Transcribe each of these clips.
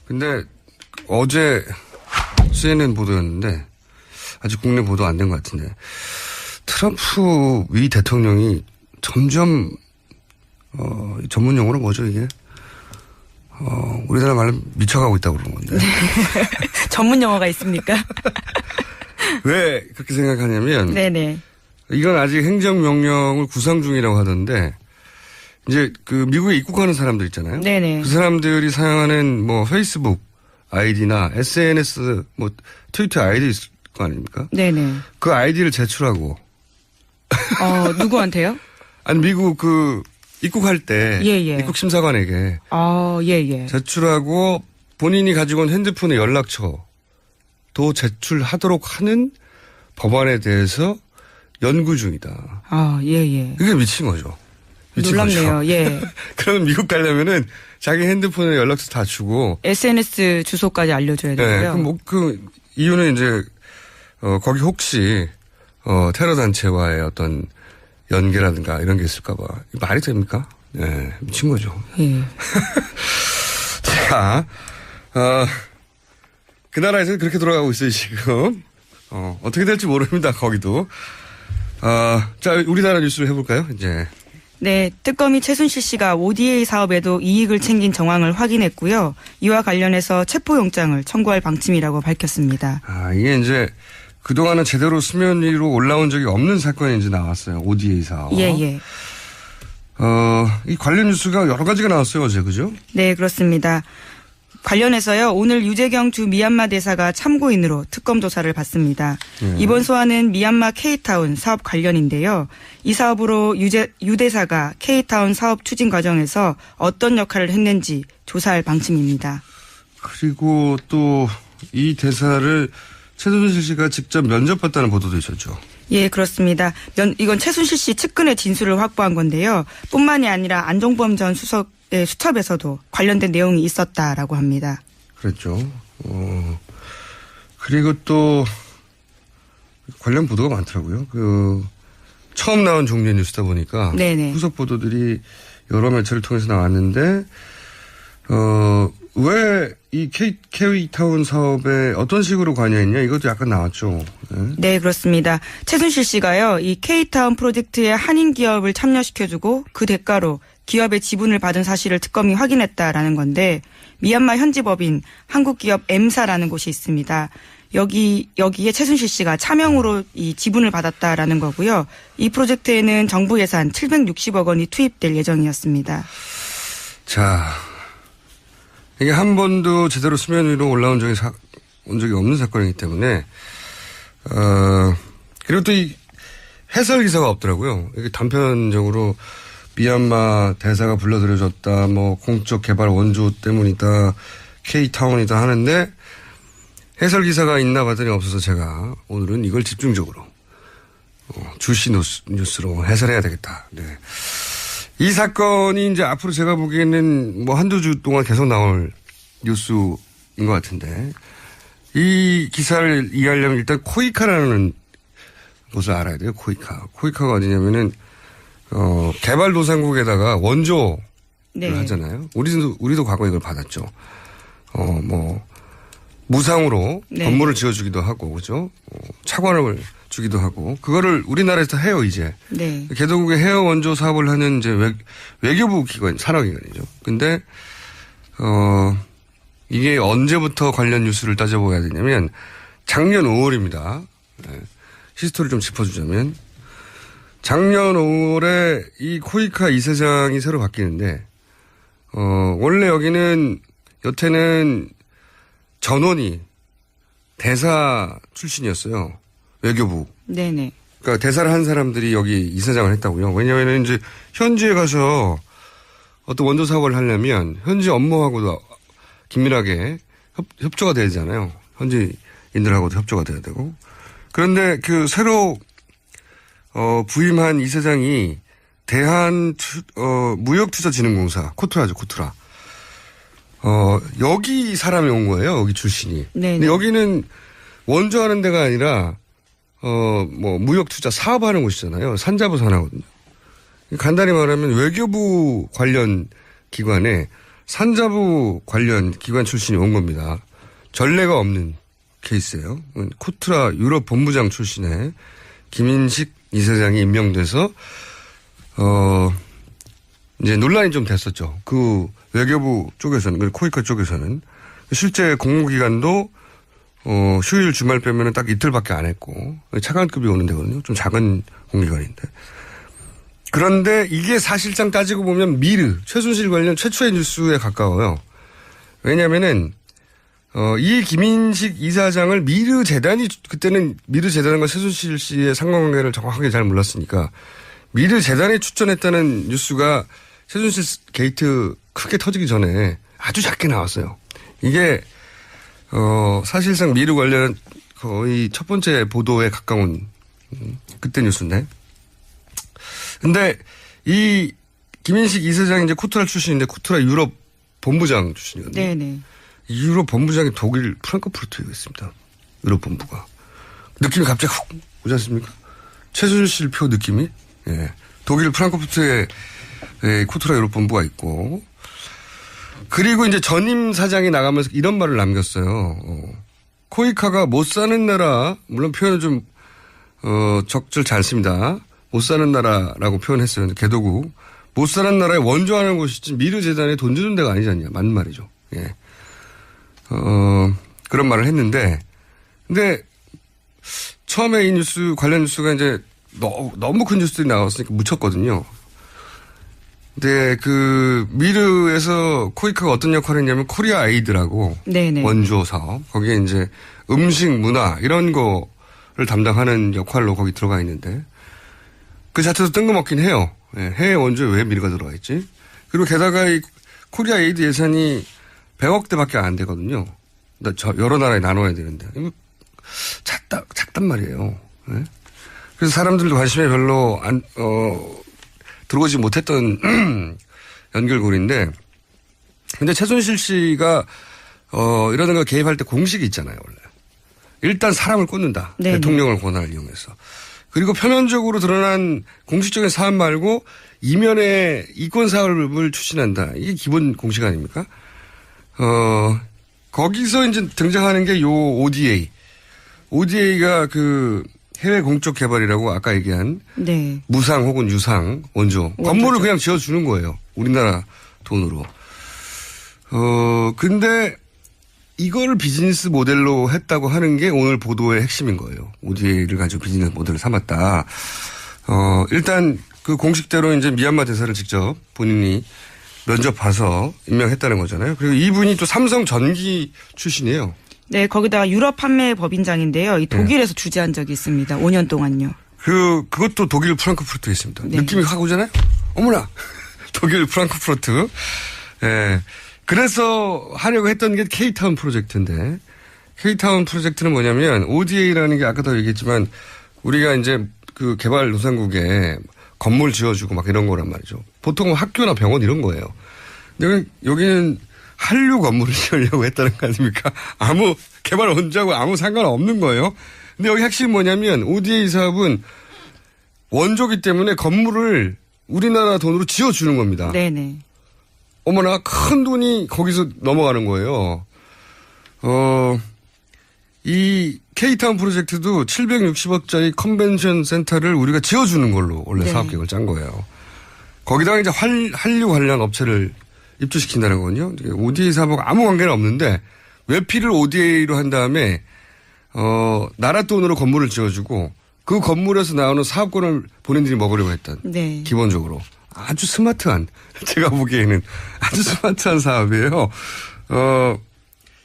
근데 어제 CNN 보도였는데 아직 국내 보도 안 된 것 같은데 트럼프 미 대통령이 점점 전문 용어로 뭐죠 이게? 우리나라 말로 미쳐가고 있다고 그러는 건데. 전문 용어가 있습니까? 왜 그렇게 생각하냐면 네네. 이건 아직 행정명령을 구상 중이라고 하던데 이제 그 미국에 입국하는 사람들 있잖아요. 네네. 그 사람들이 사용하는 뭐 페이스북 아이디나 SNS 뭐 트위터 아이디 있을 거 아닙니까? 네네. 그 아이디를 제출하고. 누구한테요? 아니 미국 그 입국할 때 예. 입국 심사관에게 예. 제출하고 본인이 가지고 온 핸드폰의 연락처도 제출하도록 하는 법안에 대해서 연구 중이다. 예. 이게 미친 거죠. 놀랍네요. 거죠. 예. 그러면 미국 가려면은 자기 핸드폰에 연락처 다 주고 SNS 주소까지 알려줘야 되고요. 네, 그 이유는 이제 거기 혹시 테러 단체와의 어떤 연계라든가 이런 게 있을까봐 말이 됩니까? 네, 미친 거죠. 예. 자, 그 나라에서는 그렇게 돌아가고 있어요 지금. 어떻게 될지 모릅니다 거기도. 자, 우리나라 뉴스를 해볼까요 이제. 네, 특검이 최순실 씨가 ODA 사업에도 이익을 챙긴 정황을 확인했고요. 이와 관련해서 체포영장을 청구할 방침이라고 밝혔습니다. 이게 이제 그동안은 제대로 수면 위로 올라온 적이 없는 사건이 이제 나왔어요. ODA 사업. 예. 이 관련 뉴스가 여러 가지가 나왔어요, 어제, 그죠? 네, 그렇습니다. 관련해서요, 오늘 유재경 주 미얀마 대사가 참고인으로 특검 조사를 받습니다. 이번 소환은 미얀마 K타운 사업 관련인데요. 이 사업으로 유 대사가 K타운 사업 추진 과정에서 어떤 역할을 했는지 조사할 방침입니다. 그리고 또 이 대사를 최순실 씨가 직접 면접봤다는 보도도 있었죠. 예, 그렇습니다. 이건 최순실 씨 측근의 진술을 확보한 건데요. 뿐만이 아니라 안종범 전 수석의 수첩에서도 관련된 내용이 있었다라고 합니다. 그랬죠. 그리고 또 관련 보도가 많더라고요. 처음 나온 종류의 뉴스다 보니까 네네. 후속 보도들이 여러 매체를 통해서 나왔는데 왜 이 K타운 사업에 어떤 식으로 관여했냐 이것도 약간 나왔죠. 네, 그렇습니다. 최순실 씨가요, 이 K타운 프로젝트에 한인 기업을 참여시켜주고 그 대가로 기업의 지분을 받은 사실을 특검이 확인했다라는 건데 미얀마 현지 법인 한국기업 M사라는 곳이 있습니다. 여기에 최순실 씨가 차명으로 이 지분을 받았다라는 거고요. 이 프로젝트에는 정부 예산 760억 원이 투입될 예정이었습니다. 자, 이게 한 번도 제대로 수면 위로 올라온 적이 없는 사건이기 때문에 그리고 또 이 해설 기사가 없더라고요. 이게 단편적으로 미얀마 대사가 불러들여졌다, 뭐 공적 개발 원조 때문이다, K타운이다 하는데 해설 기사가 있나 봤더니 없어서 제가 오늘은 이걸 집중적으로 주시 뉴스로 해설해야 되겠다. 네. 이 사건이 이제 앞으로 제가 보기에는 뭐 한두 주 동안 계속 나올 뉴스인 것 같은데 이 기사를 이해하려면 일단 코이카라는 곳을 알아야 돼요. 코이카가 어디냐면은 개발도상국에다가 원조를 네. 하잖아요. 우리도 과거에 이걸 받았죠. 뭐 무상으로 네. 건물을 지어주기도 하고 그죠? 차관을 주기도 하고 그거를 우리나라에서 해요 이제. 네. 개도국의 해외 원조 사업을 하는 이제 외교부 기관 산하기관이죠. 근데 이게 언제부터 관련 뉴스를 따져봐야 되냐면 작년 5월입니다. 네. 히스토리를 좀 짚어주자면 작년 5월에 이 코이카 이사장이 새로 바뀌는데 원래 여태는 전원이 대사 출신이었어요. 외교부. 네네. 그러니까 대사를 한 사람들이 여기 이사장을 했다고요. 왜냐하면 이제 현지에 가서 어떤 원조 사업을 하려면 현지 업무하고도 긴밀하게 협조가 돼야 되잖아요. 현지인들하고도 협조가 돼야 되고. 그런데 새로 부임한 이사장이 무역투자진흥공사 코트라죠, 코트라. 여기 사람이 온 거예요. 여기 출신이. 네네. 근데 여기는 원조하는 데가 아니라 뭐 무역투자 사업하는 곳이잖아요. 산자부 산하거든요. 간단히 말하면 외교부 관련 기관에 산자부 관련 기관 출신이 온 겁니다. 전례가 없는 케이스예요. 코트라 유럽 본부장 출신의 김인식 이사장이 임명돼서 이제 논란이 좀 됐었죠. 그 외교부 쪽에서는, 그 코이카 쪽에서는 실제 공무기간도 휴일 주말 빼면은 딱 이틀밖에 안 했고 차관급이 오는 데거든요. 좀 작은 공기관인데. 그런데 이게 사실상 따지고 보면 미르, 최순실 관련 최초의 뉴스에 가까워요. 왜냐면은, 이 김인식 이사장을 미르 재단이, 그때는 미르 재단과 최순실 씨의 상관관계를 정확하게 잘 몰랐으니까, 미르 재단이 추천했다는 뉴스가 최순실 게이트 크게 터지기 전에 아주 작게 나왔어요. 이게, 사실상 미르 관련 거의 첫 번째 보도에 가까운, 그때 뉴스인데. 근데 이 김인식 이사장이 이제 코트라 출신인데 코트라 유럽 본부장 출신이거든요. 네네. 유럽 본부장이 독일 프랑크푸르트에 있습니다. 유럽 본부가. 느낌이 갑자기 훅 오지 않습니까? 최순실 표 느낌이. 예. 독일 프랑크푸르트에 코트라 유럽 본부가 있고. 그리고 이제 전임 사장이 나가면서 이런 말을 남겼어요. 코이카가 못 사는 나라, 물론 표현은 좀 적절치 않습니다. 못 사는 나라라고 표현했어요. 개도국. 못 사는 나라에 원조하는 곳이지 미르 재단에 돈 주는 데가 아니지 않냐. 맞는 말이죠. 예. 그런 말을 했는데, 근데 처음에 이 뉴스, 관련 뉴스가 이제 너무 큰 뉴스들이 나왔으니까 묻혔거든요. 근데 그 미르에서 코이카가 어떤 역할을 했냐면 코리아 에이드라고 네네. 원조 사업. 거기에 이제 음식, 문화 이런 거를 담당하는 역할로 거기 들어가 있는데 그 자체도 뜬금없긴 해요. 예, 해외 원조에 왜 미르가 들어가 있지? 그리고 게다가 이 코리아 에이드 예산이 100억대밖에 안 되거든요. 여러 나라에 나눠야 되는데. 이거 작단 말이에요. 예? 그래서 사람들도 관심에 별로 들어오지 못했던 연결고리인데, 근데 최순실 씨가, 이러는 거 개입할 때 공식이 있잖아요, 원래. 일단 사람을 꽂는다. 네네. 대통령을 권한을 이용해서. 그리고 표면적으로 드러난 공식적인 사안 말고 이면에 이권 사업을 추진한다. 이게 기본 공식 아닙니까? 거기서 이제 등장하는 게 요 ODA. ODA가 그 해외 공적 개발이라고 아까 얘기한 네. 무상 혹은 유상 원조. 건물을 그냥 지어주는 거예요. 우리나라 돈으로. 근데 이걸 비즈니스 모델로 했다고 하는 게 오늘 보도의 핵심인 거예요. ODA를 가지고 비즈니스 모델을 삼았다. 일단 그 공식대로 이제 미얀마 대사를 직접 본인이 면접 봐서 임명했다는 거잖아요. 그리고 이분이 또 삼성 전기 출신이에요. 네, 거기다가 유럽 판매 법인장인데요. 이 독일에서 네. 주재한 적이 있습니다. 5년 동안요. 그것도 독일 프랑크푸르트에 있습니다. 네. 느낌이 확 오잖아요? 어머나! 독일 프랑크푸르트. 예. 네. 그래서 하려고 했던 게 K타운 프로젝트인데, K타운 프로젝트는 뭐냐면, ODA라는 게 아까도 얘기했지만, 우리가 이제 그 개발도상국에 건물 지어주고 막 이런 거란 말이죠. 보통 학교나 병원 이런 거예요. 근데 여기는 한류 건물을 지으려고 했다는 거 아닙니까? 아무 개발 원조하고 아무 상관없는 거예요. 근데 여기 핵심이 뭐냐면 ODA 사업은 원조기 때문에 건물을 우리나라 돈으로 지어주는 겁니다. 네네. 어머나 큰 돈이 거기서 넘어가는 거예요. 이 K타운 프로젝트도 760억짜리 컨벤션 센터를 우리가 지어주는 걸로 원래 네. 사업 계획을 짠 거예요. 거기다가 이제 한류 관련 업체를 입주시킨다는 거거든요. ODA 사업하고 아무 관계는 없는데 외피를 ODA로 한 다음에 나라 돈으로 건물을 지어주고 그 건물에서 나오는 사업권을 본인들이 먹으려고 했던 네. 기본적으로 아주 스마트한 제가 보기에는 아주 스마트한 사업이에요.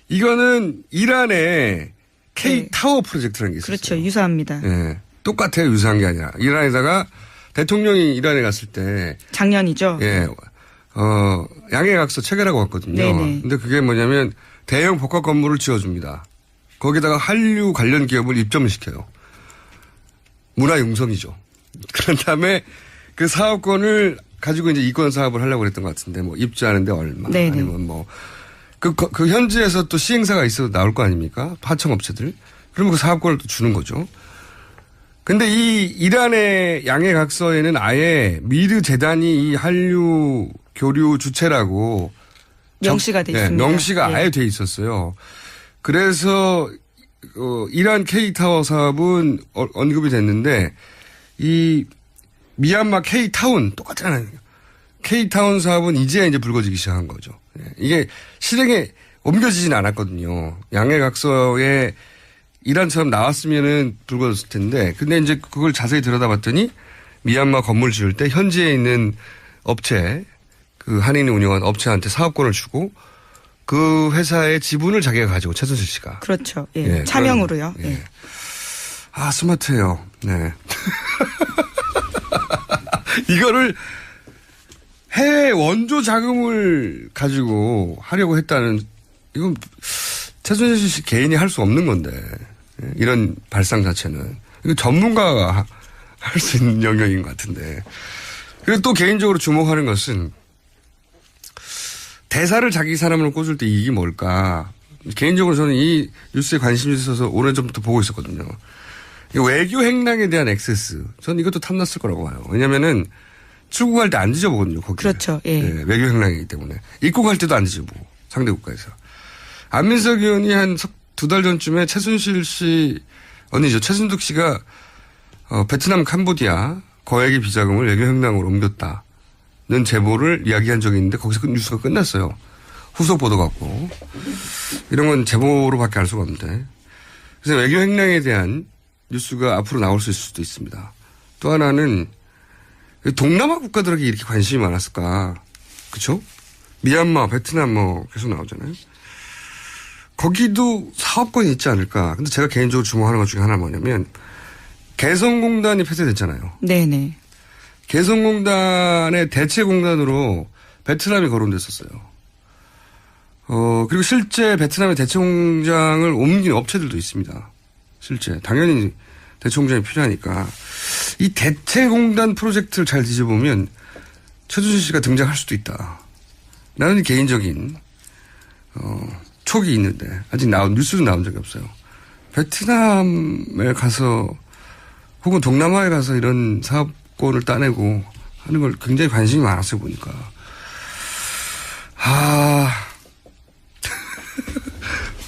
이거는 이란의 K타워 네. 프로젝트라는 게 있어요. 그렇죠. 유사합니다. 네. 똑같아요. 유사한 게 아니라. 이란에다가 대통령이 이란에 갔을 때. 작년이죠. 예. 양해각서 체결하고 왔거든요. 네네. 근데 그게 뭐냐면 대형 복합 건물을 지어줍니다. 거기다가 한류 관련 기업을 입점을 시켜요. 문화융성이죠. 그런 다음에 그 사업권을 가지고 이제 이권 사업을 하려고 그랬던 것 같은데 뭐 입주하는데 얼마. 네네. 아니면 뭐. 그 현지에서 또 시행사가 있어도 나올 거 아닙니까? 하청업체들. 그러면 그 사업권을 또 주는 거죠. 근데 이 이란의 양해각서에는 아예 미르 재단이 이 한류 교류 주체라고 명시가 돼 있습니다. 명시가 예. 아예 돼 있었어요. 그래서 이란 K타워 사업은 언급이 됐는데 이 미얀마 K타운 똑같잖아요. K타운 사업은 이제 불거지기 시작한 거죠. 이게 실행에 옮겨지진 않았거든요. 양해각서에 이란처럼 나왔으면은 불거졌을 텐데, 근데 이제 그걸 자세히 들여다봤더니 미얀마 건물 지을 때 현지에 있는 업체, 그 한인이 운영한 업체한테 사업권을 주고 그 회사의 지분을 자기가 가지고 최순실 씨가. 그렇죠. 예. 예. 차명으로요. 예. 예. 아, 스마트해요. 네. 이거를 해외 원조 자금을 가지고 하려고 했다는, 이건 최순실 씨 개인이 할 수 없는 건데, 이런 발상 자체는. 이거 전문가가 할 수 있는 영역인 것 같은데. 그리고 또 개인적으로 주목하는 것은 대사를 자기 사람으로 꽂을 때 이익이 뭘까. 개인적으로 저는 이 뉴스에 관심이 있어서 오래전부터 보고 있었거든요. 외교 행랑에 대한 액세스. 저는 이것도 탐났을 거라고 봐요. 왜냐면은 출국할 때 안 뒤져보거든요. 거기. 그렇죠. 예. 네, 외교 행랑이기 때문에. 입국할 때도 안 뒤져보고. 상대 국가에서. 안민석 의원이 한 2달 전쯤에 최순실 씨, 최순득 씨가 베트남 캄보디아 거액의 비자금을 외교 행랑으로 옮겼다는 제보를 이야기한 적이 있는데 거기서 뉴스가 끝났어요. 후속 보도 같고. 이런 건 제보로밖에 알 수가 없는데. 그래서 외교 행랑에 대한 뉴스가 앞으로 나올 수 있을 수도 있습니다. 또 하나는 동남아 국가들에게 이렇게 관심이 많았을까. 그렇죠? 미얀마, 베트남 계속 나오잖아요. 거기도 사업권이 있지 않을까. 근데 제가 개인적으로 주목하는 것 중에 하나는 뭐냐면 개성공단이 폐쇄됐잖아요. 네네. 개성공단의 대체공단으로 베트남이 거론됐었어요. 그리고 실제 베트남의 대체공장을 옮긴 업체들도 있습니다. 실제. 당연히 대체공장이 필요하니까. 이 대체공단 프로젝트를 잘 뒤져보면 최순실 씨가 등장할 수도 있다. 나는 개인적인, 촉이 있는데, 아직 뉴스는 나온 적이 없어요. 베트남에 가서, 혹은 동남아에 가서 이런 사업권을 따내고 하는 걸 굉장히 관심이 많았어요, 보니까.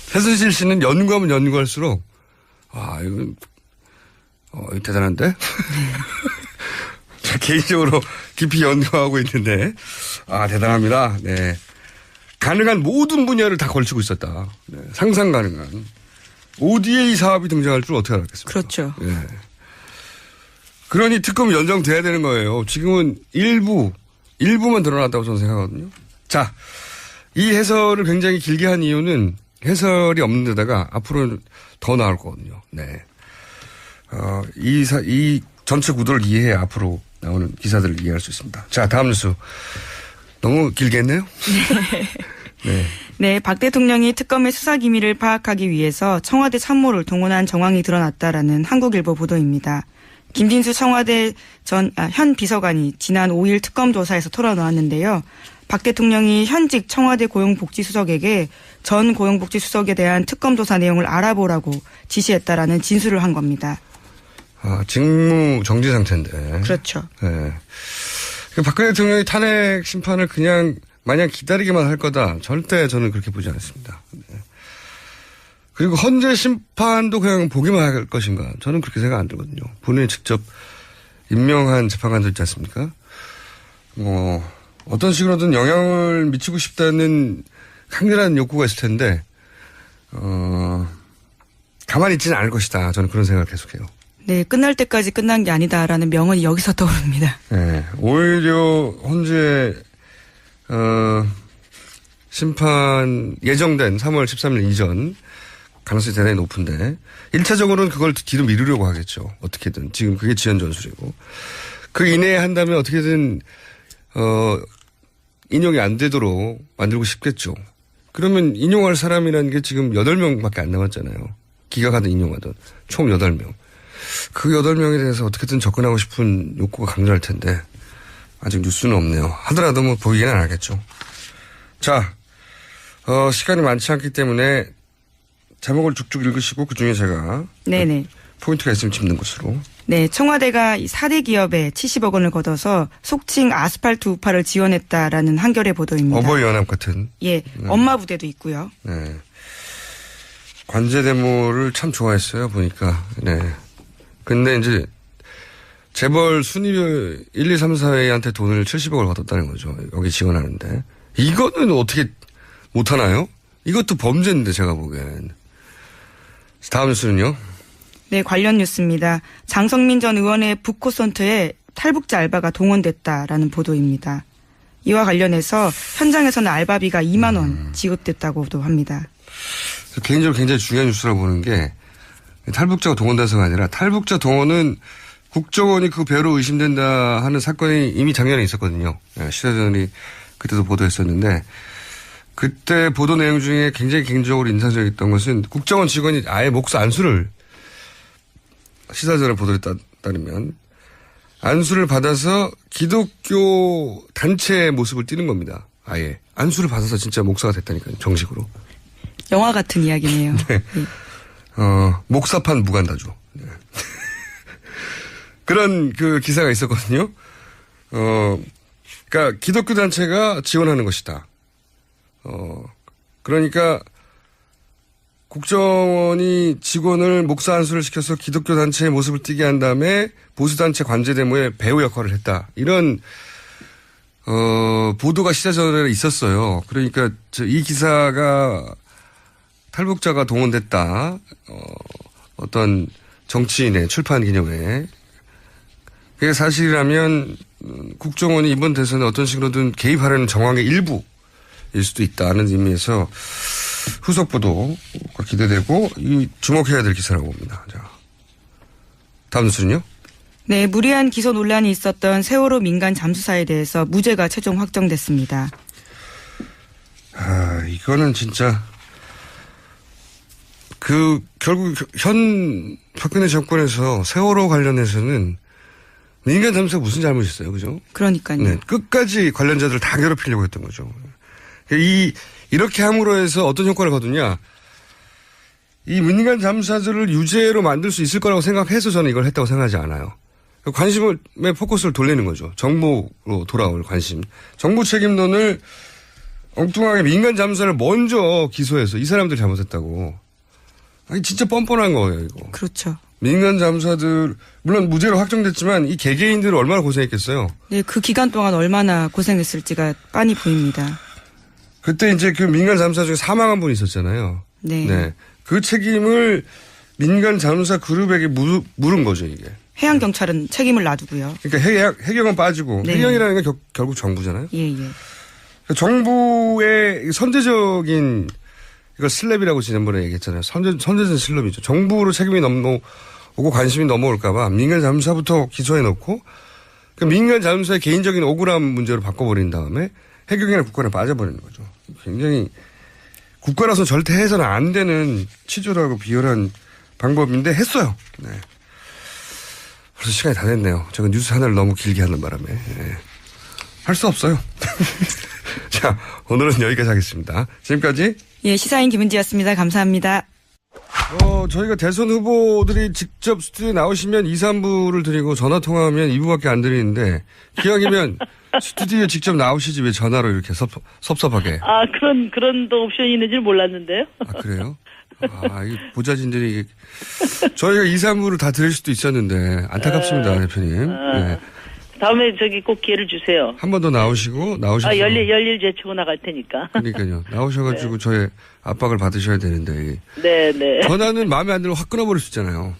최순실 씨는 연구하면 연구할수록, 이건, 대단한데? 개인적으로 깊이 연구하고 있는데, 대단합니다. 네. 가능한 모든 분야를 다 걸치고 있었다. 네. 상상 가능한. ODA 사업이 등장할 줄 어떻게 알았겠습니까? 그렇죠. 네. 그러니 특검이 연장돼야 되는 거예요. 지금은 일부만 드러났다고 저는 생각하거든요. 자, 이 해설을 굉장히 길게 한 이유는 해설이 없는 데다가 앞으로 더 나올 거거든요. 네. 이 전체 구도를 이해해야 앞으로 나오는 기사들을 이해할 수 있습니다. 자, 다음 뉴스. 너무 길게 했네요? 네. 네, 박 대통령이 특검의 수사 기밀을 파악하기 위해서 청와대 참모를 동원한 정황이 드러났다라는 한국일보 보도입니다. 김진수 청와대 현 비서관이 지난 5일 특검 조사에서 털어놓았는데요. 박 대통령이 현직 청와대 고용복지수석에게 전 고용복지수석에 대한 특검 조사 내용을 알아보라고 지시했다라는 진술을 한 겁니다. 직무 정지 상태인데. 그렇죠. 네. 박근혜 대통령이 탄핵 심판을 그냥 마냥 기다리기만 할 거다. 절대 저는 그렇게 보지 않습니다. 네. 그리고 헌재 심판도 그냥 보기만 할 것인가. 저는 그렇게 생각 안 들거든요. 본인이 직접 임명한 재판관들 있지 않습니까? 어떤 식으로든 영향을 미치고 싶다는 강렬한 욕구가 있을 텐데, 가만히 있지는 않을 것이다. 저는 그런 생각을 계속해요. 네, 끝날 때까지 끝난 게 아니다라는 명언이 여기서 떠오릅니다. 네, 오히려 헌재 심판 예정된 3월 13일 이전 가능성이 대단히 높은데 1차적으로는 그걸 뒤로 미루려고 하겠죠. 어떻게든. 지금 그게 지연 전술이고. 그 이내에 한다면 어떻게든 인용이 안 되도록 만들고 싶겠죠. 그러면 인용할 사람이라는 게 지금 8명밖에 안 남았잖아요. 기각하든 인용하든 총 8명. 그 8명에 대해서 어떻게든 접근하고 싶은 욕구가 강렬할 텐데 아직 뉴스는 없네요. 하더라도 보이기는 안 하겠죠. 자, 시간이 많지 않기 때문에 제목을 쭉쭉 읽으시고 그중에 제가 네네. 포인트가 있으면 짚는 것으로. 네, 청와대가 이 4대 기업에 70억 원을 걷어서 속칭 아스팔트 우파를 지원했다라는 한겨레 보도입니다. 어버이 연합 같은. 예, 엄마 부대도 있고요. 네. 관제 데모를 참 좋아했어요, 보니까. 네. 근데 이제 재벌 순위별 1, 2, 3, 4회한테 돈을 70억을 걷었다는 거죠. 여기 지원하는데. 이거는 어떻게 못하나요? 이것도 범죄인데, 제가 보기엔. 다음 뉴스는요? 네, 관련 뉴스입니다. 장성민 전 의원의 북코센터에 탈북자 알바가 동원됐다라는 보도입니다. 이와 관련해서 현장에서는 알바비가 2만 원 지급됐다고도 합니다. 개인적으로 굉장히 중요한 뉴스라고 보는 게 탈북자가 동원돼서가 아니라 탈북자 동원은 국정원이 그 배로 의심된다 하는 사건이 이미 작년에 있었거든요. 시사저널이 그때도 보도했었는데 그때 보도 내용 중에 굉장히 개인적으로 인상적이었던 것은 국정원 직원이 아예 목사 안수를 시사저널 보도에 따르면 안수를 받아서 기독교 단체의 모습을 띠는 겁니다. 아예 안수를 받아서 진짜 목사가 됐다니까요. 정식으로. 영화 같은 이야기네요. 네. 목사판 무간다죠. 네. 그런 그 기사가 있었거든요. 그러니까 기독교 단체가 지원하는 것이다. 그러니까 국정원이 직원을 목사 안수를 시켜서 기독교 단체의 모습을 띠게 한 다음에 보수 단체 관제 데모에 배우 역할을 했다. 이런 보도가 시사저널에 있었어요. 그러니까 이 기사가 탈북자가 동원됐다. 어떤 정치인의 출판 기념회에. 그게 사실이라면 국정원이 이번 대선에 어떤 식으로든 개입하려는 정황의 일부일 수도 있다는 의미에서 후속 보도가 기대되고 주목해야 될 기사라고 봅니다. 자, 다음 뉴스는요? 네, 무리한 기소 논란이 있었던 세월호 민간 잠수사에 대해서 무죄가 최종 확정됐습니다. 이거는 진짜 결국 현 박근혜 정권에서 세월호 관련해서는 민간 잠수사가 무슨 잘못이 있어요, 그죠? 그러니까요. 네, 끝까지 관련자들을 다 괴롭히려고 했던 거죠. 이렇게 함으로 해서 어떤 효과를 거두냐? 이 민간 잠수사들을 유죄로 만들 수 있을 거라고 생각해서 저는 이걸 했다고 생각하지 않아요. 관심의 포커스를 돌리는 거죠. 정부로 돌아올 관심. 정부 책임론을 엉뚱하게 민간 잠수사를 먼저 기소해서 이 사람들 잘못했다고. 아니, 진짜 뻔뻔한 거예요, 이거. 그렇죠. 민간 잠수사들, 물론 무죄로 확정됐지만 이 개개인들은 얼마나 고생했겠어요. 네, 그 기간 동안 얼마나 고생했을지가 빤히 보입니다. 그때 이제 그 민간 잠수사 중에 사망한 분이 있었잖아요. 네. 네. 그 책임을 민간 잠수사 그룹에게 물은 거죠, 이게. 해양경찰은 책임을 놔두고요. 그러니까 해경은 빠지고. 네. 해경이라는 건 결국 정부잖아요. 예, 예. 정부의 선제적인 이거 슬랩이라고 지난번에 얘기했잖아요. 선제적인 슬랩이죠. 정부로 책임이 넘어오고 관심이 넘어올까봐 민간 잠수사부터 기소해 놓고 그 민간 잠수사의 개인적인 억울한 문제로 바꿔버린 다음에 해경이나 국가에 빠져버리는 거죠. 굉장히 국가라서 절대 해서는 안 되는 치졸하고 비열한 방법인데 했어요. 네. 벌써 시간이 다 됐네요. 제가 뉴스 하나를 너무 길게 하는 바람에. 네. 할 수 없어요. 자, 오늘은 여기까지 하겠습니다. 지금까지. 예, 시사인 김은지였습니다. 감사합니다. 저희가 대선 후보들이 직접 스튜디오에 나오시면 2, 3부를 드리고 전화 통화하면 2부밖에 안 드리는데 기왕이면 스튜디오에 직접 나오시지 왜 전화로 이렇게 섭섭하게. 그런 또 옵션이 있는지 몰랐는데요. 그래요? 이 보좌진들이 저희가 2, 3부를 다 드릴 수도 있었는데 안타깝습니다, 대표님. 네. 다음에 꼭 기회를 주세요. 한 번 더 나오셔서. 열일 제치고 나갈 테니까. 그러니까요. 나오셔가지고 네. 저의 압박을 받으셔야 되는데. 네. 전화는 마음에 안 들면 확 끊어버릴 수 있잖아요.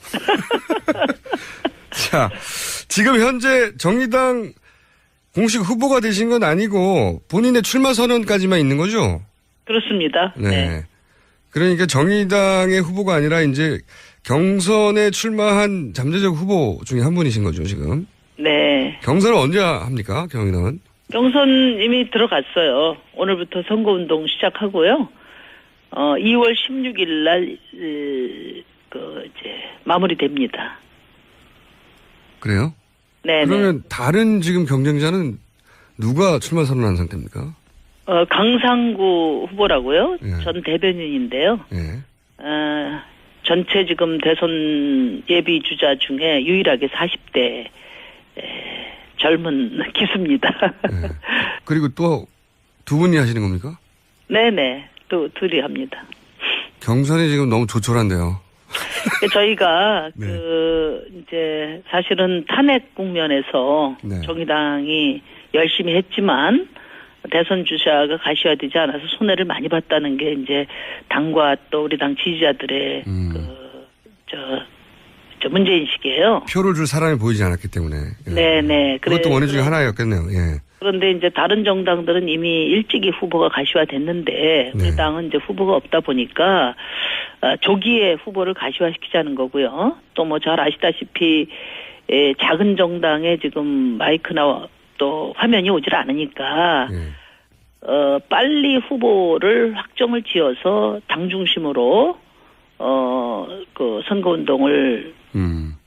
자, 지금 현재 정의당 공식 후보가 되신 건 아니고 본인의 출마 선언까지만 있는 거죠? 그렇습니다. 네. 그러니까 정의당의 후보가 아니라 이제 경선에 출마한 잠재적 후보 중에 한 분이신 거죠, 지금? 네. 경선을 언제 합니까, 경의당은? 경선 이미 들어갔어요. 오늘부터 선거운동 시작하고요. 2월 16일 날, 마무리됩니다. 그래요? 네. 그러면 다른 지금 경쟁자는 누가 출마 선언한 상태입니까? 강상구 후보라고요. 예. 전 대변인인데요. 예. 전체 지금 대선 예비 주자 중에 유일하게 40대 젊은 기수입니다. 네. 그리고 또 두 분이 하시는 겁니까? 네네. 또 둘이 합니다. 경선이 지금 너무 조촐한데요. 저희가 네. 이제 사실은 탄핵 국면에서 네. 정의당이 열심히 했지만 대선 주자가 가시화되지 않아서 손해를 많이 봤다는 게 이제 당과 또 우리 당 지지자들의 저 문제인식이에요. 표를 줄 사람이 보이지 않았기 때문에. 예. 네네. 그것도 원인 중에 하나였겠네요. 예. 그런데 이제 다른 정당들은 이미 일찍이 후보가 가시화됐는데 우리 네. 당은 이제 후보가 없다 보니까 조기에 후보를 가시화시키자는 거고요. 또 뭐 잘 아시다시피 작은 정당에 지금 마이크나 또 화면이 오질 않으니까 예. 빨리 후보를 확정을 지어서 당 중심으로 그 선거운동을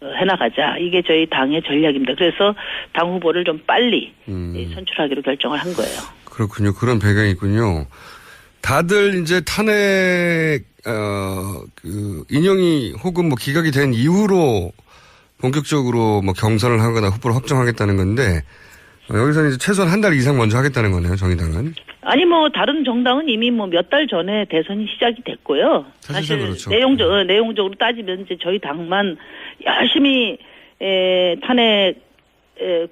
해나가자. 이게 저희 당의 전략입니다. 그래서 당 후보를 좀 빨리 선출하기로 결정을 한 거예요. 그렇군요. 그런 배경이 있군요. 다들 이제 탄핵, 인용이 혹은 뭐 기각이 된 이후로 본격적으로 뭐 경선을 하거나 후보를 확정하겠다는 건데, 여기서는 이제 최소한 한 달 이상 먼저 하겠다는 거네요, 정의당은. 아니, 뭐, 다른 정당은 이미 뭐 몇 달 전에 대선이 시작이 됐고요. 사실 그렇죠. 내용적으로 따지면 이제 저희 당만 열심히, 탄핵,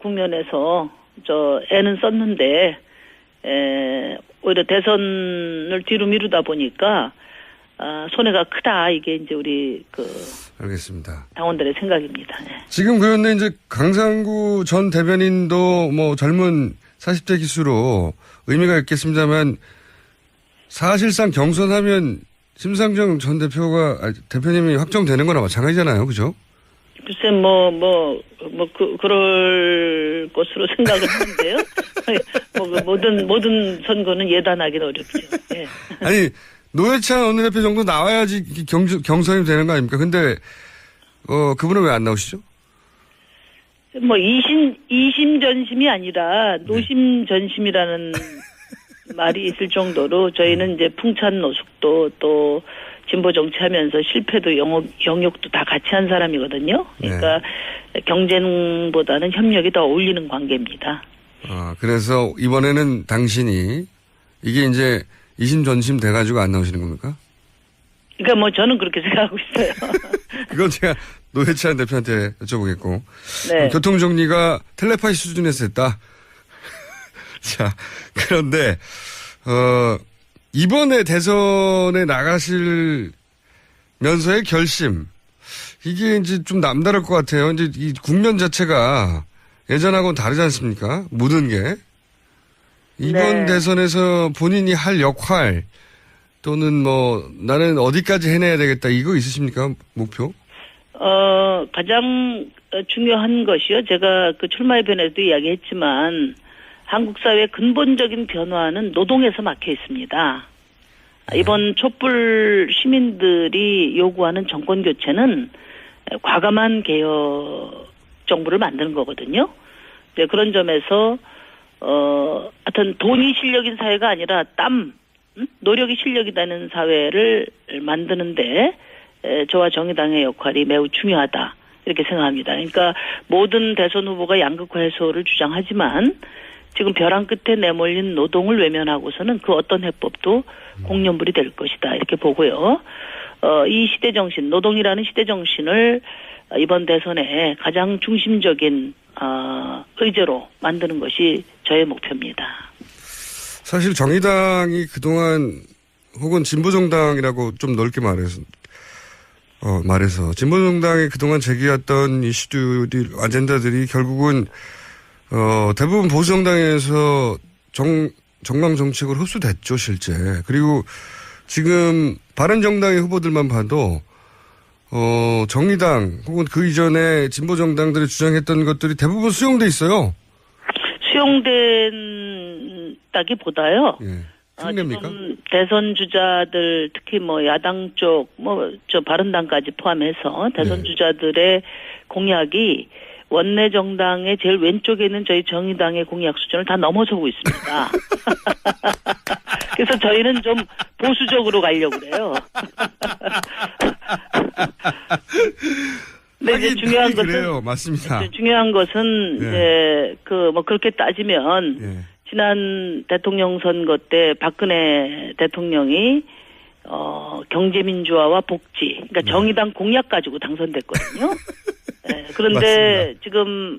국면에서 애는 썼는데, 오히려 대선을 뒤로 미루다 보니까, 손해가 크다. 이게 이제 우리 알겠습니다. 당원들의 생각입니다. 네. 지금 그런데 이제 강상구 전 대변인도 뭐 젊은 40대 기수로 의미가 있겠습니다만 사실상 경선하면 심상정 전 대표님이 확정되는 거나 마찬가지잖아요. 그죠? 글쎄, 그럴 것으로 생각을 하는데요. 모든 선거는 예단하기는 어렵죠. 예. 아니, 노회찬 원내대표 정도 나와야지 경선이 되는 거 아닙니까? 근데, 그분은 왜 안 나오시죠? 이심전심이 아니라 노심전심이라는 말이 있을 정도로 저희는 이제 풍찬 노숙도 또 진보 정치하면서 실패도 영역도 다 같이 한 사람이거든요. 그러니까 경쟁보다는 협력이 더 어울리는 관계입니다. 그래서 이번에는 당신이 이게 이제 이심전심 돼가지고 안 나오시는 겁니까? 그러니까 뭐 저는 그렇게 생각하고 있어요. 그건 제가 노회찬 대표한테 여쭤보겠고. 네. 교통정리가 텔레파시 수준에서 했다. 자, 그런데, 이번에 대선에 나가실 면서의 결심. 이게 이제 좀 남다를 것 같아요. 이제 이 국면 자체가 예전하고는 다르지 않습니까? 모든 게. 이번 대선에서 본인이 할 역할 또는 뭐 나는 어디까지 해내야 되겠다 이거 있으십니까? 목표? 가장 중요한 것이요. 제가 출마의 변에도 이야기했지만 한국 사회의 근본적인 변화는 노동에서 막혀 있습니다. 이번 촛불 시민들이 요구하는 정권 교체는 과감한 개혁 정부를 만드는 거거든요. 네, 그런 점에서 하여튼 돈이 실력인 사회가 아니라 노력이 실력이라는 사회를 만드는데 저와 정의당의 역할이 매우 중요하다 이렇게 생각합니다. 그러니까 모든 대선 후보가 양극화 해소를 주장하지만 지금 벼랑 끝에 내몰린 노동을 외면하고서는 그 어떤 해법도 공연불이 될 것이다 이렇게 보고요. 이 시대 정신, 노동이라는 시대 정신을 이번 대선에 가장 중심적인 의제로 만드는 것이 저의 목표입니다. 사실 정의당이 그동안 혹은 진보정당이라고 좀 넓게 말해서 진보정당이 그동안 제기했던 이슈들이 아젠다들이 결국은 대부분 보수정당에서 정강정책으로 흡수됐죠 실제. 그리고 지금 바른정당의 후보들만 봐도 정의당 혹은 그 이전에 진보정당들이 주장했던 것들이 대부분 수용돼 있어요. 수용된다기보다요. 흉내입니까? 지금 대선 주자들 특히 야당 쪽 저 바른당까지 포함해서 대선 주자들의 공약이 원내 정당의 제일 왼쪽에 있는 저희 정의당의 공약 수준을 다 넘어서고 있습니다. 그래서 저희는 좀 보수적으로 가려고 그래요. 근데 이제 중요한 것은 그래요. 맞습니다. 중요한 것은 이제 그렇게 따지면 지난 대통령 선거 때 박근혜 대통령이 경제민주화와 복지, 그러니까 정의당 공약 가지고 당선됐거든요. 그런데 맞습니다. 지금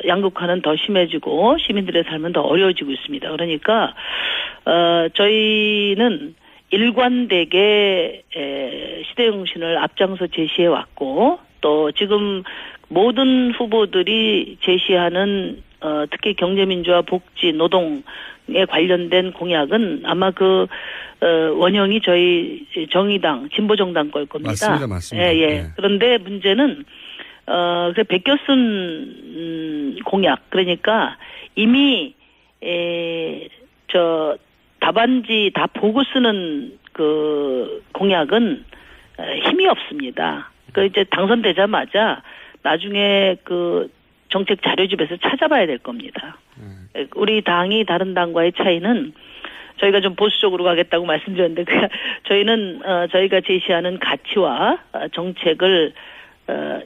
양극화는 더 심해지고 시민들의 삶은 더 어려워지고 있습니다. 그러니까 저희는 일관되게 시대정신을 앞장서 제시해 왔고 또 지금 모든 후보들이 제시하는 특히 경제민주화, 복지, 노동에 관련된 공약은 아마 원형이 저희 정의당, 진보정당 걸 겁니다. 맞습니다. 예. 그런데 문제는 베껴 쓴 공약, 그러니까 이미 답안지 다 보고 쓰는 공약은 힘이 없습니다. 이제 당선되자마자 나중에 정책 자료집에서 찾아봐야 될 겁니다. 우리 당이 다른 당과의 차이는 저희가 좀 보수적으로 가겠다고 말씀드렸는데 저희는 저희가 제시하는 가치와 정책을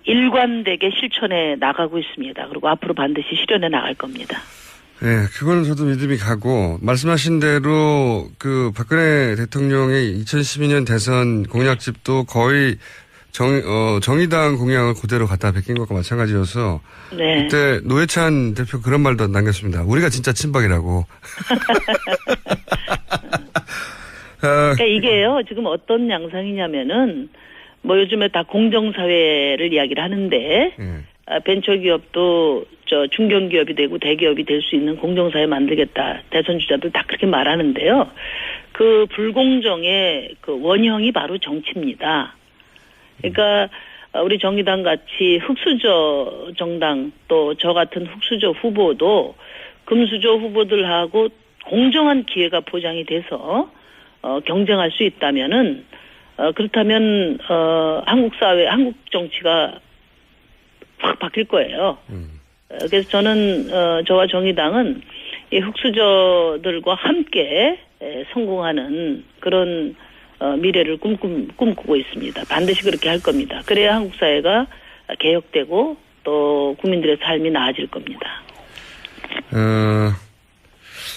일관되게 실천해 나가고 있습니다. 그리고 앞으로 반드시 실현해 나갈 겁니다. 네, 그거는 저도 믿음이 가고 말씀하신 대로 박근혜 대통령의 2012년 대선 공약집도 거의 정의당 공약을 그대로 갖다 베낀 것과 마찬가지여서 네. 그때 노회찬 대표 그런 말도 남겼습니다. 우리가 진짜 친박이라고. 그러니까 이게요. 지금 어떤 양상이냐면은 요즘에 다 공정사회를 이야기를 하는데 벤처기업도 중견기업이 되고 대기업이 될 수 있는 공정사회 만들겠다. 대선 주자들 다 그렇게 말하는데요. 그 불공정의 원형이 바로 정치입니다. 그러니까 우리 정의당 같이 흑수저 정당 또 저 같은 흑수저 후보도 금수저 후보들하고 공정한 기회가 보장이 돼서 경쟁할 수 있다면은 그렇다면 한국 사회, 한국 정치가 확 바뀔 거예요. 그래서 저는 저와 정의당은 이 흑수저들과 함께 성공하는 그런 미래를 꿈꾸고 있습니다. 반드시 그렇게 할 겁니다. 그래야 한국 사회가 개혁되고 또 국민들의 삶이 나아질 겁니다.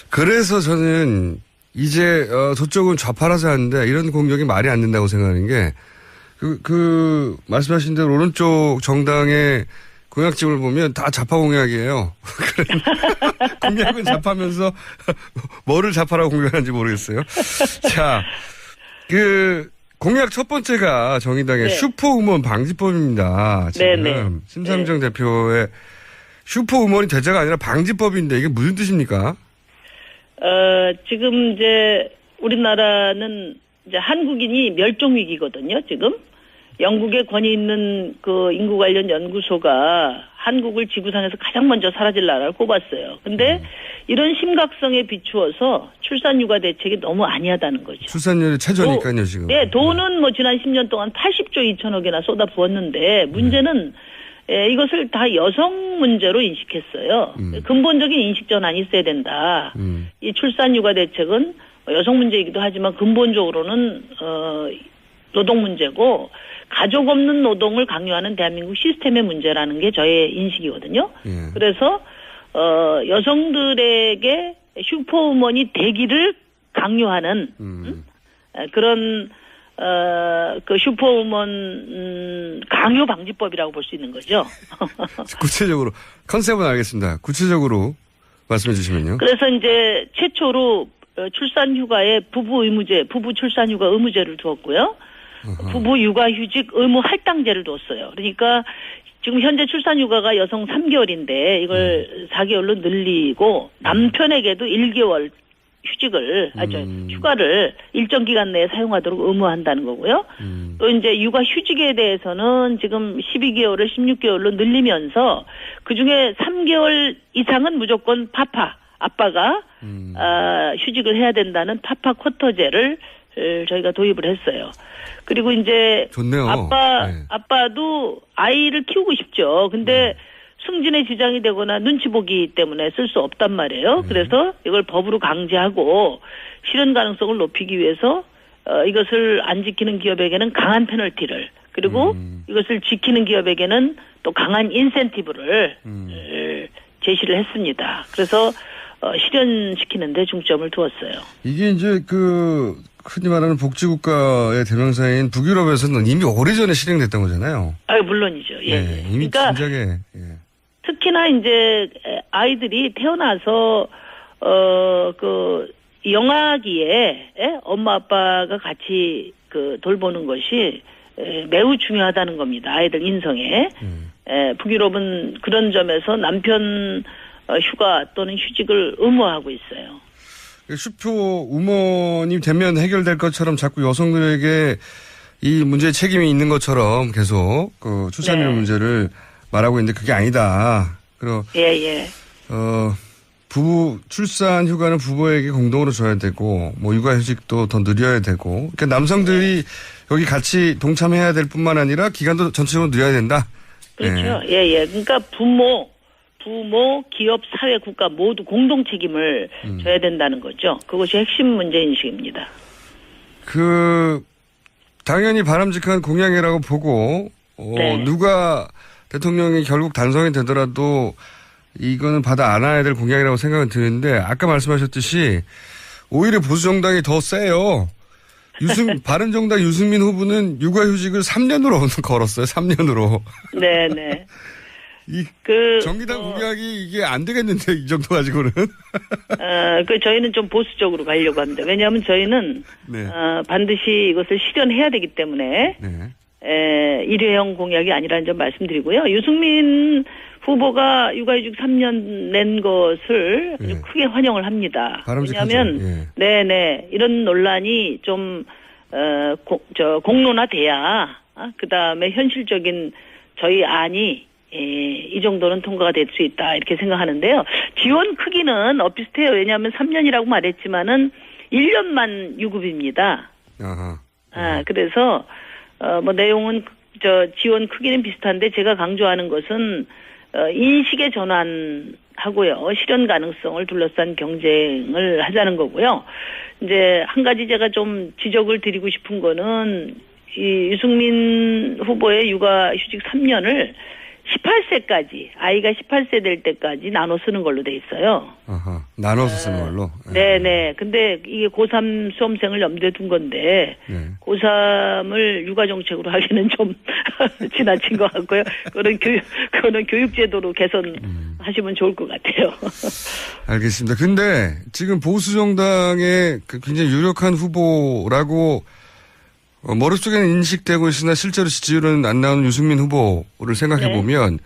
그래서 저는 이제 저쪽은 좌파라서 하는데 이런 공격이 말이 안 된다고 생각하는 게 말씀하신 대로 오른쪽 정당의 공약집을 보면 다 좌파 공약이에요. 공약은 좌파면서 뭐를 좌파라고 공격하는지 모르겠어요. 자, 공약 첫 번째가 정의당의 슈퍼우먼 방지법입니다. 지금 심상정 대표의 슈퍼우먼이 대자가 아니라 방지법인데 이게 무슨 뜻입니까? 지금 이제 우리나라는 이제 한국인이 멸종 위기거든요. 지금 영국의 권위 있는 인구 관련 연구소가 한국을 지구상에서 가장 먼저 사라질 나라를 꼽았어요. 근데 이런 심각성에 비추어서 출산 육아 대책이 너무 아니하다는 거죠. 출산율이 최저니까요, 지금. 네, 돈은 지난 10년 동안 80조 2천억이나 쏟아 부었는데 문제는 이것을 다 여성 문제로 인식했어요. 근본적인 인식 전환이 있어야 된다. 이 출산 육아 대책은 여성 문제이기도 하지만 근본적으로는 노동 문제고 가족 없는 노동을 강요하는 대한민국 시스템의 문제라는 게 저의 인식이거든요. 그래서 여성들에게 슈퍼우먼이 되기를 강요하는 그런 슈퍼우먼 강요 방지법이라고 볼 수 있는 거죠. 구체적으로 컨셉은 알겠습니다. 구체적으로 말씀해 주시면요. 그래서 이제 최초로 출산 휴가에 부부 출산 휴가 의무제를 두었고요. 부부 육아휴직 의무 할당제를 뒀어요. 그러니까 지금 현재 출산 휴가가 여성 3개월인데 이걸 4개월로 늘리고 남편에게도 1개월 휴가를 일정 기간 내에 사용하도록 의무한다는 거고요. 또 이제 육아 휴직에 대해서는 지금 12개월을 16개월로 늘리면서 그중에 3개월 이상은 무조건 아빠가 휴직을 해야 된다는 파파 쿼터제를 저희가 도입을 했어요. 그리고 이제 좋네요. 아빠도 아이를 키우고 싶죠. 근데 승진에 지장이 되거나 눈치 보기 때문에 쓸 수 없단 말이에요. 그래서 이걸 법으로 강제하고 실현 가능성을 높이기 위해서 이것을 안 지키는 기업에게는 강한 페널티를, 그리고 이것을 지키는 기업에게는 또 강한 인센티브를 제시를 했습니다. 그래서 실현시키는 데 중점을 두었어요. 이게 이제 흔히 말하는 복지국가의 대명사인 북유럽에서는 이미 오래전에 실행됐던 거잖아요. 물론이죠. 예. 네, 이미 그러니까 진작에. 예. 특히나 이제 아이들이 태어나서 영아기에 엄마 아빠가 같이 돌보는 것이 매우 중요하다는 겁니다. 아이들 인성에. 북유럽은 그런 점에서 남편 휴가 또는 휴직을 의무화하고 있어요. 슈퍼 우먼이 되면 해결될 것처럼 자꾸 여성들에게 이 문제에 책임이 있는 것처럼 계속 출산율 문제를 말하고 있는데 그게 아니다. 그리고 부부 출산 휴가는 부부에게 공동으로 줘야 되고 뭐 육아휴직도 더 늘려야 되고 그러니까 남성들이 여기 같이 동참해야 될 뿐만 아니라 기간도 전체적으로 늘려야 된다. 그렇죠. 예. 그러니까 부모, 기업, 사회, 국가 모두 공동 책임을 져야 된다는 거죠. 그것이 핵심 문제인식입니다. 당연히 바람직한 공약이라고 보고, 누가 대통령이 결국 당선이 되더라도 이거는 받아 안아야 될 공약이라고 생각은 드는데, 아까 말씀하셨듯이 오히려 보수정당이 더 세요. 바른정당 유승민 후보는 육아휴직을 3년으로 걸었어요. 3년으로. 네네. 정의당 공약이 이게 안 되겠는데, 이 정도 가지고는. 저희는 좀 보수적으로 가려고 합니다. 왜냐하면 저희는, 반드시 이것을 실현해야 되기 때문에, 일회용 공약이 아니라는 점 말씀드리고요. 유승민 후보가 육아휴직 3년 낸 것을 아주 크게 환영을 합니다. 왜냐하면, 이런 논란이 좀, 공론화돼야, 그 다음에 현실적인 저희 안이 이 정도는 통과가 될 수 있다 이렇게 생각하는데요. 지원 크기는 비슷해요. 왜냐하면 3년이라고 말했지만은 1년만 유급입니다. 그래서 내용은 지원 크기는 비슷한데 제가 강조하는 것은 인식의 전환하고요. 실현 가능성을 둘러싼 경쟁을 하자는 거고요. 이제 한 가지 제가 좀 지적을 드리고 싶은 거는 이 유승민 후보의 육아휴직 3년을 18세까지, 아이가 18세 될 때까지 나눠 쓰는 걸로 돼 있어요. 나눠서 쓰는 걸로? 네네. 근데 이게 고3 수험생을 염두에 둔 건데, 고3을 육아정책으로 하기는 좀 지나친 것 같고요. 그거는 교육제도로 개선하시면 좋을 것 같아요. 알겠습니다. 근데 지금 보수정당의 굉장히 유력한 후보라고 머릿속에는 인식되고 있으나 실제로 지지율은 안 나오는 유승민 후보를 생각해 보면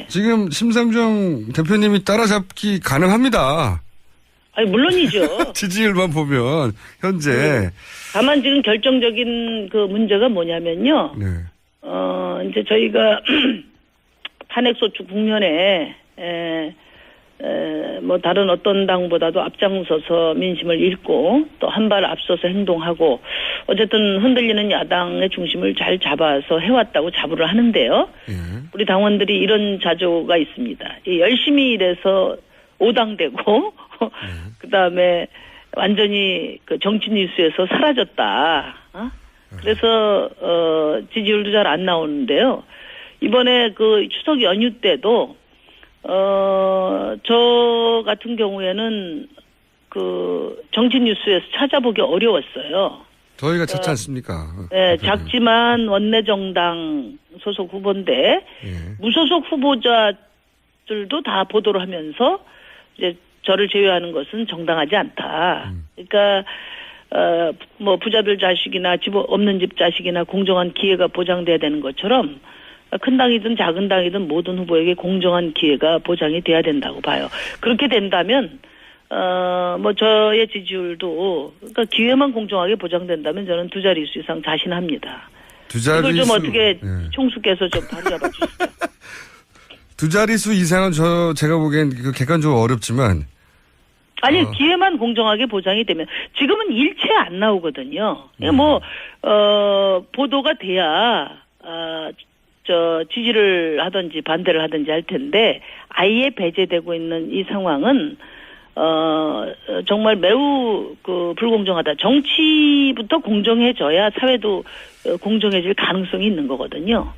지금 심상정 대표님이 따라잡기 가능합니다. 물론이죠. 지지율만 보면 현재. 다만 지금 결정적인 문제가 뭐냐면요. 이제 저희가 탄핵소추 국면에 다른 어떤 당보다도 앞장서서 민심을 읽고 또 한 발 앞서서 행동하고 어쨌든 흔들리는 야당의 중심을 잘 잡아서 해왔다고 자부를 하는데요. 우리 당원들이 이런 자조가 있습니다. 열심히 일해서 오당되고 그다음에 완전히 정치 뉴스에서 사라졌다. 그래서 지지율도 잘 안 나오는데요. 이번에 추석 연휴 때도 저 같은 경우에는 정치 뉴스에서 찾아보기 어려웠어요. 저희가 찾지 않습니까? 네, 작지만 원내정당 소속 후보인데 무소속 후보자들도 다 보도를 하면서 이제 저를 제외하는 것은 정당하지 않다. 그러니까 부자들 자식이나 집 없는 집 자식이나 공정한 기회가 보장돼야 되는 것처럼. 큰 당이든 작은 당이든 모든 후보에게 공정한 기회가 보장이 돼야 된다고 봐요. 그렇게 된다면 저의 지지율도 그러니까 기회만 공정하게 보장된다면 저는 두 자릿수 이상 자신합니다. 이걸 좀 어떻게 총수께서 좀 바로잡아 주시죠. 두 자릿수 이상은 제가 보기엔 객관적으로 어렵지만 기회만 공정하게 보장이 되면 지금은 일체 안 나오거든요. 보도가 돼야 지지를 하든지 반대를 하든지 할 텐데 아예 배제되고 있는 이 상황은 정말 매우 불공정하다. 정치부터 공정해져야 사회도 공정해질 가능성이 있는 거거든요.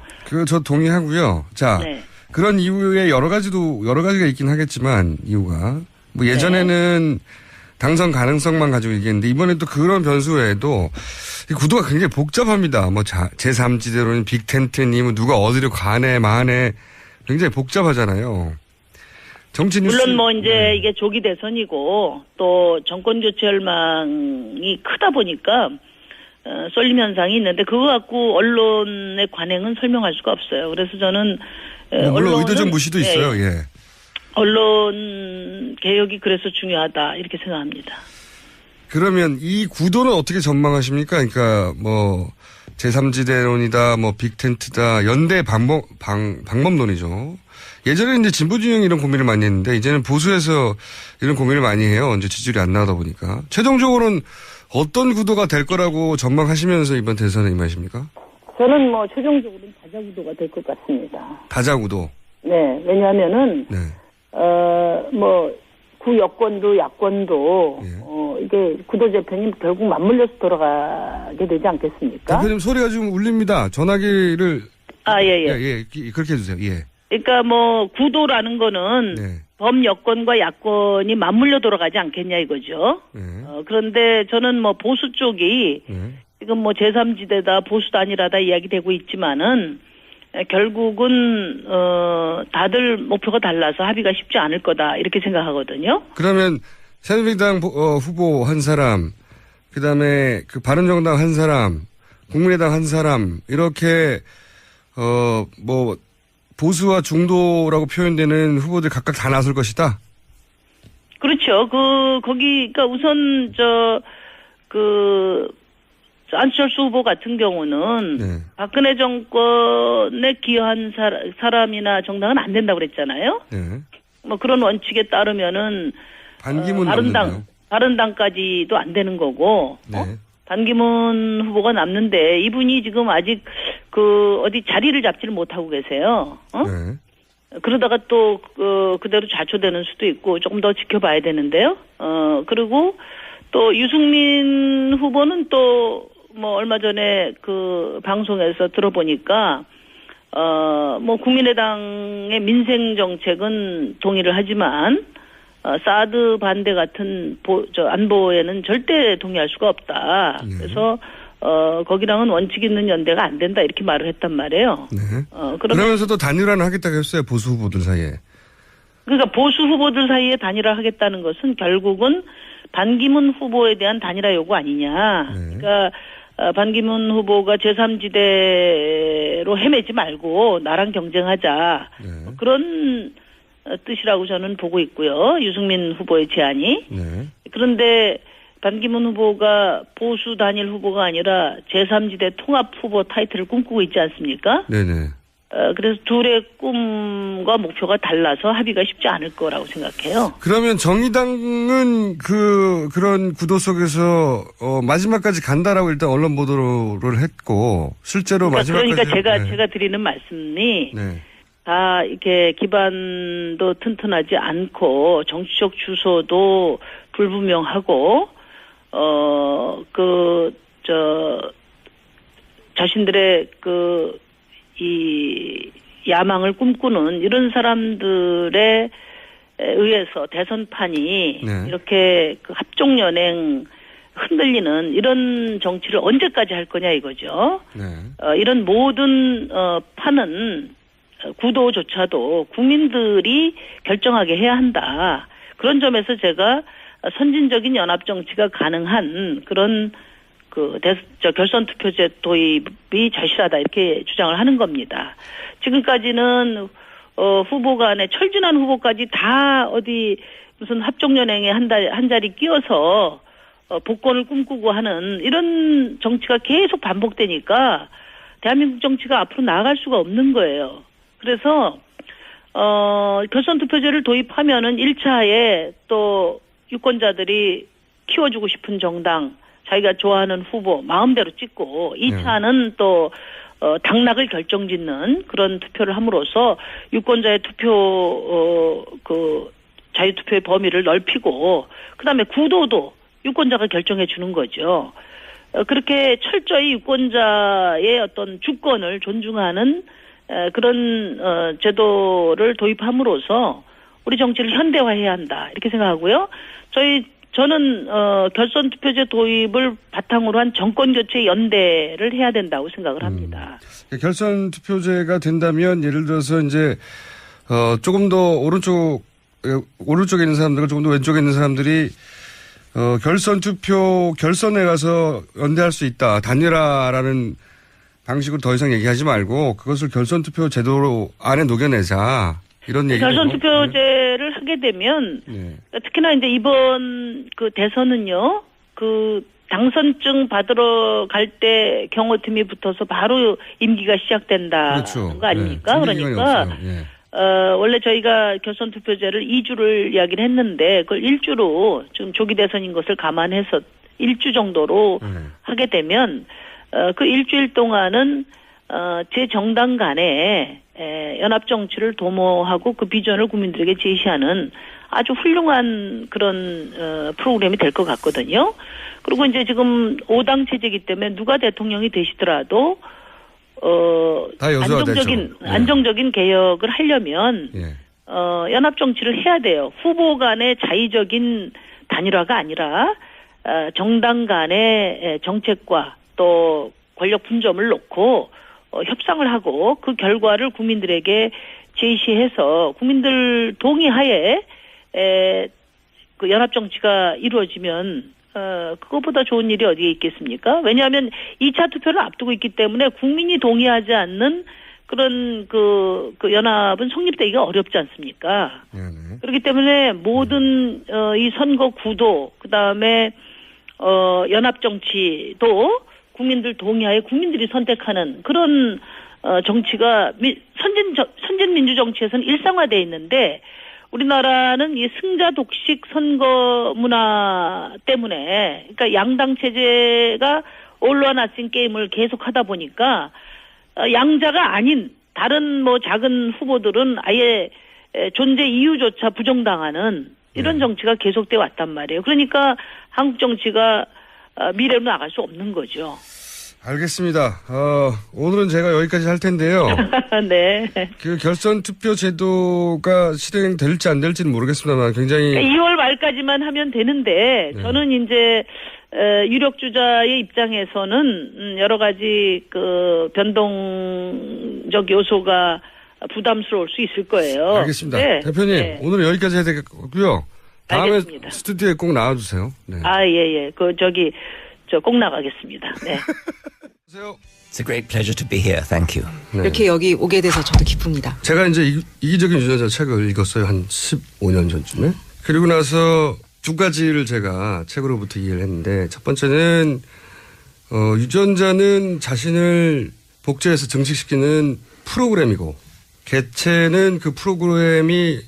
저 동의하고요. 자, 네. 그런 이유에 여러 가지가 있긴 하겠지만 이유가 뭐 예전에는 당선 가능성만 가지고 얘기했는데 이번에 또 그런 변수 외에도 이 구도가 굉장히 복잡합니다. 뭐 제3지대로는 빅텐트니 뭐 누가 어디로 가네 마네 굉장히 복잡하잖아요. 정치 뉴스 물론 뭐 이제 이게 조기 대선이고 또 정권 교체 열망이 크다 보니까 쏠림 현상이 있는데 그거 갖고 언론의 관행은 설명할 수가 없어요. 그래서 저는 물론 의도적 무시도 있어요. 예. 언론 개혁이 그래서 중요하다 이렇게 생각합니다. 그러면 이 구도는 어떻게 전망하십니까? 그러니까 뭐 제3지대론이다, 뭐 빅텐트다, 연대 방법론이죠. 예전에 이제 진보 진영이 이런 고민을 많이 했는데 이제는 보수에서 이런 고민을 많이 해요. 이제 지지율이 안 나오다 보니까. 최종적으로는 어떤 구도가 될 거라고 전망하시면서 이번 대선에 임하십니까? 저는 뭐 최종적으로는 다자 구도가 될 것 같습니다. 다자 구도. 네, 왜냐하면은 네. 뭐 구여권도 야권도 이게 구도 재편이 결국 맞물려서 돌아가게 되지 않겠습니까? 대표님 소리가 좀 울립니다. 전화기를 예. 그렇게 해주세요. 예. 그러니까 뭐 구도라는 거는 네. 범여권과 야권이 맞물려 돌아가지 않겠냐 이거죠. 네. 그런데 저는 뭐 보수 쪽이 네. 지금 뭐 제3지대다 보수 단일화다 이야기되고 있지만은 결국은 다들 목표가 달라서 합의가 쉽지 않을 거다 이렇게 생각하거든요. 그러면 새누리당 후보 한 사람, 그다음에 그 바른정당 한 사람, 국민의당 한 사람 이렇게 뭐 보수와 중도라고 표현되는 후보들 각각 다 나설 것이다. 그렇죠. 거기가 우선 안철수 후보 같은 경우는 네. 박근혜 정권에 기여한 사람이나 정당은 안 된다고 그랬잖아요. 네. 뭐 그런 원칙에 따르면은 반기문 바른당까지도 안 되는 거고. 네. 반기문 후보가 남는데 이분이 지금 아직 어디 자리를 잡지를 못하고 계세요. 네. 그러다가 또 그대로 좌초되는 수도 있고 조금 더 지켜봐야 되는데요. 그리고 또 유승민 후보는 또 뭐 얼마 전에 그 방송에서 들어보니까 뭐 국민의당의 민생 정책은 동의를 하지만 사드 반대 같은 안보에는 절대 동의할 수가 없다. 네. 그래서 거기랑은 원칙 있는 연대가 안 된다 이렇게 말을 했단 말이에요. 네. 그러면서도 단일화는 하겠다고 했어요. 보수 후보들 사이에. 그러니까 보수 후보들 사이에 단일화 하겠다는 것은 결국은 반기문 후보에 대한 단일화 요구 아니냐. 네. 그러니까 반기문 후보가 제3지대로 헤매지 말고 나랑 경쟁하자. 네. 그런 뜻이라고 저는 보고 있고요. 유승민 후보의 제안이. 네. 그런데 반기문 후보가 보수 단일 후보가 아니라 제3지대 통합 후보 타이틀을 꿈꾸고 있지 않습니까? 네네. 그래서 둘의 꿈과 목표가 달라서 합의가 쉽지 않을 거라고 생각해요. 그러면 정의당은 그런 구도 속에서 마지막까지 간다라고 일단 언론 보도를 했고 실제로 마지막까지. 그러니까 네. 제가 드리는 말씀이 네. 다 이렇게 기반도 튼튼하지 않고 정치적 주소도 불분명하고 자신들의 이 야망을 꿈꾸는 이런 사람들에 의해서 대선판이 네. 이렇게 합종연행 흔들리는 이런 정치를 언제까지 할 거냐 이거죠. 네. 이런 모든 판은 구도조차도 국민들이 결정하게 해야 한다. 그런 점에서 제가 선진적인 연합 정치가 가능한 그런 결선 투표제 도입이 절실하다 이렇게 주장을 하는 겁니다. 지금까지는 후보 간에 철진한 후보까지 다 어디 무슨 합종연행에 한 자리 끼어서 복권을 꿈꾸고 하는 이런 정치가 계속 반복되니까 대한민국 정치가 앞으로 나아갈 수가 없는 거예요. 그래서 결선 투표제를 도입하면은 1차에 또 유권자들이 키워주고 싶은 정당, 자기가 좋아하는 후보 마음대로 찍고 2차는 또 당락을 결정짓는 그런 투표를 함으로써 유권자의 투표 자유투표의 범위를 넓히고 그다음에 구도도 유권자가 결정해 주는 거죠. 그렇게 철저히 유권자의 어떤 주권을 존중하는 그런 제도를 도입함으로써 우리 정치를 현대화해야 한다 이렇게 생각하고요. 저는 결선 투표제 도입을 바탕으로 한 정권 교체 연대를 해야 된다고 생각을 합니다. 결선 투표제가 된다면 예를 들어서 이제 조금 더 오른쪽에 있는 사람들과 조금 더 왼쪽에 있는 사람들이 결선 투표 결선에 가서 연대할 수 있다. 단일화라는 방식으로 더 이상 얘기하지 말고 그것을 결선 투표 제도로 안에 녹여내자. 이런 얘기. 결선 투표제를 하게 되면 특히나 이제 이번 그 대선은요. 그 당선증 받으러 갈 때 경호팀이 붙어서 바로 임기가 시작된다는 그렇죠. 거 아닙니까? 그러니까 원래 저희가 결선 투표제를 2주를 이야기를 했는데 그걸 1주로 지금 조기 대선인 것을 감안해서 1주 정도로 하게 되면 그 일주일 동안은 제 정당 간에 연합 정치를 도모하고 그 비전을 국민들에게 제시하는 아주 훌륭한 그런 프로그램이 될 것 같거든요. 그리고 이제 지금 5당 체제이기 때문에 누가 대통령이 되시더라도 안정적인 개혁을 하려면 연합 정치를 해야 돼요. 후보 간의 자의적인 단일화가 아니라 정당 간의 정책과 또 권력 분점을 놓고 협상을 하고 그 결과를 국민들에게 제시해서 국민들 동의하에 그 연합 정치가 이루어지면 그것보다 좋은 일이 어디에 있겠습니까? 왜냐하면 2차 투표를 앞두고 있기 때문에 국민이 동의하지 않는 그런 그 연합은 성립되기가 어렵지 않습니까? 그렇기 때문에 모든 이 선거 구도 그다음에 연합 정치도 국민들 동의하에 국민들이 선택하는 그런 정치가 선진 민주 정치에서는 일상화되어 있는데 우리나라는 이 승자 독식 선거 문화 때문에 그러니까 양당 체제가 올러나신 게임을 계속하다 보니까 양자가 아닌 다른 뭐 작은 후보들은 아예 존재 이유조차 부정당하는 이런 정치가 계속돼 왔단 말이에요. 그러니까 한국 정치가 미래로 나갈 수 없는 거죠. 알겠습니다. 오늘은 제가 여기까지 할 텐데요. 네. 그 결선 투표 제도가 실행될지 안 될지는 모르겠습니다만 굉장히 2월 말까지만 하면 되는데 저는 이제 유력 주자의 입장에서는 여러 가지 그 변동적 요소가 부담스러울 수 있을 거예요. 알겠습니다. 네. 대표님 오늘 여기까지 해야 되겠고요. 다음에 알겠습니다. 스튜디오에 꼭 나와주세요. 네. 예. 저 꼭 나가겠습니다. 네. It's a great pleasure to be here. Thank you. 네. 이렇게 여기 오게 돼서 저도 기쁩니다. 제가 이제 이기적인 유전자 책을 읽었어요. 한 15년 전쯤에. 그리고 나서 두 가지를 제가 책으로부터 이해를 했는데 첫 번째는 유전자는 자신을 복제해서 증식시키는 프로그램이고 개체는 그 프로그램이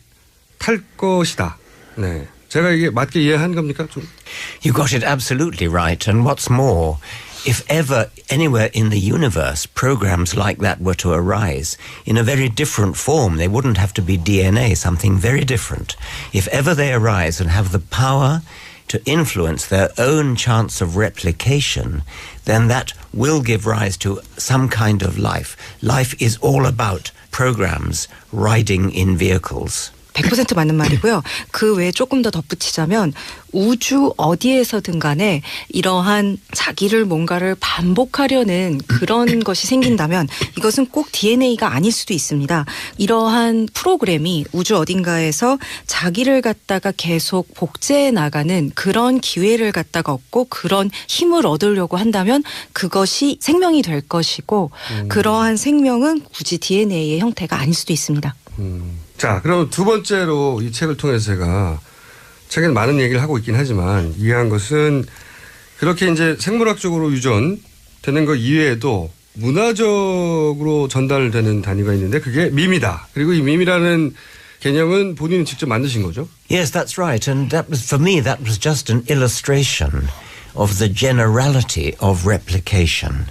탈 것이다. 네. 제가 이게 맞게 이해한 겁니까? 좀. You got it absolutely right. And what's more, if ever anywhere in the universe programs like that were to arise in a very different form, they wouldn't have to be DNA, something very different. If ever they arise and have the power to influence their own chance of replication, then that will give rise to some kind of life. Life is all about programs riding in vehicles. 100% 맞는 말이고요. 그 외에 조금 더 덧붙이자면 우주 어디에서든 간에 이러한 자기를 뭔가를 반복하려는 그런 것이 생긴다면 이것은 꼭 DNA가 아닐 수도 있습니다. 이러한 프로그램이 우주 어딘가에서 자기를 갖다가 계속 복제해 나가는 그런 기회를 갖다가 얻고 그런 힘을 얻으려고 한다면 그것이 생명이 될 것이고 그러한 생명은 굳이 DNA의 형태가 아닐 수도 있습니다. 자, 그럼 두 번째로 이 책을 통해서 제가 책에는 많은 얘기를 하고 있긴 하지만 이해한 것은 그렇게 이제 생물학적으로 유전되는 것 이외에도 문화적으로 전달되는 단위가 있는데 그게 밈이다. 그리고 이 밈이라는 개념은 본인이 직접 만드신 거죠? Yes, that's right. And that was, for me, that was just an illustration of the generality of replication.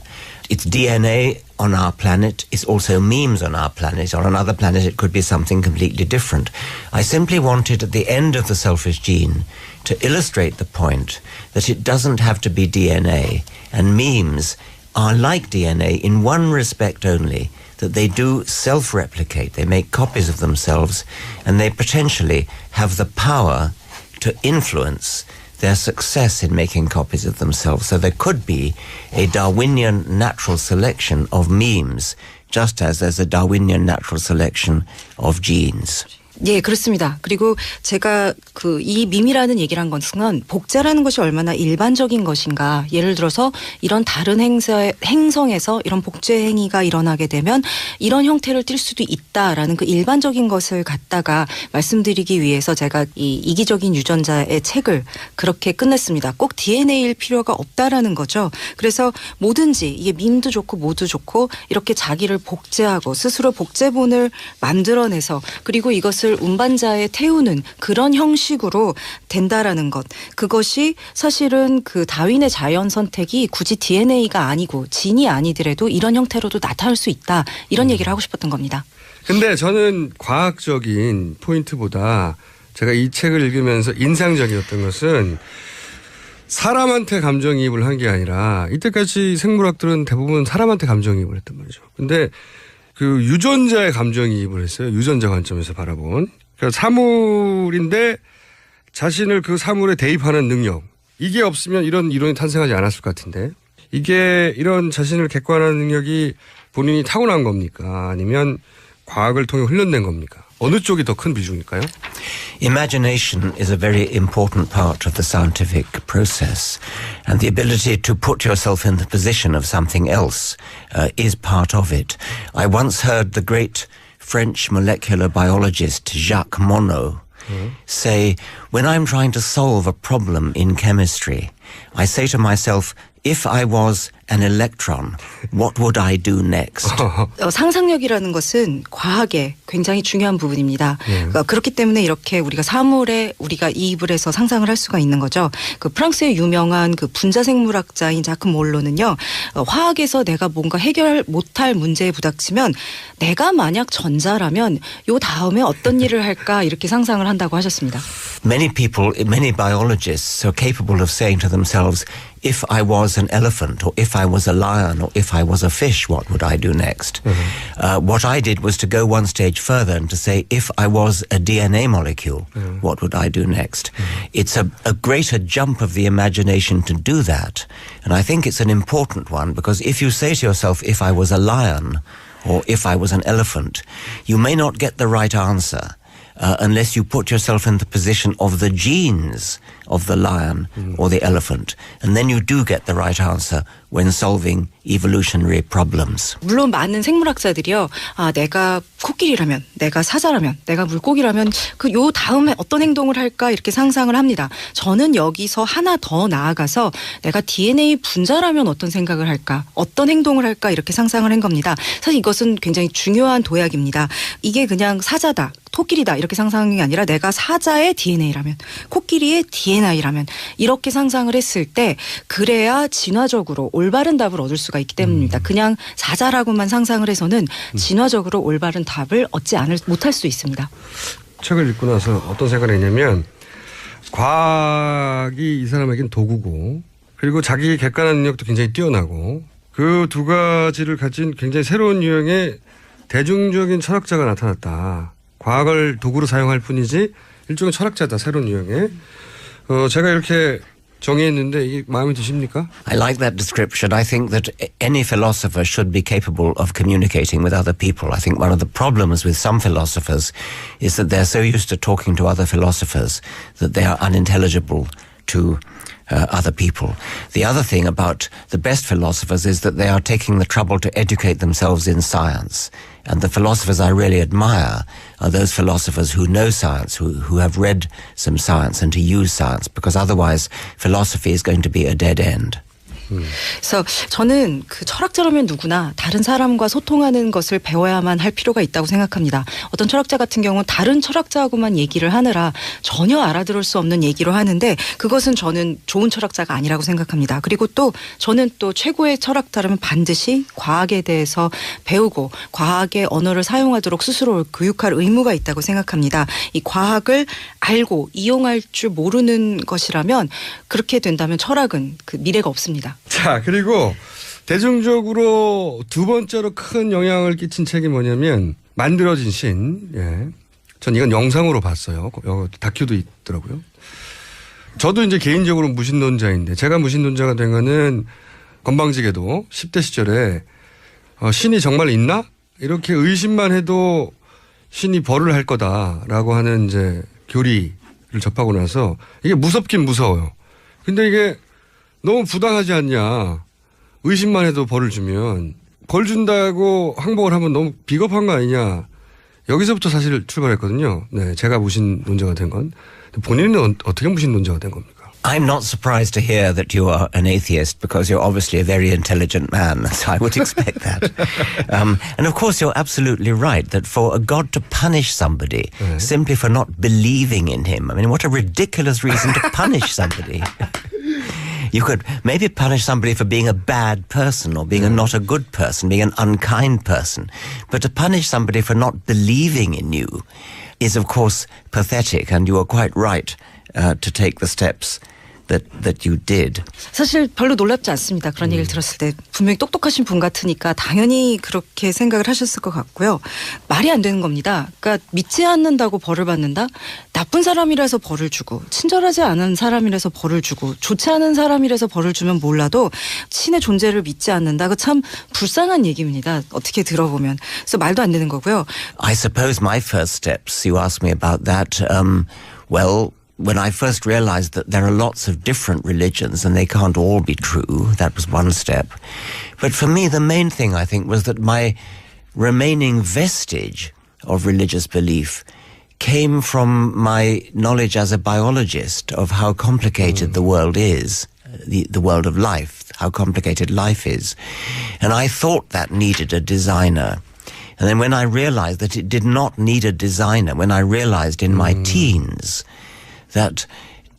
It's DNA on our planet. It's also memes on our planet. On another planet, it could be something completely different. I simply wanted, at the end of The Selfish Gene, to illustrate the point that it doesn't have to be DNA, and memes are like DNA in one respect only, that they do self-replicate. They make copies of themselves, and they potentially have the power to influence their success in making copies of themselves. So there could be a Darwinian natural selection of memes, just as there's a Darwinian natural selection of genes. 예, 그렇습니다. 그리고 제가 이 밈이라는 얘기를 한 것은 복제라는 것이 얼마나 일반적인 것인가. 예를 들어서 이런 다른 행성에서 이런 복제 행위가 일어나게 되면 이런 형태를 띌 수도 있다라는 그 일반적인 것을 갖다가 말씀드리기 위해서 제가 이 이기적인 유전자의 책을 그렇게 끝냈습니다. 꼭 DNA일 필요가 없다라는 거죠. 그래서 뭐든지 이게 밈도 좋고 뭐도 좋고 이렇게 자기를 복제하고 스스로 복제본을 만들어내서 그리고 이것을 운반자에 태우는 그런 형식으로 된다라는 것. 그것이 사실은 그 다윈의 자연 선택이 굳이 DNA가 아니고 진이 아니더라도 이런 형태로도 나타날 수 있다. 이런 얘기를 하고 싶었던 겁니다. 근데 저는 과학적인 포인트보다 제가 이 책을 읽으면서 인상적이었던 것은 사람한테 감정이입을 한 게 아니라 이때까지 생물학들은 대부분 사람한테 감정이입을 했단 말이죠. 근데 그 유전자의 감정이입을 했어요. 유전자 관점에서 바라본. 그러니까 사물인데 자신을 그 사물에 대입하는 능력. 이게 없으면 이런 이론이 탄생하지 않았을 것 같은데. 이게 이런 자신을 객관화하는 능력이 본인이 타고난 겁니까? 아니면 과학을 통해 훈련된 겁니까? 어느 쪽이 더 큰 비중일까요? Imagination is a very important part of the scientific process, and the ability to put yourself in the position of something else is part of it. I once heard the great French molecular biologist Jacques Monod say, when I'm trying to solve a problem in chemistry, I say to myself, if I was an electron, what would I do next? 상상력이라는 것은 과학의 굉장히 중요한 부분입니다. 그러니까 그렇기 때문에 이렇게 우리가 사물에 우리가 이입을 해서 상상을 할 수가 있는 거죠. 그 프랑스의 유명한 그 분자생물학자인 자크 몰로는요. 화학에서 내가 뭔가 해결 못할 문제에 부닥치면 내가 만약 전자라면 요 다음에 어떤 일을 할까 이렇게 상상을 한다고 하셨습니다. Many people, many biologists are capable of saying to themselves, if I was an elephant, or if I was a lion, or if I was a fish, what would I do next? What I did was to go one stage further and to say, if I was a DNA molecule, what would I do next? It's a greater jump of the imagination to do that. And I think it's an important one, because if you say to yourself, if I was a lion, or if I was an elephant, you may not get the right answer. Unless you put yourself in the position of the genes of the lion or the elephant. And then you do get the right answer when solving evolutionary problems. 물론 많은 생물학자들이요. 내가 코끼리라면, 내가 사자라면, 내가 물고기라면 그 요 다음에 어떤 행동을 할까 이렇게 상상을 합니다. 저는 여기서 하나 더 나아가서 내가 DNA 분자라면 어떤 생각을 할까, 어떤 행동을 할까 이렇게 상상을 한 겁니다. 사실 이것은 굉장히 중요한 도약입니다. 이게 그냥 사자다, 코끼리다 이렇게 상상이 아니라 내가 사자의 DNA라면, 코끼리의 DNA라면 이렇게 상상을 했을 때 그래야 진화적으로 올바른 답을 얻을 수가 있기 때문입니다. 그냥 사자라고만 상상을 해서는 진화적으로 올바른 답을 얻지 못할 수 있습니다. 책을 읽고 나서 어떤 생각을 했냐면 과학이 이 사람에겐 도구고 그리고 자기 객관화 능력도 굉장히 뛰어나고 그 두 가지를 가진 굉장히 새로운 유형의 대중적인 철학자가 나타났다. 과학을 도구로 사용할 뿐이지 일종의 철학자다. 새로운 유형의. 제가 이렇게 정의했는데 이게 마음에 드십니까? I like that description. I think that any philosopher should be capable of communicating with other people. I think one of the problems with some philosophers is that they're so used to talking to other philosophers that they are unintelligible to other people. The other thing about the best philosophers is that they are taking the trouble to educate themselves in science. And the philosophers I really admire are those philosophers who know science, who have read some science and to use science, because otherwise philosophy is going to be a dead end. 그래서 저는 그 철학자라면 누구나 다른 사람과 소통하는 것을 배워야만 할 필요가 있다고 생각합니다. 어떤 철학자 같은 경우는 다른 철학자하고만 얘기를 하느라 전혀 알아들을 수 없는 얘기로 하는데 그것은 저는 좋은 철학자가 아니라고 생각합니다. 그리고 또 저는 또 최고의 철학자라면 반드시 과학에 대해서 배우고 과학의 언어를 사용하도록 스스로 교육할 의무가 있다고 생각합니다. 이 과학을 알고 이용할 줄 모르는 것이라면 그렇게 된다면 철학은 그 미래가 없습니다. 자, 그리고 대중적으로 두 번째로 큰 영향을 끼친 책이 뭐냐면 만들어진 신. 예. 전 이건 영상으로 봤어요. 다큐도 있더라고요. 저도 이제 개인적으로 무신론자인데 제가 무신론자가 된 거는 건방지게도 10대 시절에 신이 정말 있나? 이렇게 의심만 해도 신이 벌을 할 거다라고 하는 이제 교리를 접하고 나서 이게 무섭긴 무서워요. 근데 이게 너무 부당하지 않냐. 의심만 해도 벌을 주면 벌 준다고 항복을 하면 너무 비겁한 거 아니냐. 여기서부터 사실 출발했거든요. 네, 제가 무신론자가 된 건. 본인은 어떻게 무신론자가 된 겁니까? I'm not surprised to hear that you are an atheist because you're obviously a very intelligent man. So I would expect that. And of course, you're absolutely right that for a God to punish somebody simply for not believing in him, I mean, what a ridiculous reason to punish somebody. You could maybe punish somebody for being a bad person or being not a good person, being an unkind person. But to punish somebody for not believing in you is, of course, pathetic. And you are quite right to take the steps that you did. 사실 별로 놀랍지 않습니다. 그런 얘기를 들었을 때 분명히 똑똑하신 분 같으니까 당연히 그렇게 생각을 하셨을 것 같고요. 말이 안 되는 겁니다. 그러니까 믿지 않는다고 벌을 받는다? 나쁜 사람이라서 벌을 주고 친절하지 않은 사람이라서 벌을 주고 좋지 않은 사람이라서 벌을 주면 몰라도 신의 존재를 믿지 않는다. 그 참 불쌍한 얘기입니다. 어떻게 들어보면. 그래서 말도 안 되는 거고요. I suppose my first steps, you asked me about that, when I first realized that there are lots of different religions and they can't all be true, that was one step. But for me, the main thing, I think, was that my remaining vestige of religious belief came from my knowledge as a biologist of how complicated the world is, the world of life, how complicated life is. And I thought that needed a designer. And then when I realized that it did not need a designer, when I realized in my teens that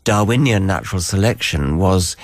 Darwinian natural selection was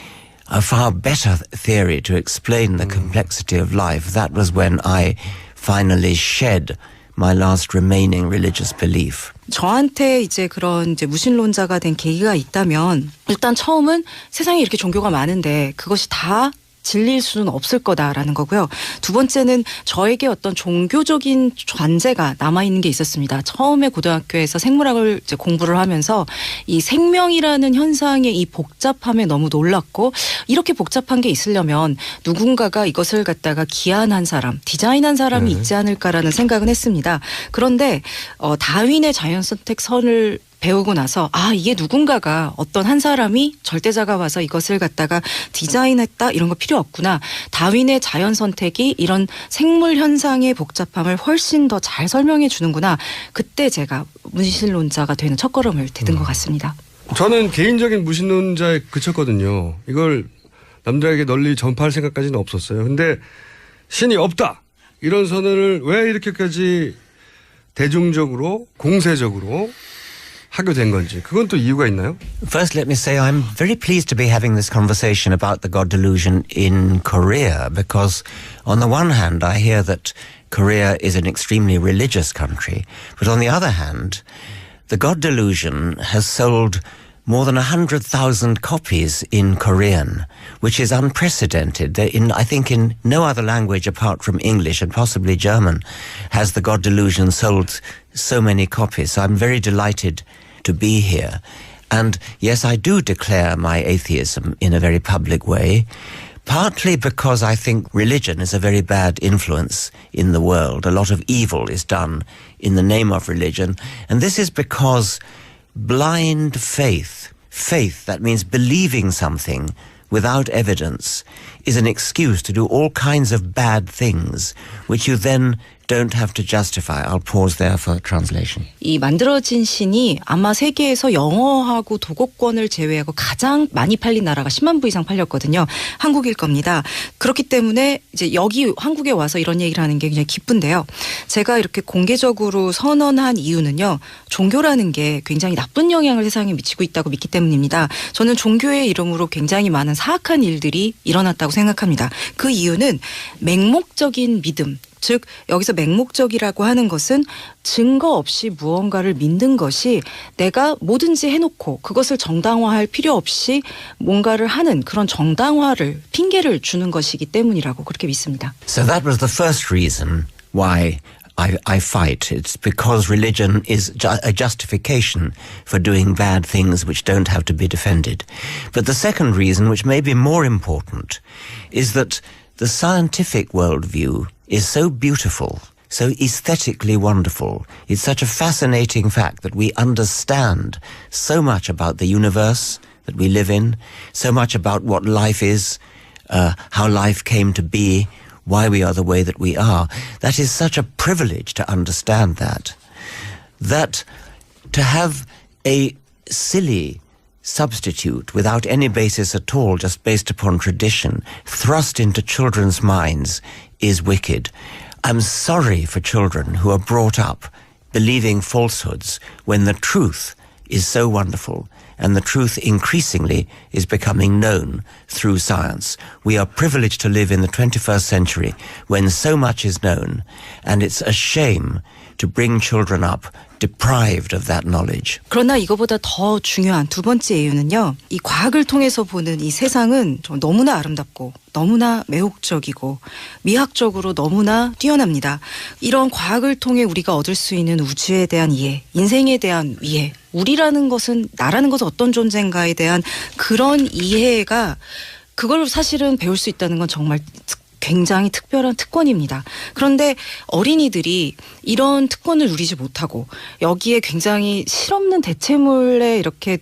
a far better theory to explain the complexity of life, that was when I finally shed my last remaining religious belief. 저한테 이제 그런 이제 무신론자가 된 계기가 있다면 일단 처음은 세상에 이렇게 종교가 많은데 그것이 다 진리일 수는 없을 거다라는 거고요. 두 번째는 저에게 어떤 종교적인 관제가 남아있는 게 있었습니다. 처음에 고등학교에서 생물학을 이제 공부를 하면서 이 생명이라는 현상의 이 복잡함에 너무 놀랐고 이렇게 복잡한 게 있으려면 누군가가 이것을 갖다가 기한한 사람, 디자인한 사람이 있지 않을까라는 생각은 했습니다. 그런데 다윈의 자연선택선을 배우고 나서 이게 누군가가 어떤 한 사람이 절대자가 와서 이것을 갖다가 디자인했다 이런 거 필요 없구나. 다윈의 자연 선택이 이런 생물 현상의 복잡함을 훨씬 더 잘 설명해 주는구나. 그때 제가 무신론자가 되는 첫걸음을 디딘 것 같습니다. 저는 개인적인 무신론자에 그쳤거든요. 이걸 남들에게 널리 전파할 생각까지는 없었어요. 근데 신이 없다 이런 선언을 왜 이렇게까지 대중적으로 공세적으로 하게 된 건지 그건 또 이유가 있나요? First, let me say I'm very pleased to be having this conversation about the God delusion in Korea because on the one hand I hear that Korea is an extremely religious country, but on the other hand the God delusion has sold more than 100,000 copies in Korean, which is unprecedented. I think in no other language apart from English and possibly German has the God delusion sold so many copies. So I'm very delighted to be here. And yes, I do declare my atheism in a very public way, partly because I think religion is a very bad influence in the world. A lot of evil is done in the name of religion. And this is because blind faith, that means believing something without evidence, is an excuse to do all kinds of bad things, which you then don't have to justify. I'll pause there for translation. 이 만들어진 신이 아마 세계에서 영어하고 도곡권을 제외하고 가장 많이 팔린 나라가 10만 부 이상 팔렸거든요. 한국일 겁니다. 그렇기 때문에 이제 여기 한국에 와서 이런 얘기를 하는 게 굉장히 기쁜데요. 제가 이렇게 공개적으로 선언한 이유는요. 종교라는 게 굉장히 나쁜 영향을 세상에 미치고 있다고 믿기 때문입니다. 저는 종교의 이름으로 굉장히 많은 사악한 일들이 일어났다고 생각합니다. 그 이유는 맹목적인 믿음, 즉 여기서 맹목적이라고 하는 것은 증거 없이 무언가를 믿는 것이 내가 뭐든지 해놓고 그것을 정당화할 필요 없이 뭔가를 하는 그런 정당화를 핑계를 주는 것이기 때문이라고 그렇게 믿습니다. So that was the first reason why I fight. It's because religion is a justification for doing bad things which don't have to be defended. But the second reason, which may be more important, is that the scientific worldview is so beautiful, so aesthetically wonderful. It's such a fascinating fact that we understand so much about the universe that we live in, so much about what life is, how life came to be, why we are the way that we are. That is such a privilege to understand that to have a silly substitute without any basis at all, just based upon tradition, thrust into children's minds is wicked. I'm sorry for children who are brought up believing falsehoods when the truth is so wonderful, and the truth increasingly is becoming known through science. We are privileged to live in the 21st century when so much is known, and it's a shame to bring children up deprived of that knowledge. 그러나 이거보다 더 중요한 두 번째 이유는요. 이 과학을 통해서 보는 이 세상은 좀 너무나 아름답고 너무나 매혹적이고 미학적으로 너무나 뛰어납니다. 이런 과학을 통해 우리가 얻을 수 있는 우주에 대한 이해, 인생에 대한 이해, 우리라는 것은 나라는 것은 어떤 존재인가에 대한 그런 이해가 그걸 사실은 배울 수 있다는 건 정말 굉장히 특별한 특권입니다. 그런데 어린이들이 이런 특권을 누리지 못하고 여기에 굉장히 실없는 대체물에 이렇게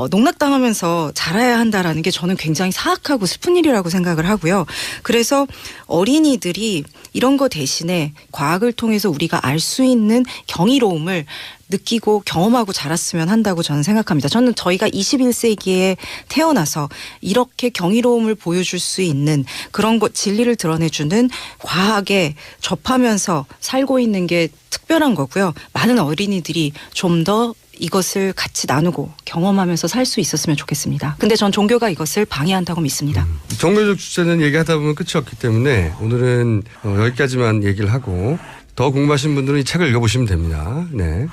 농락당하면서 자라야 한다라는 게 저는 굉장히 사악하고 슬픈 일이라고 생각을 하고요. 그래서 어린이들이 이런 거 대신에 과학을 통해서 우리가 알 수 있는 경이로움을 느끼고 경험하고 자랐으면 한다고 저는 생각합니다. 저는 저희가 21세기에 태어나서 이렇게 경이로움을 보여줄 수 있는 그런 것 진리를 드러내주는 과학에 접하면서 살고 있는 게 특별한 거고요. 많은 어린이들이 좀 더 이것을 같이 나누고 경험하면서 살 수 있었으면 좋겠습니다. 근데 전 종교가 이것을 방해한다고 믿습니다. 종교적 주제는 얘기하다 보면 끝이 없기 때문에 오늘은 여기까지만 얘기를 하고 더 궁금하신 분들은 이 책을 읽어보시면 됩니다. 네.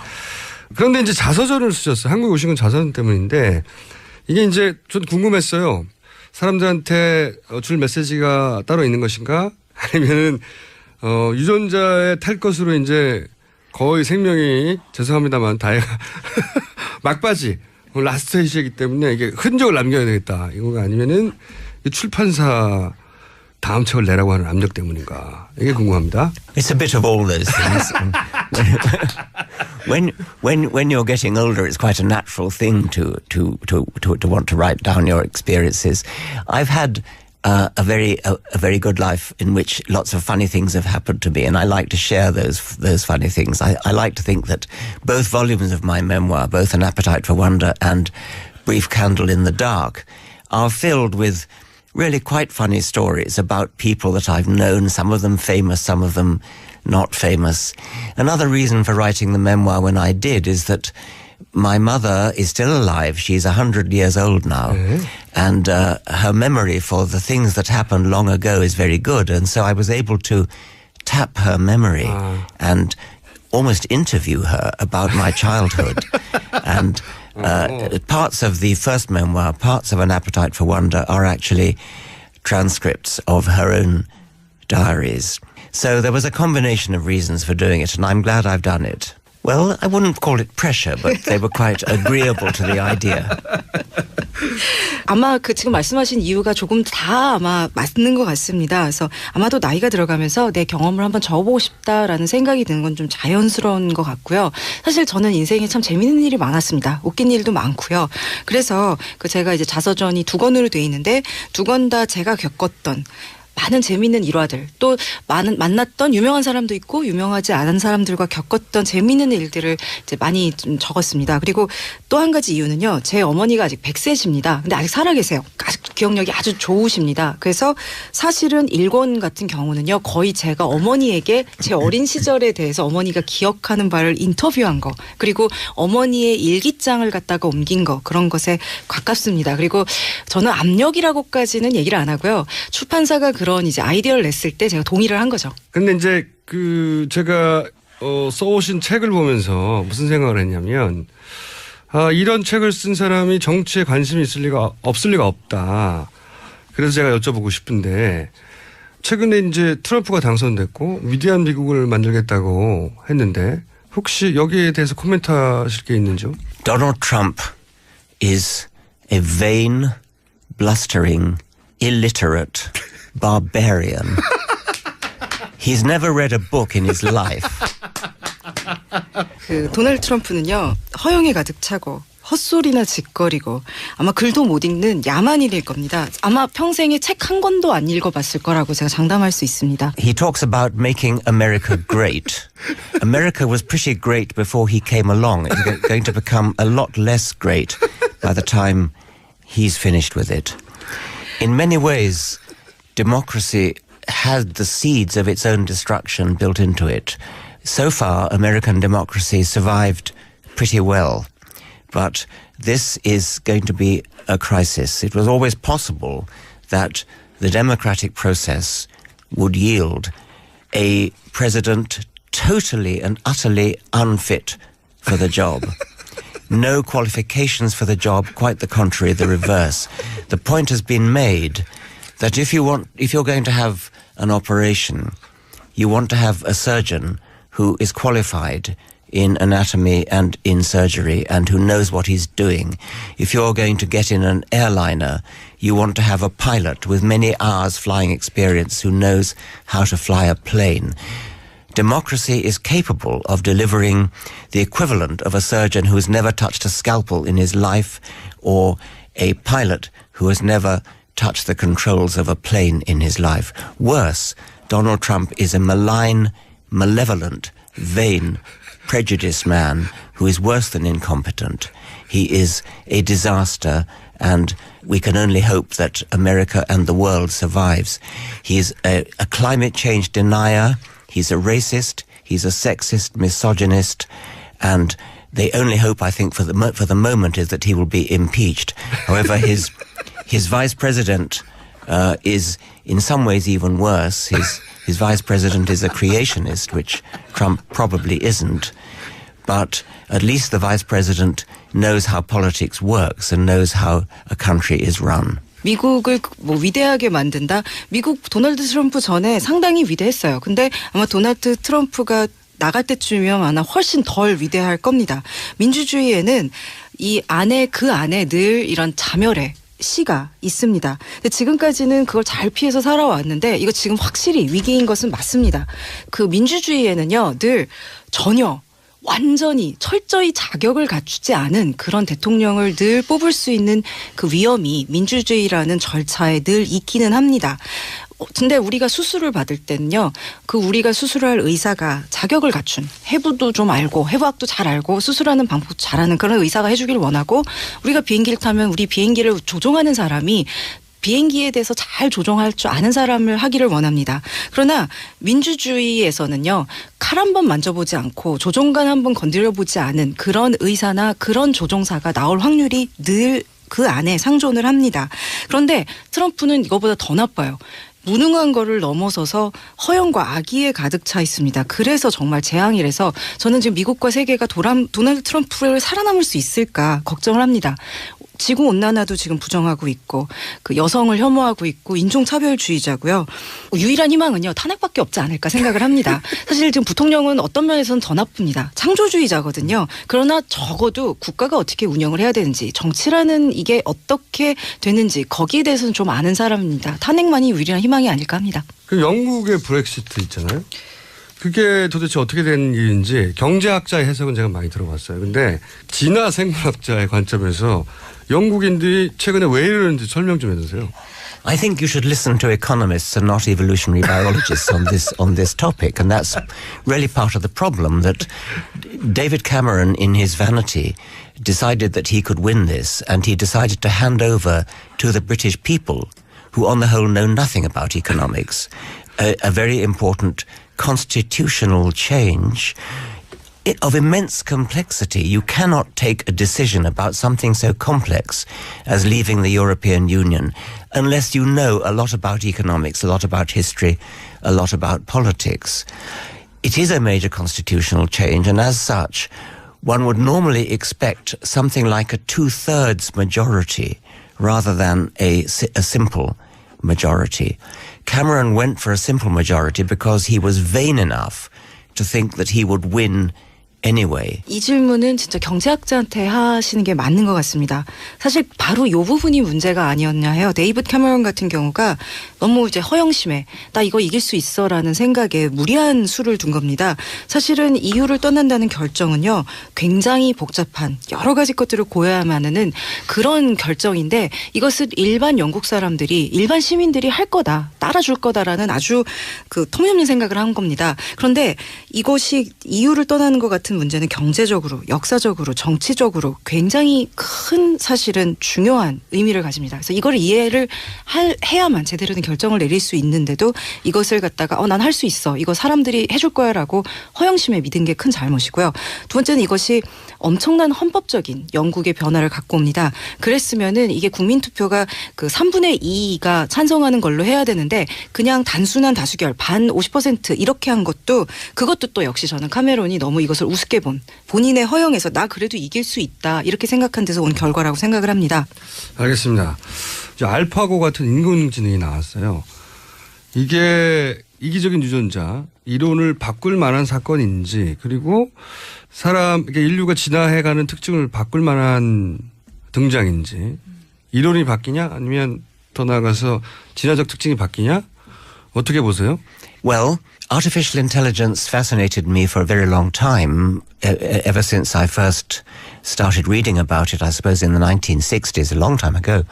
그런데 이제 자서전을 쓰셨어요. 한국에 오신 건 자서전 때문인데 이게 이제 좀 궁금했어요. 사람들한테 줄 메시지가 따로 있는 것인가? 아니면은 유전자에 탈 것으로 이제 거의 생명이 죄송합니다만 다해가 막바지 라스트 스테이지이기 때문에 이게 흔적을 남겨야 되겠다. 이거가 아니면은 출판사 다음 책을 내라고 하는 압력 때문인가? 이게 궁금합니다. It's a bit of all those things. when you're getting older, it's quite a natural thing to want to write down your experiences. I've had a very good life in which lots of funny things have happened to me, and I like to share those funny things. I like to think that both volumes of my memoir, both An Appetite for Wonder and Brief Candle in the Dark, are filled with really quite funny stories about people that I've known, some of them famous, some of them not famous. Another reason for writing the memoir when I did is that my mother is still alive. She's 100 years old now. Mm-hmm. And her memory for the things that happened long ago is very good. And so I was able to tap her memory and almost interview her about my childhood. And parts of the first memoir, parts of An Appetite for Wonder, are actually transcripts of her own diaries. So there was a combination of reasons for doing it, and I'm glad I've done it. Well, I wouldn't call it pressure, but they were quite agreeable to the idea. 아마 그 지금 말씀하신 이유가 조금 다 아마 맞는 것 같습니다. 그래서 아마도 나이가 들어가면서 내 경험을 한번 적어보고 싶다라는 생각이 드는 건 좀 자연스러운 것 같고요. 사실 저는 인생에 참 재밌는 일이 많았습니다. 웃긴 일도 많고요. 그래서 그 제가 이제 자서전이 2권으로 돼 있는데 2권 다 제가 겪었던 많은 재미있는 일화들, 또 많은 만났던 유명한 사람도 있고 유명하지 않은 사람들과 겪었던 재미있는 일들을 이제 많이 좀 적었습니다. 그리고 또 한 가지 이유는요. 제 어머니가 아직 100세십니다. 근데 아직 살아계세요. 아직 기억력이 아주 좋으십니다. 그래서 사실은 1권 같은 경우는요. 거의 제가 어머니에게 제 어린 시절에 대해서 어머니가 기억하는 바를 인터뷰한 거, 그리고 어머니의 일기장을 갖다가 옮긴 거, 그런 것에 가깝습니다. 그리고 저는 압력이라고까지는 얘기를 안 하고요. 출판사가 그런 이제 아이디어를 냈을 때 제가 동의를 한 거죠. 근데 이제 제가 써오신 책을 보면서 무슨 생각을 했냐면, 이런 책을 쓴 사람이 정치에 관심이 없을 리가 없다. 그래서 제가 여쭤보고 싶은데, 최근에 이제 트럼프가 당선됐고 위대한 미국을 만들겠다고 했는데, 혹시 여기에 대해서 코멘트 하실 게 있는지요? Donald Trump is a vain, blustering, illiterate barbarian. He's never read a book in his life. 그 도널드 트럼프는요. 허영에 가득 차고 헛소리나 짓거리고 아마 글도 못 읽는 야만인일 겁니다. 아마 평생에 책 한 권도 안 읽어봤을 거라고 제가 장담할 수 있습니다. He talks about making America great. America was pretty great before he came along. It's going to become a lot less great by the time he's finished with it. In many ways, democracy had the seeds of its own destruction built into it. So far, American democracy survived pretty well. But this is going to be a crisis. It was always possible that the democratic process would yield a president totally and utterly unfit for the job. No qualifications for the job, quite the contrary, the reverse. The point has been made that if you're going to have an operation, you want to have a surgeon who is qualified in anatomy and in surgery and who knows what he's doing. If you're going to get in an airliner, you want to have a pilot with many hours flying experience who knows how to fly a plane. Democracy is capable of delivering the equivalent of a surgeon who has never touched a scalpel in his life, or a pilot who has never touched the controls of a plane in his life. Worse, Donald Trump is a malign, malevolent, vain, prejudiced man who is worse than incompetent. He is a disaster, and we can only hope that America and the world survives. He is a climate change denier. He's a racist. He's a sexist, misogynist, and the only hope, I think, for the moment is that he will be impeached. However, his vice president is in some ways even worse. His vice president is a creationist, which Trump probably isn't. But at least the vice president knows how politics works and knows how a country is run. 미국을 위대하게 만든다. 미국 도널드 트럼프 전에 상당히 위대했어요. 근데 아마 도널드 트럼프가 나갈 때쯤이면 아마 훨씬 덜 위대할 겁니다. 민주주의에는 그 안에 늘 이런 자멸의 시가 있습니다. 근데 지금까지는 그걸 잘 피해서 살아왔는데 이거 지금 확실히 위기인 것은 맞습니다. 그 민주주의에는요, 늘 전혀 완전히 철저히 자격을 갖추지 않은 그런 대통령을 늘 뽑을 수 있는 그 위험이 민주주의라는 절차에 늘 있기는 합니다. 근데 우리가 수술을 받을 때는요, 그 우리가 수술할 의사가 자격을 갖춘, 해부도 좀 알고 해부학도 잘 알고 수술하는 방법도 잘하는 그런 의사가 해주길 원하고, 우리가 비행기를 타면 우리 비행기를 조종하는 사람이 비행기에 대해서 잘 조종할 줄 아는 사람을 하기를 원합니다. 그러나 민주주의에서는요, 칼 한 번 만져보지 않고 조종관 한 번 건드려보지 않은 그런 의사나 그런 조종사가 나올 확률이 늘 그 안에 상존을 합니다. 그런데 트럼프는 이거보다 더 나빠요. 무능한 거를 넘어서서 허영과 악의에 가득 차 있습니다. 그래서 정말 재앙이라서 저는 지금 미국과 세계가 도널드 트럼프를 살아남을 수 있을까 걱정을 합니다. 지구 온난화도 지금 부정하고 있고 그 여성을 혐오하고 있고 인종차별주의자고요. 유일한 희망은요 탄핵밖에 없지 않을까 생각을 합니다. 사실 지금 부통령은 어떤 면에서는 더 나쁩니다. 창조주의자거든요. 그러나 적어도 국가가 어떻게 운영을 해야 되는지 정치라는 이게 어떻게 되는지 거기에 대해서는 좀 아는 사람입니다. 탄핵만이 유일한 희망이 아닐까 합니다. 그 영국의 브렉시트 있잖아요. 그게 도대체 어떻게 된 일인지 경제학자의 해석은 제가 많이 들어봤어요. 근데 진화 생물학자의 관점에서 영국인들이 최근에 왜 이러는지 설명 좀 해주세요. I think you should listen to economists and not evolutionary biologists on this topic, and that's really part of the problem that David Cameron, in his vanity, decided that he could win this, and he decided to hand over to the British people, who on the whole know nothing about economics, a very important constitutional change of immense complexity. You cannot take a decision about something so complex as leaving the European Union unless you know a lot about economics, a lot about history, a lot about politics. It is a major constitutional change, and as such, one would normally expect something like a 2/3 majority rather than a simple majority. Cameron went for a simple majority because he was vain enough to think that he would win anyway. 이 질문은 진짜 경제학자한테 하시는 게 맞는 것 같습니다. 사실 바로 이 부분이 문제가 아니었냐 해요. 데이비드 캐머런 같은 경우가 너무 이제 허영심에 나 이거 이길 수 있어라는 생각에 무리한 수를 둔 겁니다. 사실은 EU를 떠난다는 결정은요. 굉장히 복잡한 여러 가지 것들을 고려야만 하는 그런 결정인데 이것을 일반 영국 사람들이 일반 시민들이 할 거다. 따라줄 거다라는 아주 그 터무니없는 생각을 한 겁니다. 그런데 이것이 EU를 떠나는 것 같은 문제는 경제적으로, 역사적으로, 정치적으로 굉장히 큰 사실은 중요한 의미를 가집니다. 그래서 이걸 이해를 해야만 제대로 된 결정을 내릴 수 있는데도 이것을 갖다가 난 할 수 있어. 이거 사람들이 해줄 거야 라고 허영심에 믿은 게 큰 잘못이고요. 두 번째는 이것이 엄청난 헌법적인 영국의 변화를 갖고 옵니다. 그랬으면은 이게 국민투표가 그 3분의 2가 찬성하는 걸로 해야 되는데 그냥 단순한 다수결 반 50% 이렇게 한 것도 그것도 또 역시 저는 카메론이 너무 이것을 우습게 본 본인의 허영에서 나 그래도 이길 수 있다 이렇게 생각한 데서 온 결과라고 생각을 합니다. 알겠습니다. 이제 알파고 같은 인공지능이 나왔어요. 이게 이기적인 유전자 이론을 바꿀 만한 사건인지 그리고 인류가 진화해가는 특징을 바꿀 만한 등장인지 이론이 바뀌냐 아니면 더 나아가서 진화적 특징이 바뀌냐 어떻게 보세요? Well, artificial intelligence fascinated me for a very long time, ever since I first started reading about it, I suppose in the 1960s, a long time ago.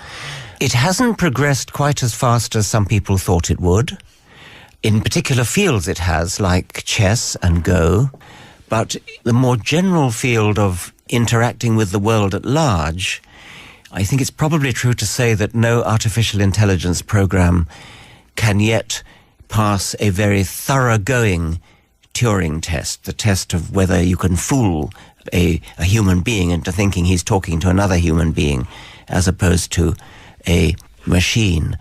It hasn't progressed quite as fast as some people thought it would. In particular fields it has, like chess and Go, but the more general field of interacting with the world at large, I think it's probably true to say that no artificial intelligence program can yet pass a very thoroughgoing Turing test, the test of whether you can fool a human being into thinking he's talking to another human being as opposed to a machine.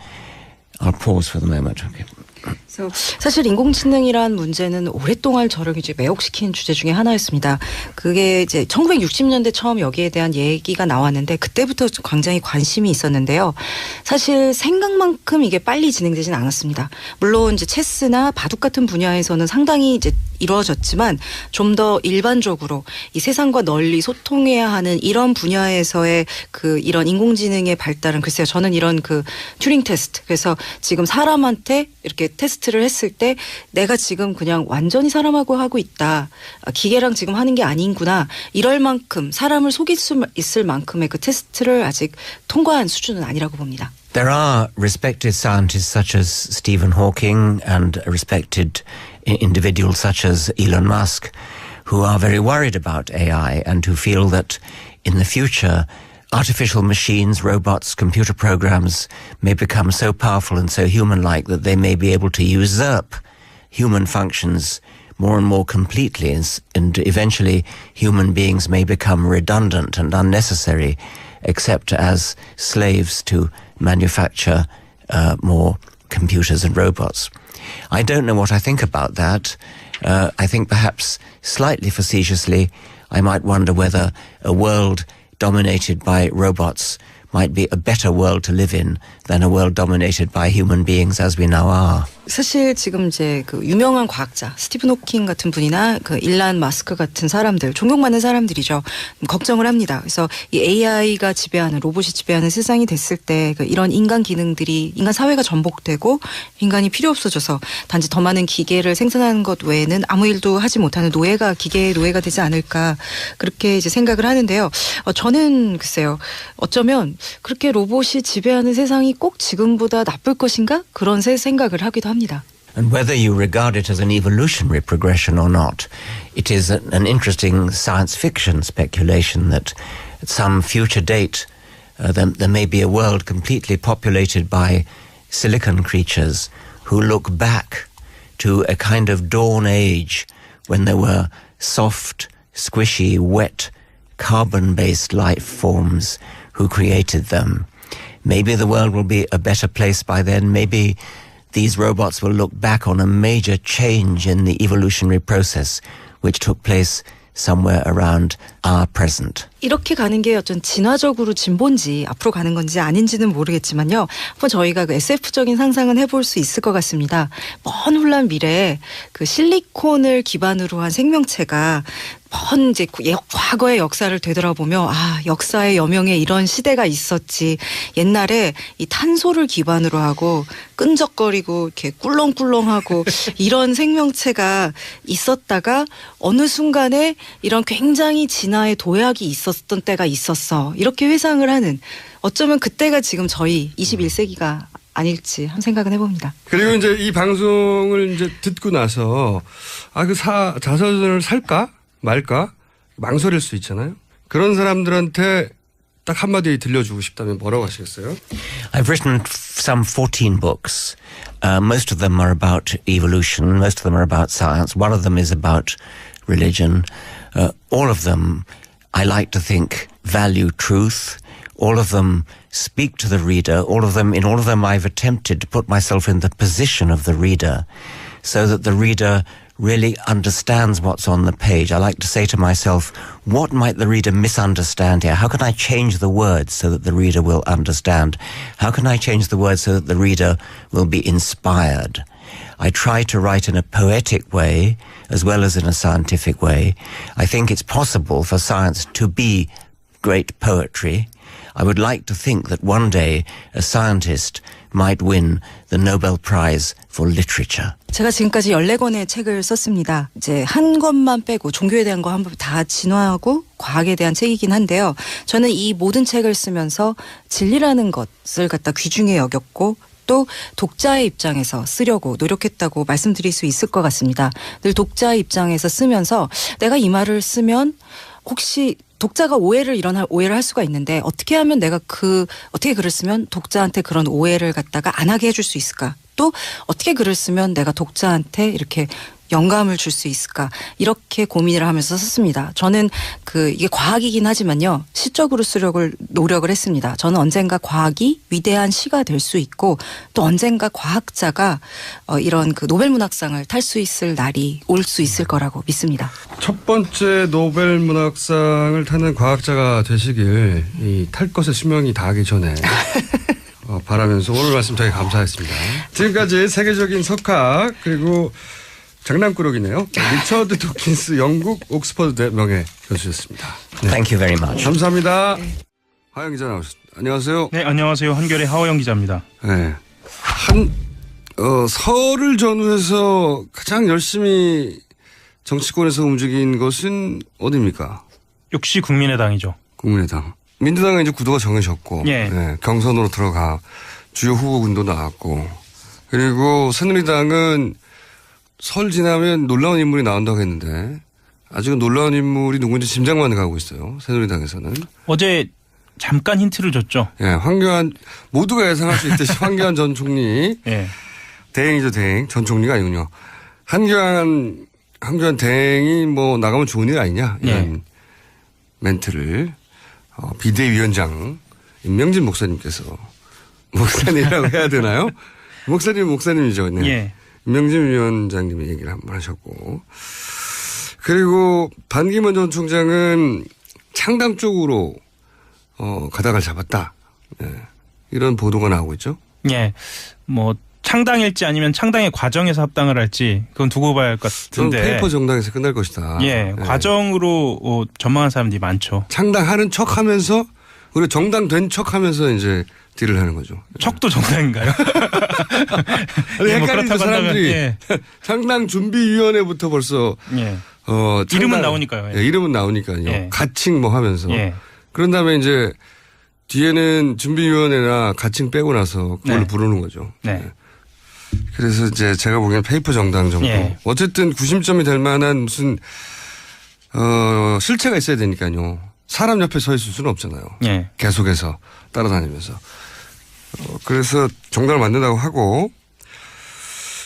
I'll pause for the moment. Okay. 그래서 사실 인공지능이란 문제는 오랫동안 저를 이제 매혹시킨 주제 중에 하나였습니다. 그게 이제 1960년대 처음 여기에 대한 얘기가 나왔는데 그때부터 굉장히 관심이 있었는데요. 사실 생각만큼 이게 빨리 진행되진 않았습니다. 물론 이제 체스나 바둑 같은 분야에서는 상당히 이제 이루어졌지만 좀 더 일반적으로 이 세상과 널리 소통해야 하는 이런 분야에서의 그 이런 인공지능의 발달은 글쎄요. 저는 이런 그 튜링 테스트 그래서 지금 사람한테 이렇게 테스트를 했을 때 내가 지금 그냥 완전히 사람하고 하고 있다. 기계랑 지금 하는 게 아닌구나. 이럴 만큼 사람을 속일 수 있을 만큼의 그 테스트를 아직 통과한 수준은 아니라고 봅니다. There are respected scientists such as Stephen Hawking and respected individuals such as Elon Musk who are very worried about AI and who feel that in the future artificial machines, robots, computer programs may become so powerful and so human-like that they may be able to usurp human functions more and more completely, and eventually human beings may become redundant and unnecessary except as slaves to manufacture more computers and robots. I don't know what I think about that. I think perhaps slightly facetiously I might wonder whether a world dominated by robots might be a better world to live in than a world dominated by human beings as we now are. 사실 지금 이제 그 유명한 과학자 스티븐 호킹 같은 분이나 그 일란 마스크 같은 사람들, 존경받는 사람들이죠. 걱정을 합니다. 그래서 이 AI가 지배하는, 로봇이 지배하는 세상이 됐을 때 그 이런 인간 기능들이, 인간 사회가 전복되고 인간이 필요 없어져서 단지 더 많은 기계를 생산하는 것 외에는 아무 일도 하지 못하는 노예가, 기계의 노예가 되지 않을까, 그렇게 이제 생각을 하는데요. 저는 글쎄요, 어쩌면 그렇게 로봇이 지배하는 세상이 꼭 지금보다 나쁠 것인가, 그런 생각을 하기도 합니다. And whether you regard it as an evolutionary progression or not, it is an interesting science fiction speculation that at some future date there may be a world completely populated by silicon creatures who look back to a kind of dawn age when there were soft, squishy, wet, carbon-based life forms who created them. Maybe the world will be a better place by then. Maybe these robots will look back on a major change in the evolutionary process which took place somewhere around our present. 이렇게 가는 게 어떤 진화적으로 진보인지 앞으로 가는 건지 아닌지는 모르겠지만요. 한번 저희가 그 SF적인 상상은 해볼 수 있을 것 같습니다. 먼 훌란 미래에 그 실리콘을 기반으로 한 생명체가 먼 이제 과거의 역사를 되돌아보며 역사의 여명에 이런 시대가 있었지. 옛날에 이 탄소를 기반으로 하고 끈적거리고 이렇게 꿀렁꿀렁하고 이런 생명체가 있었다가 어느 순간에 이런 굉장히 진화의 도약이 있었던 때가 있었어. 이렇게 회상을 하는, 어쩌면 그때가 지금 저희 21세기가 아닐지 한 생각은 해봅니다. 그리고 이제 이 방송을 이제 듣고 나서 자서전을 살까 말까 망설일 수 있잖아요. 그런 사람들한테 딱 한마디 들려주고 싶다면 뭐라고 하시겠어요? I've written some 14 books. Most of them are about evolution. Most of them are about science. One of them is about religion. All of them, I like to think, value truth. All of them speak to the reader. In all of them I've attempted to put myself in the position of the reader so that the reader really understands what's on the page. I like to say to myself, what might the reader misunderstand here? How can I change the words so that the reader will understand? How can I change the words so that the reader will be inspired? I try to write in a poetic way as well as in a scientific way. I think it's possible for science to be great poetry. I would like to think that one day a scientist might win the Nobel Prize for Literature. 제가 지금까지 14권의 책을 썼습니다. 이제 한 권만 빼고 종교에 대한 거 한 번 다 진화하고 과학에 대한 책이긴 한데요. 저는 이 모든 책을 쓰면서 진리라는 것을 갖다 귀중히 여겼고 또 독자의 입장에서 쓰려고 노력했다고 말씀드릴 수 있을 것 같습니다. 늘 독자의 입장에서 쓰면서 내가 이 말을 쓰면 혹시 독자가 오해를 할 수가 있는데 어떻게 하면 내가 어떻게 글을 쓰면 독자한테 그런 오해를 갖다가 안 하게 해줄 수 있을까? 또 어떻게 글을 쓰면 내가 독자한테 이렇게 영감을 줄 수 있을까? 이렇게 고민을 하면서 썼습니다. 저는 이게 과학이긴 하지만요. 시적으로 쓰려고 노력을 했습니다. 저는 언젠가 과학이 위대한 시가 될 수 있고 또 언젠가 과학자가 이런 노벨문학상을 탈 수 있을 날이 올 수 있을 거라고 믿습니다. 첫 번째 노벨문학상을 타는 과학자가 되시길 탈 것에 수명이 다하기 전에 바라면서 오늘 말씀 되게 감사했습니다. 지금까지 세계적인 석학 그리고 장난꾸러기네요. 리처드 도킨스 영국 옥스퍼드대 명예 교수였습니다. 네. Thank you very much. 감사합니다. 하영 기자 나오셨습니다. 안녕하세요. 네, 안녕하세요. 한겨레 하호영 기자입니다. 네. 설을 전후해서 가장 열심히 정치권에서 움직인 것은 어디입니까? 역시 국민의당이죠. 국민의당. 민주당은 이제 구도가 정해졌고, 예. 네, 경선으로 들어가 주요 후보군도 나왔고, 그리고 새누리당은 설 지나면 놀라운 인물이 나온다고 했는데 아직은 놀라운 인물이 누군지 짐작만 가고 있어요. 새누리당에서는. 어제 잠깐 힌트를 줬죠. 예, 황교안 모두가 예상할 수 있듯이 황교안 전 총리 예. 대행이죠, 대행. 전 총리가 아니군요. 황교안 대행이 나가면 좋은 일 아니냐 이런 멘트를 비대위원장 임명진 목사님께서 목사님이라고 해야 되나요? 목사님이죠. 네. 예. 임명진 위원장님이 얘기를 한번 하셨고, 그리고 반기문 전 총장은 창당 쪽으로 가닥을 잡았다. 예. 이런 보도가 나오고 있죠. 예. 뭐 창당일지 아니면 창당의 과정에서 합당을 할지 그건 두고 봐야 할 것 저는 같은데. 페이퍼 정당에서 끝날 것이다. 예. 과정으로 전망한 사람들이 많죠. 창당하는 척하면서 그리고 정당 된 척하면서 이제 딜을 하는 거죠. 척도 정당인가요? 아니, 예, 뭐 헷갈리는 그렇다고 사람들이 한다면, 예. 창당 준비위원회부터 벌써 예. 창당, 이름은 나오니까요. 예. 예, 이름은 나오니까요. 예. 가칭 뭐 하면서 예. 그런 다음에 이제 뒤에는 준비위원회나 가칭 빼고 나서 그걸 네. 부르는 거죠. 네. 예. 그래서 이제 제가 보기엔 페이퍼 정당 정도. 예. 어쨌든 구심점이 될 만한 무슨 실체가 있어야 되니까요. 사람 옆에 서 있을 수는 없잖아요. 예. 계속해서 따라다니면서. 그래서 정당을 만든다고 하고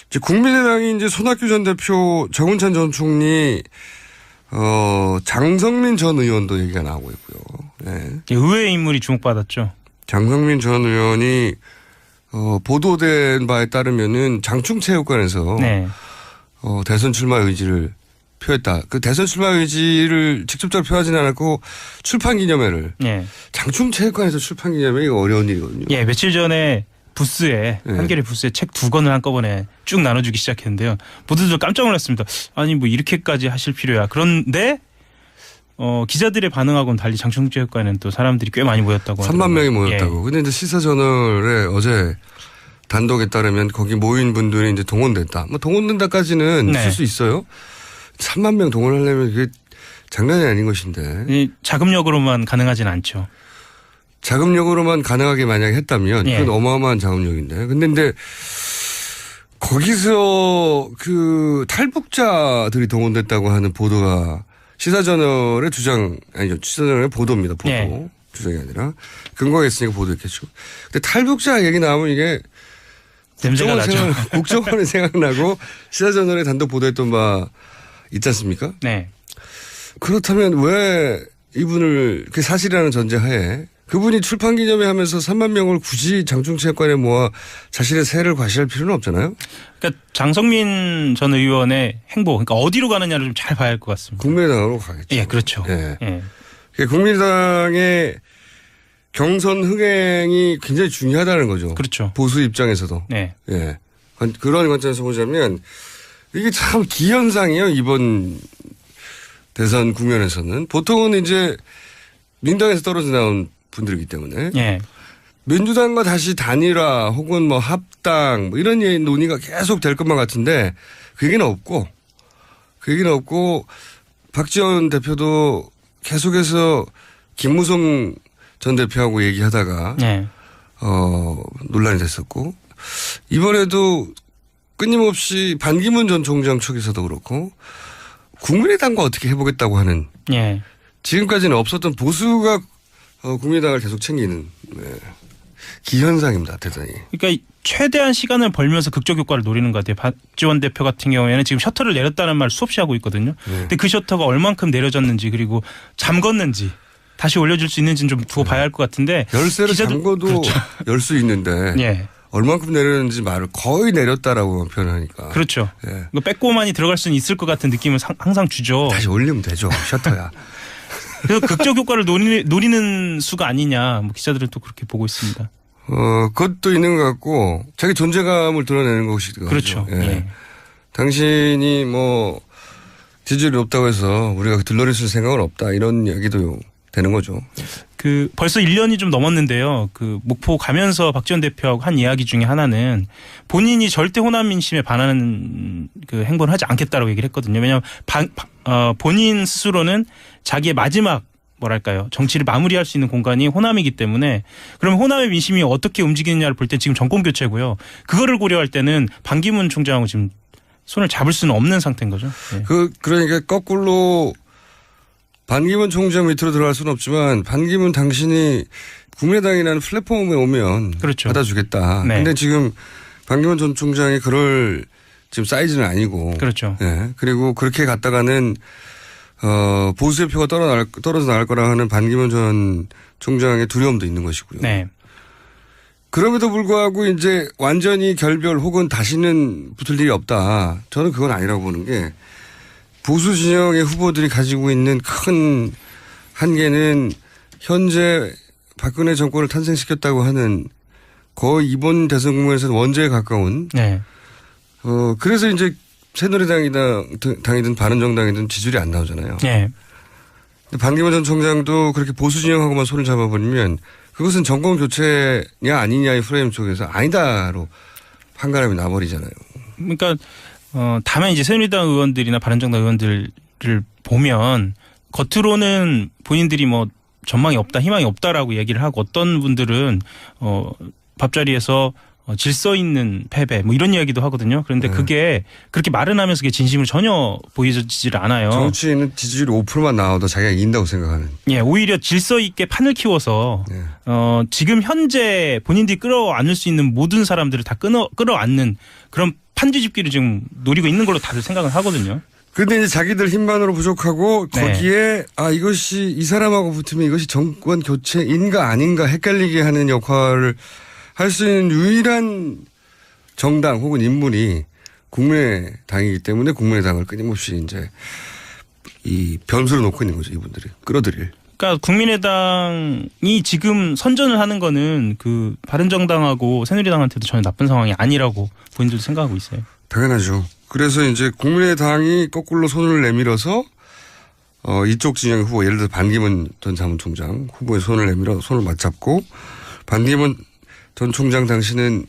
이제 국민의당이 이제 손학규 전 대표, 정운찬 전 총리, 장성민 전 의원도 얘기가 나오고 있고요. 네. 의외의 인물이 주목받았죠. 장성민 전 의원이 보도된 바에 따르면은 장충체육관에서 네. 대선 출마 의지를 표했다. 그 대선 출마 의지를 직접적으로 표하지는 않았고 출판기념회를 예. 장충체육관에서 출판기념회 이거 어려운 일이거든요. 예, 며칠 전에 부스에 네. 한겨레 부스에 책 2권을 한꺼번에 쭉 나눠주기 시작했는데요. 모두들 깜짝 놀랐습니다. 아니 뭐 이렇게까지 하실 필요야. 그런데 기자들의 반응하고는 달리 장충체육관에는 또 사람들이 꽤 많이 모였다고 3만 명이 모였다고. 예. 근데 이제 시사저널에 어제 단독에 따르면 거기 모인 분들이 이제 동원됐다. 뭐 동원된다까지는 네. 있을 수 있어요. 3만 명 동원하려면 그게 장난이 아닌 것인데. 이 자금력으로만 가능하진 않죠. 자금력으로만 가능하게 만약에 했다면 예. 그건 어마어마한 자금력인데. 근데 거기서 그 탈북자들이 동원됐다고 하는 보도가 시사저널의 아니죠. 시사저널의 보도입니다. 보도. 예. 주장이 아니라. 근거가 있으니까 보도했겠죠. 근데 탈북자 얘기 나오면 이게 냄새가 나죠. 국정원이 생각나고 시사저널에 단독 보도했던 바 있지 않습니까? 네. 그렇다면 왜 이분을 그 사실이라는 전제하에 그분이 출판기념회 하면서 3만 명을 굳이 장충체육관에 모아 자신의 세를 과시할 필요는 없잖아요. 그러니까 장성민 전 의원의 행보, 그러니까 어디로 가느냐를 좀 잘 봐야 할 것 같습니다. 국민의당으로 가겠죠. 예, 그렇죠. 예. 예. 국민의당의 경선 흥행이 굉장히 중요하다는 거죠. 그렇죠. 보수 입장에서도. 네. 예. 그런 관점에서 보자면 이게 참 기현상이에요. 이번 대선 국면에서는. 보통은 이제 민당에서 떨어져 나온 분들이기 때문에. 예. 민주당과 다시 단일화 혹은 뭐 합당 뭐 이런 논의가 계속 될 것만 같은데 그 얘기는 없고 박지원 대표도 계속해서 김무성 전 대표하고 얘기하다가 예. 논란이 됐었고 이번에도 끊임없이 반기문 전 총장 측에서도 그렇고 국민의당과 어떻게 해보겠다고 하는 예. 지금까지는 없었던 보수가 국민의당을 계속 챙기는 기현상입니다. 대단히. 그러니까 최대한 시간을 벌면서 극적 효과를 노리는 것 같아요. 박지원 대표 같은 경우에는 지금 셔터를 내렸다는 말 수없이 하고 있거든요. 근데 그 셔터가 얼만큼 내려졌는지 그리고 잠궜는지 다시 올려줄 수 있는지는 좀 두고 봐야 할 것 같은데. 열쇠를 잠궈도 그렇죠. 열 수 있는데 예. 얼만큼 내렸는지 말을 거의 내렸다라고 표현하니까. 그렇죠. 예. 이거 빼고만이 들어갈 수는 있을 것 같은 느낌을 항상 주죠. 다시 올리면 되죠. 셔터야. 그래서 극적 효과를 노리는 수가 아니냐. 뭐 기자들은 또 그렇게 보고 있습니다. 그것도 있는 것 같고 자기 존재감을 드러내는 것이거든요. 그렇죠. 예. 예. 당신이 뭐 지지율이 높다고 해서 우리가 들러리쓸 생각은 없다 이런 얘기도 되는 거죠. 그 벌써 1년이 좀 넘었는데요. 그 목포 가면서 박지원 대표하고 한 이야기 중에 하나는 본인이 절대 호남 민심에 반하는 그 행보를 하지 않겠다라고 얘기를 했거든요. 왜냐하면 본인 스스로는 자기의 마지막 뭐랄까요. 정치를 마무리할 수 있는 공간이 호남이기 때문에 그러면 호남의 민심이 어떻게 움직이느냐를 볼 때 지금 정권 교체고요. 그거를 고려할 때는 반기문 총장하고 지금 손을 잡을 수는 없는 상태인 거죠. 네. 그러니까 거꾸로 반기문 총장 밑으로 들어갈 수는 없지만 반기문 당신이 국민의당이라는 플랫폼에 오면 그렇죠. 받아주겠다. 네. 근데 지금 반기문 전 총장이 그럴 지금 사이즈는 아니고. 그렇죠. 예. 그리고 그렇게 갔다가는 보수의 표가 떨어져 나갈 거라 하는 반기문 전 총장의 두려움도 있는 것이고요. 네. 그럼에도 불구하고 이제 완전히 결별 혹은 다시는 붙을 일이 없다. 저는 그건 아니라고 보는 게 보수 진영의 후보들이 가지고 있는 큰 한계는 현재 박근혜 정권을 탄생시켰다고 하는 거의 이번 대선 국면에서는 원죄에 가까운. 네. 그래서 이제 새누리당이든 바른정당이든 지지율이 안 나오잖아요. 네. 반기문 전 총장도 그렇게 보수 진영하고만 손을 잡아버리면 그것은 정권 교체냐 아니냐의 프레임 속에서 아니다로 판가름이 나버리잖아요. 그러니까 다만 이제 새누리당 의원들이나 바른정당 의원들을 보면 겉으로는 본인들이 뭐 전망이 없다, 희망이 없다라고 얘기를 하고 어떤 분들은 밥자리에서 질서 있는 패배 뭐 이런 이야기도 하거든요. 그런데 그게 그렇게 말은 하면서 그게 진심으로 전혀 보여지질 않아요. 정치인은 지지율이 5%만 나와도 자기가 이긴다고 생각하는. 예, 오히려 질서 있게 판을 키워서 지금 현재 본인들이 끌어안을 수 있는 모든 사람들을 다 끌어안는 그런 판뒤집기를 지금 노리고 있는 걸로 다들 생각을 하거든요. 그런데 이제 자기들 힘만으로 부족하고 거기에 이것이 이 사람하고 붙으면 이것이 정권 교체인가 아닌가 헷갈리게 하는 역할을 할 수 있는 유일한 정당 혹은 인물이 국민의당이기 때문에 국민의당을 끊임없이 이제 이 변수를 놓고 있는 거죠. 이분들이 끌어들일. 그러니까 국민의당이 지금 선전을 하는 거는 그 바른정당하고 새누리당한테도 전혀 나쁜 상황이 아니라고 본인들도 생각하고 있어요. 당연하죠. 그래서 이제 국민의당이 거꾸로 손을 내밀어서 이쪽 진영의 후보 예를 들어 반기문 전 사무총장 후보의 손을 내밀어 손을 맞잡고 반기문 전 총장 당시는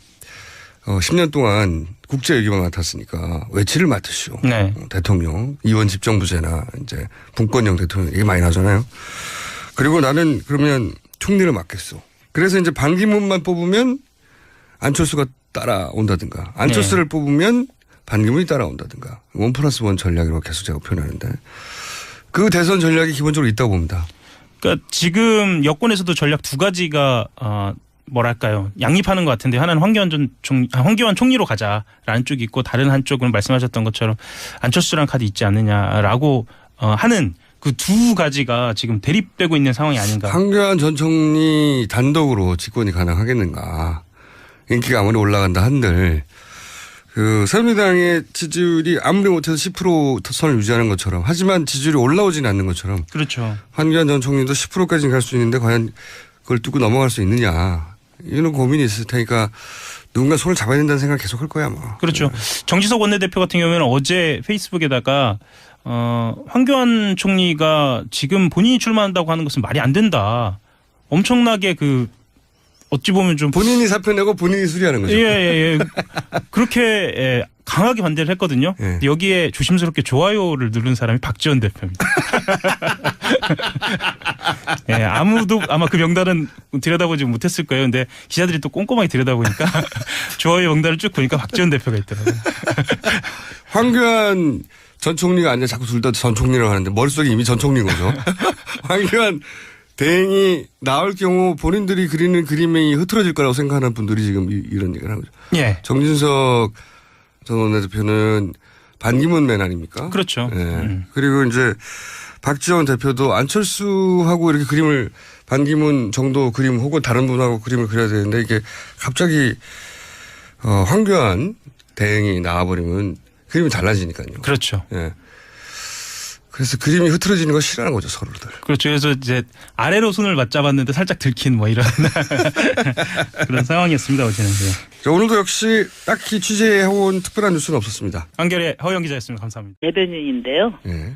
10년 동안 국제외교만 맡았으니까 외치를 맡으시오. 네. 대통령, 이원 집정부제나 이제 분권형 대통령 이게 많이 나잖아요. 그리고 나는 그러면 총리를 맡겠어. 그래서 이제 반기문만 뽑으면 안철수가 따라온다든가 안철수를 뽑으면 반기문이 따라온다든가 1+1 전략이라고 계속 제가 표현하는데 그 대선 전략이 기본적으로 있다고 봅니다. 그러니까 지금 여권에서도 전략 두 가지가 뭐랄까요 양립하는 것 같은데 하나는 황교안 총리로 가자라는 쪽이 있고 다른 한쪽은 말씀하셨던 것처럼 안철수랑 카드 있지 않느냐라고 하는 그 두 가지가 지금 대립되고 있는 상황이 아닌가. 황교안 전 총리 단독으로 집권이 가능하겠는가. 인기가 아무리 올라간다 한들 그 새누리당의 지지율이 아무리 못해서 10% 선을 유지하는 것처럼 하지만 지지율이 올라오지는 않는 것처럼 그렇죠. 황교안 전 총리도 10%까지는 갈 수 있는데 과연 그걸 뚫고 넘어갈 수 있느냐. 이런 고민이 있을 테니까 누군가 손을 잡아야 된다는 생각 계속 할 거야 뭐. 그렇죠. 정지석 원내대표 같은 경우에는 어제 페이스북에다가 황교안 총리가 지금 본인이 출마한다고 하는 것은 말이 안 된다. 엄청나게 어찌 보면 좀 본인이 사표 내고 본인이 수리하는 거죠. 예. 그렇게 강하게 반대를 했거든요. 예. 여기에 조심스럽게 좋아요를 누른 사람이 박지원 대표입니다. 예, 아무도 아마 그 명단은 들여다보지 못했을 거예요. 근데 기자들이 또 꼼꼼하게 들여다보니까 좋아요 명단을 쭉 보니까 박지원 대표가 있더라고요. 황교안 전 총리가 아니라 자꾸 둘 다 전 총리라고 하는데 머릿속에 이미 전 총리인 거죠. 황교안 대행이 나올 경우 본인들이 그리는 그림이 흐트러질 거라고 생각하는 분들이 지금 이런 얘기를 하는 거죠. 예. 정진석 전 원내대표는 반기문 맨 아닙니까? 그렇죠. 예. 그리고 이제 박지원 대표도 안철수하고 이렇게 그림을 반기문 정도 그림 혹은 다른 분하고 그림을 그려야 되는데 이게 갑자기 황교안 대행이 나와버리면 그림이 달라지니까요. 그렇죠. 예. 그래서 그림이 흐트러지는 걸 싫어하는 거죠, 서로들. 그렇죠. 그래서 이제 아래로 손을 맞잡았는데 살짝 들킨 뭐 이런 그런 상황이었습니다. 어제는. 자, 오늘도 역시 딱히 취재해온 특별한 뉴스는 없었습니다. 한겨레 허영 기자였습니다. 감사합니다. 대변인인데요. 예.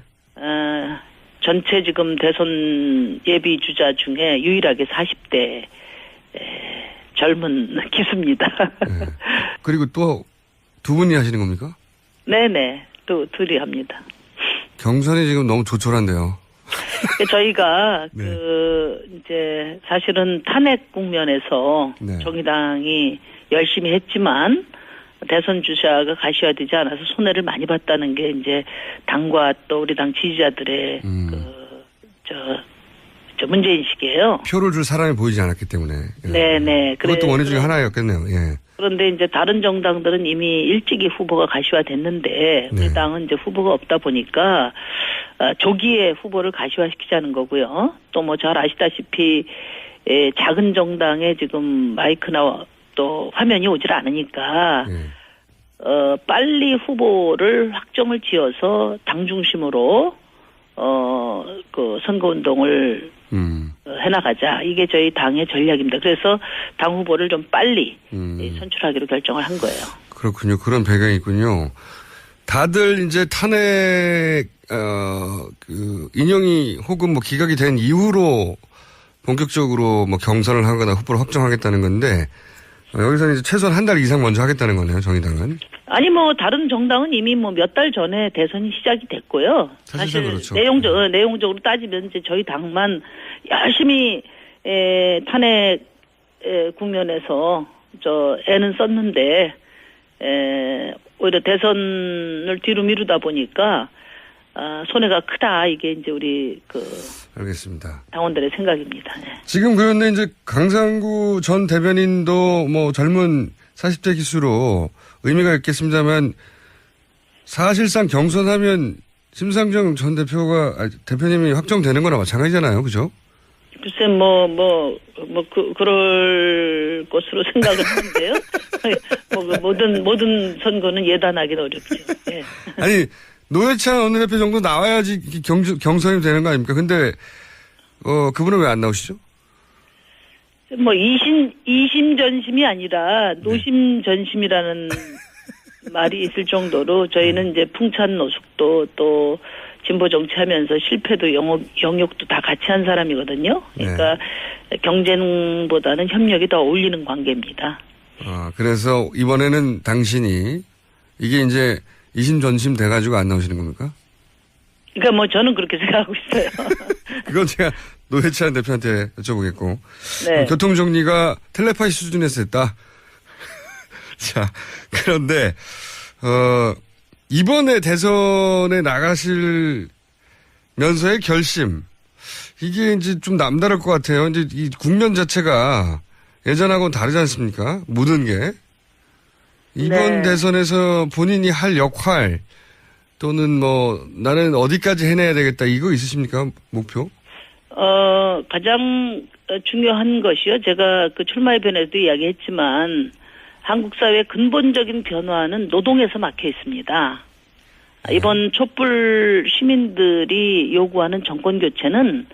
전체 지금 대선 예비 주자 중에 유일하게 40대 젊은 기수입니다. 예. 그리고 또 두 분이 하시는 겁니까? 네네. 또 둘이 합니다. 경선이 지금 너무 조촐한데요. 저희가 네. 이제 사실은 탄핵 국면에서 네. 정의당이 열심히 했지만 대선 주자가 가시화되지 않아서 손해를 많이 봤다는 게 이제 당과 또 우리 당 지지자들의 저 문제인식이에요. 표를 줄 사람이 보이지 않았기 때문에. 예. 네네. 그것도 원인 중에 하나였겠네요. 예. 그런데 이제 다른 정당들은 이미 일찍이 후보가 가시화됐는데 우리 네. 당은 이제 후보가 없다 보니까 조기에 후보를 가시화시키자는 거고요. 또 뭐 잘 아시다시피 작은 정당에 지금 마이크나 또 화면이 오질 않으니까 예. 빨리 후보를 확정을 지어서 당 중심으로 그 선거운동을 해나가자. 이게 저희 당의 전략입니다. 그래서 당 후보를 좀 빨리 선출하기로 결정을 한 거예요. 그렇군요. 그런 배경이 있군요. 다들 이제 탄핵, 인용이 혹은 뭐 기각이 된 이후로 본격적으로 뭐 경선을 하거나 후보를 확정하겠다는 건데, 여기서는 이제 최소한 한 달 이상 먼저 하겠다는 거네요, 정의당은. 아니, 뭐, 다른 정당은 이미 뭐 몇 달 전에 대선이 시작이 됐고요. 사실 그렇죠. 내용적으로 따지면 이제 저희 당만 열심히, 탄핵, 국면에서 애는 썼는데, 오히려 대선을 뒤로 미루다 보니까, 손해가 크다. 이게 이제 우리 알겠습니다. 당원들의 생각입니다. 네. 지금 그런데 이제 강상구 전 대변인도 뭐 젊은 40대 기수로 의미가 있겠습니다만 사실상 경선하면 심상정 전 대표님이 확정되는 거나 마찬가지잖아요. 그죠? 글쎄, 그럴 것으로 생각을 하는데요. 모든 선거는 예단하기는 어렵죠. 예. 아니, 노회찬 원내대표 정도 나와야지 경선이 되는 거 아닙니까? 근데, 그분은 왜 안 나오시죠? 이심전심이 아니라 노심전심이라는 말이 있을 정도로 저희는 이제 풍찬 노숙도 또 진보 정치하면서 실패도 영역도 다 같이 한 사람이거든요. 그러니까 경쟁보다는 협력이 더 어울리는 관계입니다. 그래서 이번에는 당신이 이게 이제 이심전심 돼가지고 안 나오시는 겁니까? 그러니까 뭐 저는 그렇게 생각하고 있어요. 그건 제가 노회찬 대표한테 여쭤보겠고. 네. 교통정리가 텔레파시 수준에서 됐다. 자, 그런데, 이번에 대선에 나가실 면서의 결심. 이게 이제 좀 남다를 것 같아요. 이제 이 국면 자체가 예전하고는 다르지 않습니까? 모든 게. 이번 대선에서 본인이 할 역할 또는 뭐 나는 어디까지 해내야 되겠다 이거 있으십니까? 목표? 가장 중요한 것이요. 제가 출마의 변에도 이야기했지만 한국 사회의 근본적인 변화는 노동에서 막혀 있습니다. 이번 촛불 시민들이 요구하는 정권 교체는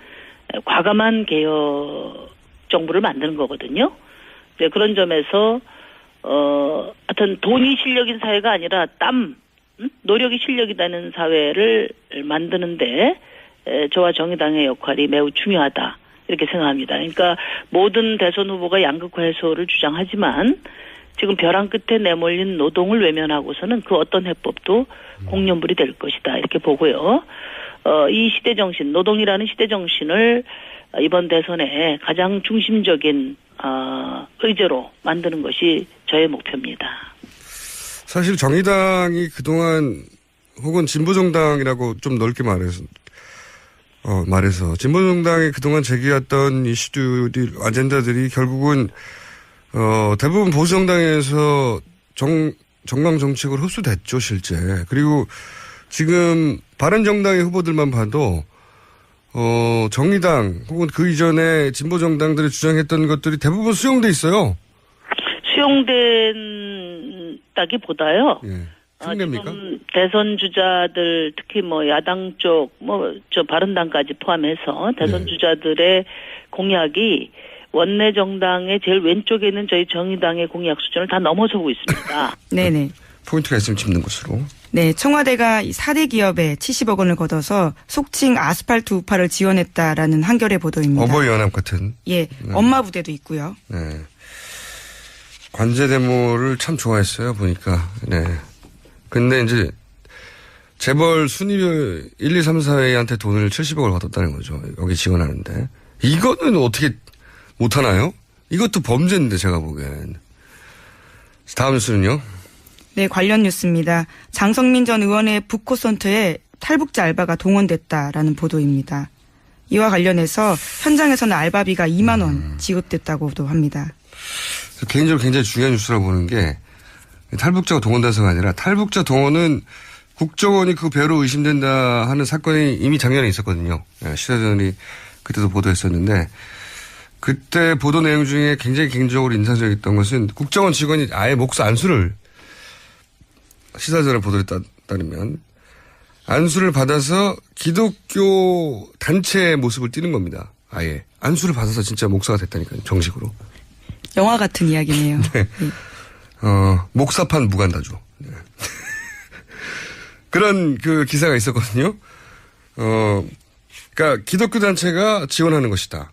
과감한 개혁 정부를 만드는 거거든요. 네, 그런 점에서 하여튼 돈이 실력인 사회가 아니라 노력이 실력이라는 사회를 만드는데 저와 정의당의 역할이 매우 중요하다 이렇게 생각합니다. 그러니까 모든 대선 후보가 양극화 해소를 주장하지만 지금 벼랑 끝에 내몰린 노동을 외면하고서는 그 어떤 해법도 공연불이 될 것이다 이렇게 보고요. 이 시대 정신, 노동이라는 시대 정신을 이번 대선에 가장 중심적인 의제로 만드는 것이 저의 목표입니다. 사실 정의당이 그동안 혹은 진보정당이라고 좀 넓게 말해서 진보정당이 그동안 제기했던 이슈들이 아젠다들이 결국은 대부분 보수정당에서 정강정책으로 흡수됐죠 실제. 그리고 지금 바른정당의 후보들만 봐도 정의당 혹은 그 이전에 진보정당들이 주장했던 것들이 대부분 수용돼 있어요. 수용된다기보다요. 예. 흉내입니까? 지금 대선 주자들 특히 뭐 야당 쪽 바른당까지 포함해서 대선 주자들의 공약이 원내 정당의 제일 왼쪽에 있는 저희 정의당의 공약 수준을 다 넘어서고 있습니다. 네네. 포인트가 있으면 짚는 것으로. 네, 청와대가 4대 기업에 70억 원을 걷어서 속칭 아스팔트 우파를 지원했다라는 한겨레 보도입니다. 어버이연합 같은. 예, 엄마 부대도 있고요. 네. 관제 데모를 참 좋아했어요, 보니까. 네. 근데 이제 재벌 순위 1, 2, 3, 4회한테 돈을 70억을 받았다는 거죠. 여기 지원하는데. 이거는 어떻게 못하나요? 이것도 범죄인데 제가 보기엔. 다음 뉴스는요? 네, 관련 뉴스입니다. 장성민 전 의원의 북코센터에 탈북자 알바가 동원됐다라는 보도입니다. 이와 관련해서 현장에서는 알바비가 2만 원 지급됐다고도 합니다. 개인적으로 굉장히 중요한 뉴스라고 보는 게 탈북자가 동원돼서가 아니라 탈북자 동원은 국정원이 그 배로 의심된다 하는 사건이 이미 작년에 있었거든요. 시사저널이 그때도 보도했었는데 그때 보도 내용 중에 굉장히 개인적으로 인상적이었던 것은 국정원 직원이 아예 목수 안수를 시사저널 보도에 따르면 안수를 받아서 기독교 단체의 모습을 띠는 겁니다. 아예. 안수를 받아서 진짜 목사가 됐다니까요. 정식으로. 영화 같은 이야기네요. 네. 목사판 무간다죠. 네. 그런 그 기사가 있었거든요. 그러니까 기독교 단체가 지원하는 것이다.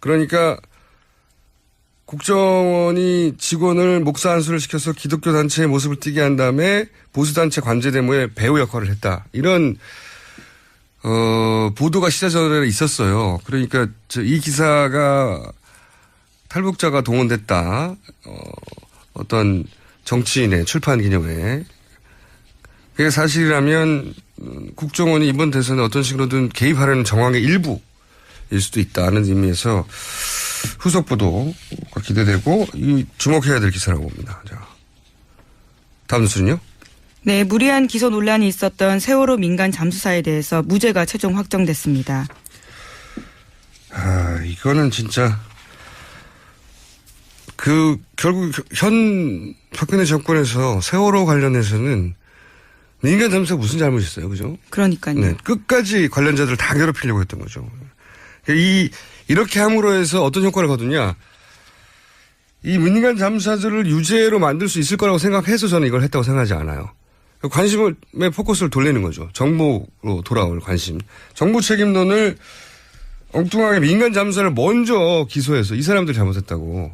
그러니까 국정원이 직원을 목사 안수를 시켜서 기독교 단체의 모습을 띠게 한 다음에 보수 단체 관제 데모에 배우 역할을 했다. 이런 보도가 시사전에 있었어요. 그러니까 이 기사가 탈북자가 동원됐다. 어떤 정치인의 출판 기념회에. 그게 사실이라면 국정원이 이번 대선에 어떤 식으로든 개입하려는 정황의 일부일 수도 있다는 의미에서 후속 보도가 기대되고 주목해야 될 기사라고 봅니다. 자, 다음 뉴스는요? 네, 무리한 기소 논란이 있었던 세월호 민간 잠수사에 대해서 무죄가 최종 확정됐습니다. 이거는 진짜 결국 현 박근혜 정권에서 세월호 관련해서는 민간 잠수사가 무슨 잘못이 있어요, 그죠? 그러니까요. 네, 끝까지 관련자들을 다 괴롭히려고 했던 거죠. 이렇게 함으로 해서 어떤 효과를 거두냐? 이 민간 잠수사들을 유죄로 만들 수 있을 거라고 생각해서 저는 이걸 했다고 생각하지 않아요. 관심의 포커스를 돌리는 거죠. 정부로 돌아올 관심. 정부 책임론을 엉뚱하게 민간 잠수사를 먼저 기소해서 이 사람들 잘못했다고.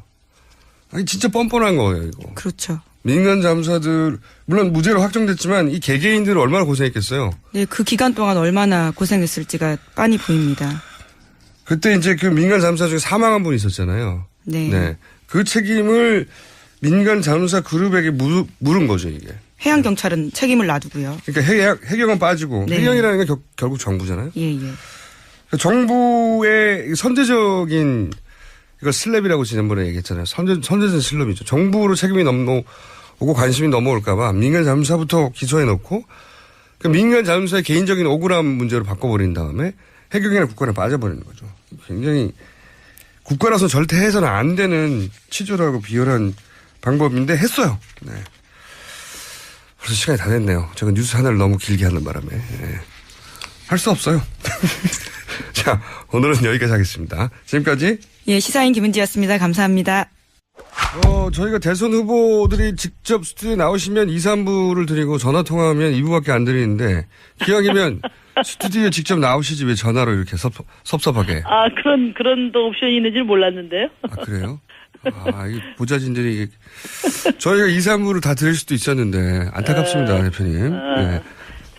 아니, 진짜 뻔뻔한 거예요, 이거. 그렇죠. 민간 잠수사들, 물론 무죄로 확정됐지만 이 개개인들은 얼마나 고생했겠어요. 네, 그 기간 동안 얼마나 고생했을지가 빤히 보입니다. 그때 이제 그 민간 잠수사 중에 사망한 분이 있었잖아요. 네. 그 책임을 민간 잠수사 그룹에게 물은 거죠, 이게. 해양경찰은 책임을 놔두고요. 그러니까 해경은 빠지고. 네. 해경이라는 건 결국 정부잖아요. 예. 정부의 선제적인 이거 슬랩이라고 지난번에 얘기했잖아요. 선제적인 슬랩이죠. 정부로 책임이 넘어오고 관심이 넘어올까봐 민간 잠수사부터 기소해 놓고 그 민간 잠수사의 개인적인 억울한 문제로 바꿔버린 다음에 해경이나 국가에 빠져버리는 거죠. 굉장히 국가라서 절대 해서는 안 되는 치졸하고 비열한 방법인데 했어요. 네. 벌써 시간이 다 됐네요. 제가 뉴스 하나를 너무 길게 하는 바람에. 네. 할 수 없어요. 자, 오늘은 여기까지 하겠습니다. 지금까지. 예, 시사인 김은지였습니다. 감사합니다. 저희가 대선 후보들이 직접 스튜디오에 나오시면 2, 3부를 드리고 전화 통화하면 2부밖에 안 드리는데 기왕이면 스튜디오에 직접 나오시지 왜 전화로 이렇게 섭섭하게. 그런 또 옵션이 있는지 몰랐는데요. 그래요? 이 보좌진들이 저희가 2, 3부를 다 드릴 수도 있었는데 안타깝습니다, 대표님. 네.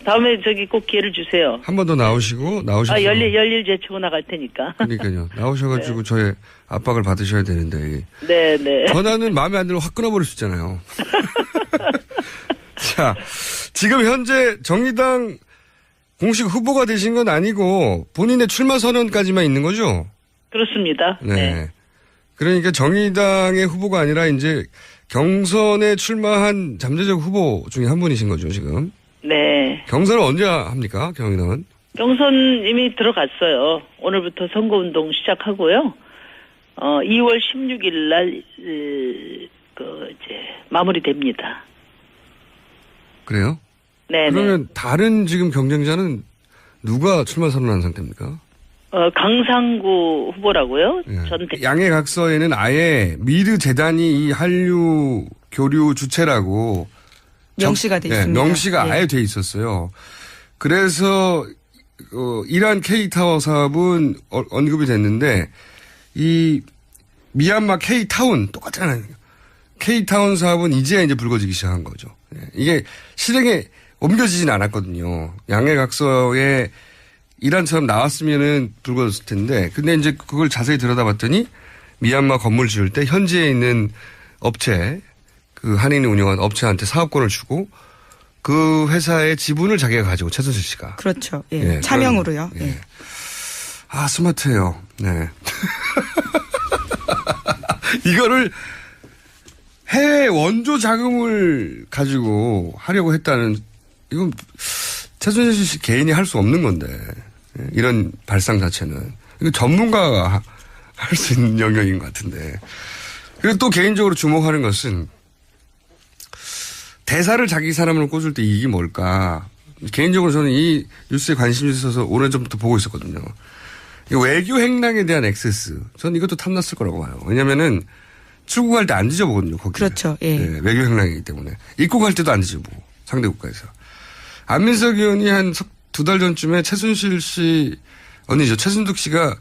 다음에 꼭 기회를 주세요. 한 번 더 나오셔서. 열일 제치고 나갈 테니까. 그러니까요. 나오셔가지고 네. 저의 압박을 받으셔야 되는데. 네. 전화는 마음에 안 들면 확 끊어버릴 수 있잖아요. 자, 지금 현재 정의당 공식 후보가 되신 건 아니고 본인의 출마 선언까지만 있는 거죠? 그렇습니다. 네. 그러니까 정의당의 후보가 아니라 이제 경선에 출마한 잠재적 후보 중에 한 분이신 거죠, 지금? 네. 경선을 언제 합니까, 정의당은? 경선 이미 들어갔어요. 오늘부터 선거운동 시작하고요. 2월 16일 날, 마무리됩니다. 그래요? 네. 그러면 다른 지금 경쟁자는 누가 출마 선언한 상태입니까? 강상구 후보라고요. 네. 양해각서에는 아예 미르 재단이 이 한류 교류 주체라고 명시가 돼 있습니다. 명시가 아예 돼 있었어요. 그래서 이란 K타워 사업은 언급이 됐는데 이 미얀마 K타운 똑같잖아요. K타운 사업은 이제 불거지기 시작한 거죠. 이게 실행에 옮겨지진 않았거든요. 양해각서에 이란처럼 나왔으면은 불거졌을 텐데, 근데 이제 그걸 자세히 들여다봤더니 미얀마 건물 지을 때 현지에 있는 업체, 그 한인이 운영한 업체한테 사업권을 주고 그 회사의 지분을 자기가 가지고 최순실 씨가. 그렇죠. 예. 차명으로요. 예. 스마트해요. 네. 이거를 해외 원조 자금을 가지고 하려고 했다는, 이건 최순실 씨 개인이 할 수 없는 건데, 이런 발상 자체는. 이거 전문가가 할 수 있는 영역인 것 같은데. 그리고 또 개인적으로 주목하는 것은 대사를 자기 사람으로 꽂을 때 이익이 뭘까. 개인적으로 저는 이 뉴스에 관심이 있어서 오래전부터 보고 있었거든요. 외교 행랑에 대한 액세스. 전 이것도 탐났을 거라고 봐요. 왜냐면은 출국할 때 안 뒤져보거든요. 거기. 그렇죠. 예. 네, 외교 행랑이기 때문에. 입국할 때도 안 뒤져보고. 상대 국가에서. 안민석 의원이 한 2달 전쯤에 최순실 씨, 최순득 씨가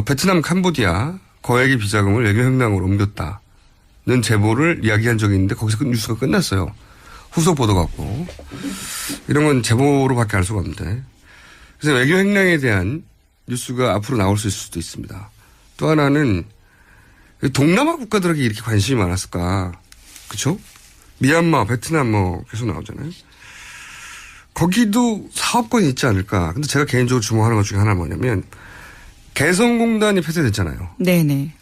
베트남 캄보디아 거액의 비자금을 외교 행랑으로 옮겼다는 제보를 이야기한 적이 있는데 거기서 뉴스가 끝났어요. 후속 보도 갖고. 이런 건 제보로밖에 알 수가 없는데. 그래서 외교 행랑에 대한 뉴스가 앞으로 나올 수 있을 수도 있습니다. 또 하나는 동남아 국가들에게 이렇게 관심이 많았을까. 그렇죠? 미얀마, 베트남 계속 나오잖아요. 거기도 사업권이 있지 않을까. 근데 제가 개인적으로 주목하는 것 중에 하나는 뭐냐면 개성공단이 폐쇄됐잖아요. 네네.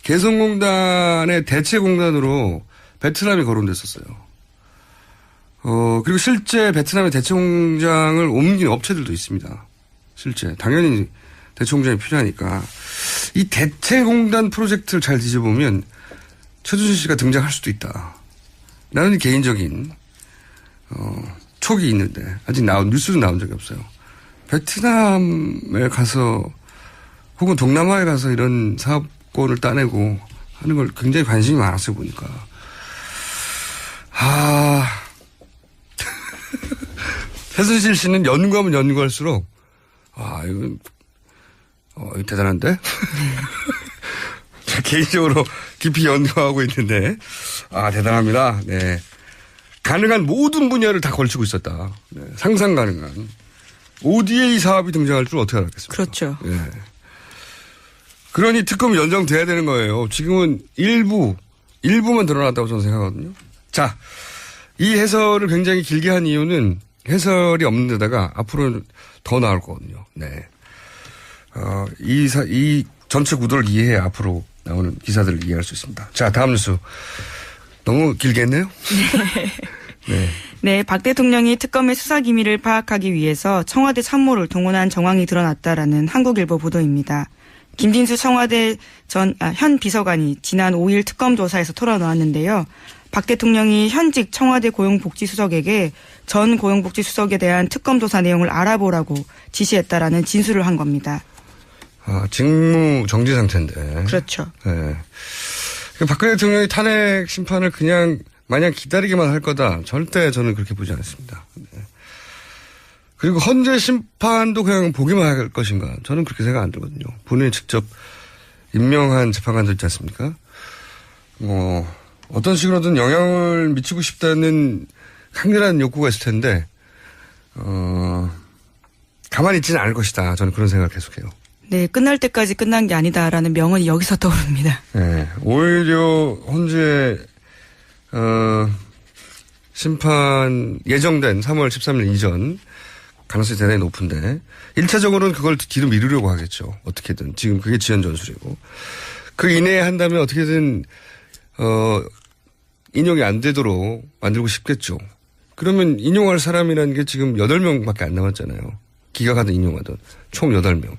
개성공단의 대체공단으로 베트남이 거론됐었어요. 그리고 실제 베트남의 대체공장을 옮긴 업체들도 있습니다. 실제. 당연히 대체공장이 필요하니까. 이 대체공단 프로젝트를 잘 뒤져보면 최순실 씨가 등장할 수도 있다. 라는 개인적인, 촉이 있는데, 아직 뉴스는 나온 적이 없어요. 베트남에 가서, 혹은 동남아에 가서 이런 사업권을 따내고 하는 걸 굉장히 관심이 많았어요, 보니까. 최순실 씨는 연구하면 연구할수록, 이건, 이거 대단한데? 개인적으로 깊이 연구하고 있는데, 대단합니다. 네. 가능한 모든 분야를 다 걸치고 있었다. 네. 상상 가능한. ODA 사업이 등장할 줄 어떻게 알았겠습니까? 그렇죠. 네. 그러니 특검이 연장돼야 되는 거예요. 지금은 일부만 드러났다고 저는 생각하거든요. 자, 이 해설을 굉장히 길게 한 이유는 해설이 없는 데다가 앞으로는 더 나올 거거든요. 네. 이 전체 구도를 이해해야 앞으로 나오는 기사들을 이해할 수 있습니다. 자, 다음 뉴스. 너무 길게 했네요? 네. 네, 박 대통령이 특검의 수사 기밀을 파악하기 위해서 청와대 참모를 동원한 정황이 드러났다라는 한국일보 보도입니다. 김진수 청와대 현 비서관이 지난 5일 특검 조사에서 털어놓았는데요. 박 대통령이 현직 청와대 고용복지수석에게 전 고용복지수석에 대한 특검 조사 내용을 알아보라고 지시했다라는 진술을 한 겁니다. 직무 정지 상태인데. 그렇죠. 네. 박근혜 대통령이 탄핵 심판을 그냥 마냥 기다리기만 할 거다. 절대 저는 그렇게 보지 않습니다. 네. 그리고 헌재 심판도 그냥 보기만 할 것인가. 저는 그렇게 생각 안 들거든요. 본인이 직접 임명한 재판관들 있지 않습니까? 어떤 식으로든 영향을 미치고 싶다는 강렬한 욕구가 있을 텐데, 가만히 있지는 않을 것이다. 저는 그런 생각을 계속해요. 네, 끝날 때까지 끝난 게 아니다라는 명언이 여기서 떠오릅니다. 네, 오히려 헌재 심판 예정된 3월 13일 이전 가능성이 대단히 높은데 1차적으로는 그걸 뒤로 미루려고 하겠죠. 어떻게든. 지금 그게 지연 전술이고. 그 이내에 한다면 어떻게든 인용이 안 되도록 만들고 싶겠죠. 그러면 인용할 사람이라는 게 지금 8명밖에 안 남았잖아요. 기각하든 인용하든 총 8명.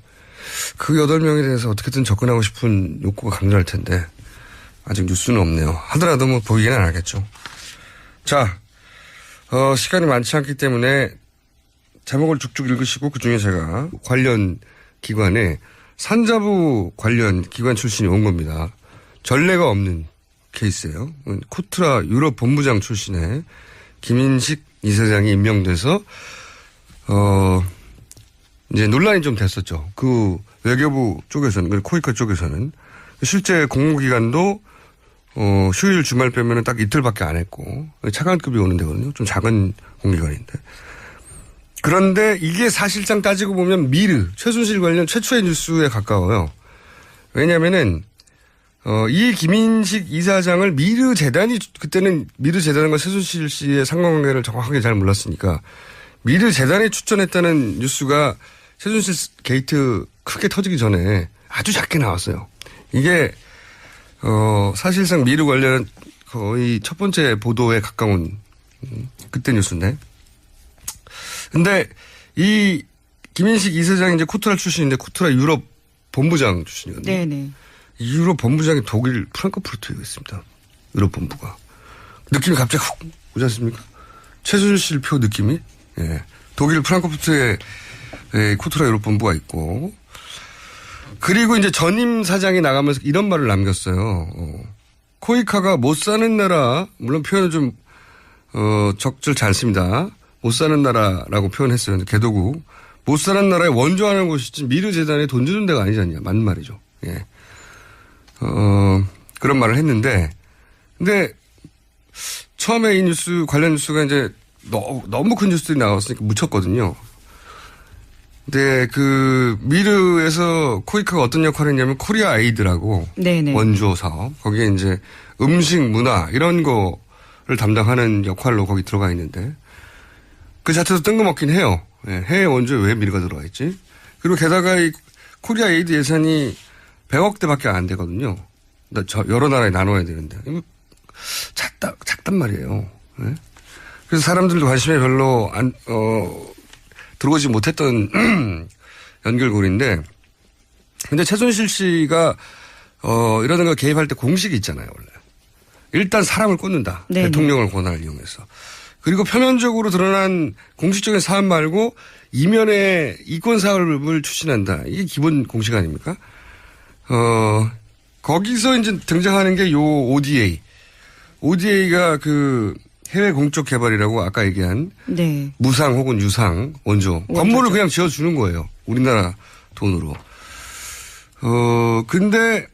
그 8명에 대해서 어떻게든 접근하고 싶은 욕구가 강렬할 텐데 아직 뉴스는 없네요. 하더라도 보이기는 안 하겠죠. 자, 시간이 많지 않기 때문에 제목을 쭉쭉 읽으시고 그중에 제가 관련 기관에 산자부 관련 기관 출신이 온 겁니다. 전례가 없는 케이스예요. 코트라 유럽 본부장 출신의 김인식 이사장이 임명돼서 이제 논란이 좀 됐었죠. 그 외교부 쪽에서는, 그리고 코이카 쪽에서는 실제 공무기간도 휴일 주말 빼면은 딱 이틀밖에 안 했고 차관급이 오는 데거든요. 좀 작은 공기관인데. 그런데 이게 사실상 따지고 보면 최순실 관련 최초의 뉴스에 가까워요. 왜냐면은 이 김인식 이사장을 미르재단이, 그때는 미르재단과 최순실 씨의 상관관계를 정확하게 잘 몰랐으니까 미르재단이 추천했다는 뉴스가 최순실 게이트 크게 터지기 전에 아주 작게 나왔어요. 이게 사실상 미르 관련 거의 첫 번째 보도에 가까운 그때 뉴스인데. 근데 이 김인식 이사장이 이제 코트라 출신인데 코트라 유럽 본부장 출신이거든요. 네네. 유럽 본부장이 독일 프랑크푸르트에 있습니다. 유럽 본부가. 느낌이 갑자기 훅 오지 않습니까? 최순실 표 느낌이. 예. 독일 프랑크푸르트에 코트라 유럽 본부가 있고 그리고 이제 전임 사장이 나가면서 이런 말을 남겼어요. 코이카가 못 사는 나라, 물론 표현은 좀, 적절치 않습니다. 못 사는 나라라고 표현했어요. 개도국. 못 사는 나라에 원조하는 곳이지 미르 재단에 돈 주는 데가 아니지 않냐. 맞는 말이죠. 예. 그런 말을 했는데, 근데 처음에 이 뉴스, 관련 뉴스가 이제 너무 큰 뉴스들이 나왔으니까 묻혔거든요. 근데 그 미르에서 코이카가 어떤 역할을 했냐면 코리아 에이드라고 네네. 원조 사업. 거기에 이제 음식, 문화 이런 거를 담당하는 역할로 거기 들어가 있는데 그 자체도 뜬금없긴 해요. 예, 해외 원조에 왜 미르가 들어가 있지? 그리고 게다가 이 코리아 에이드 예산이 100억대밖에 안 되거든요. 여러 나라에 나눠야 되는데. 이거 작단 말이에요. 예? 그래서 사람들도 관심이 별로 들어오지 못했던 연결고리인데, 근데 최순실 씨가, 이러는 거 개입할 때 공식이 있잖아요, 원래. 일단 사람을 꽂는다. 네네. 대통령을 권한을 이용해서. 그리고 표면적으로 드러난 공식적인 사안 말고 이면에 이권 사업을 추진한다. 이게 기본 공식 아닙니까? 거기서 이제 등장하는 게 요 ODA. ODA가 그 해외 공적 개발이라고 아까 얘기한 네. 무상 혹은 유상 원조. 건물을 그냥 지어주는 거예요. 우리나라 돈으로. 근데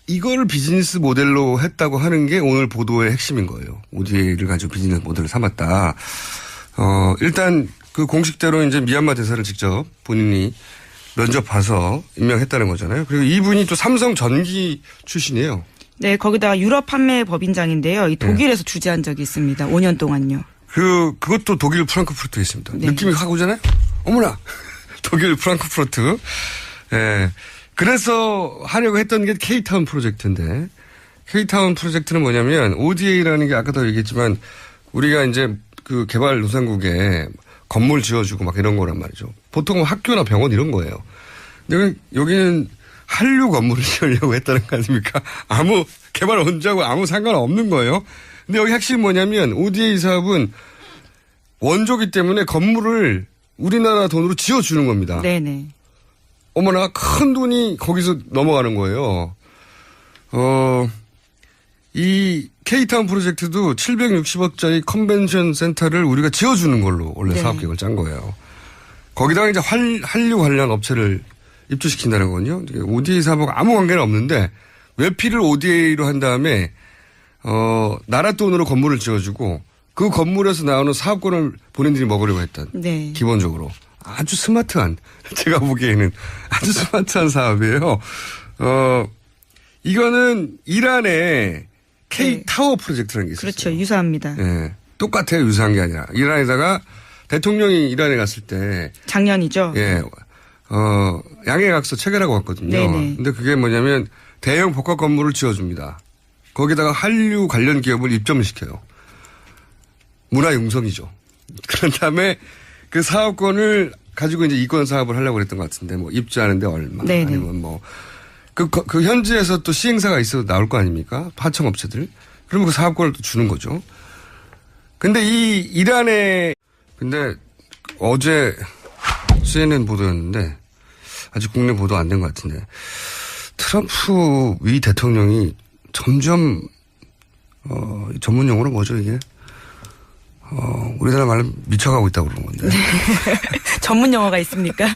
이걸 비즈니스 모델로 했다고 하는 게 오늘 보도의 핵심인 거예요. ODA를 가지고 비즈니스 모델을 삼았다. 일단 그 공식대로 이제 미얀마 대사를 직접 본인이 면접 봐서 임명했다는 거잖아요. 그리고 이분이 또 삼성 전기 출신이에요. 네, 거기다가 유럽 판매 법인장인데요. 이 독일에서 주재한 적이 있습니다. 5년 동안요. 그것도 독일 프랑크푸르트에 있습니다. 네. 느낌이 확 오잖아요? 어머나! 독일 프랑크푸르트. 예. 그래서 하려고 했던 게 K타운 프로젝트인데, K타운 프로젝트는 뭐냐면, ODA라는 게 아까도 얘기했지만, 우리가 이제 그 개발도상국에 건물 지어주고 막 이런 거란 말이죠. 보통 학교나 병원 이런 거예요. 근데 여기는 한류 건물을 지으려고 했다는 거 아닙니까? 아무 개발 원조하고 아무 상관없는 거예요. 근데 여기 핵심이 뭐냐면 ODA 사업은 원조기 때문에 건물을 우리나라 돈으로 지어주는 겁니다. 네네. 어머나 큰 돈이 거기서 넘어가는 거예요. 이 K타운 프로젝트도 760억짜리 컨벤션 센터를 우리가 지어주는 걸로 원래 네. 사업계획을 짠 거예요. 거기다가 이제 한류 관련 업체를 입주시킨다는 거거든요. ODA 사업하고 아무 관계는 없는데 외피를 ODA로 한 다음에 나라 돈으로 건물을 지어주고 그 건물에서 나오는 사업권을 본인들이 먹으려고 했던 네. 기본적으로 아주 스마트한 제가 보기에는 아주 스마트한 사업이에요. 이거는 이란의 K타워 네. 프로젝트라는 게 있었어요. 그렇죠. 유사합니다. 네. 똑같아요. 유사한 게 아니라. 이란에다가 대통령이 이란에 갔을 때 작년이죠. 예. 양해각서 체결하고 왔거든요. 네네. 근데 그게 뭐냐면 대형 복합 건물을 지어줍니다. 거기다가 한류 관련 기업을 입점을 시켜요. 문화융성이죠. 그런 다음에 그 사업권을 가지고 이제 이권 사업을 하려고 그랬던 것 같은데 뭐 입주하는데 얼마 네네. 아니면 뭐 그 현지에서 또 시행사가 있어도 나올 거 아닙니까? 하청업체들. 그러면 그 사업권을 또 주는 거죠. 근데 이 이란에 근데 어제 CNN 보도였는데 아직 국내 보도 안 된 것 같은데 트럼프 위 대통령이 점점 전문 용어로 뭐죠 이게? 우리나라 말로 미쳐가고 있다고 그러는 건데. 전문 용어가 있습니까?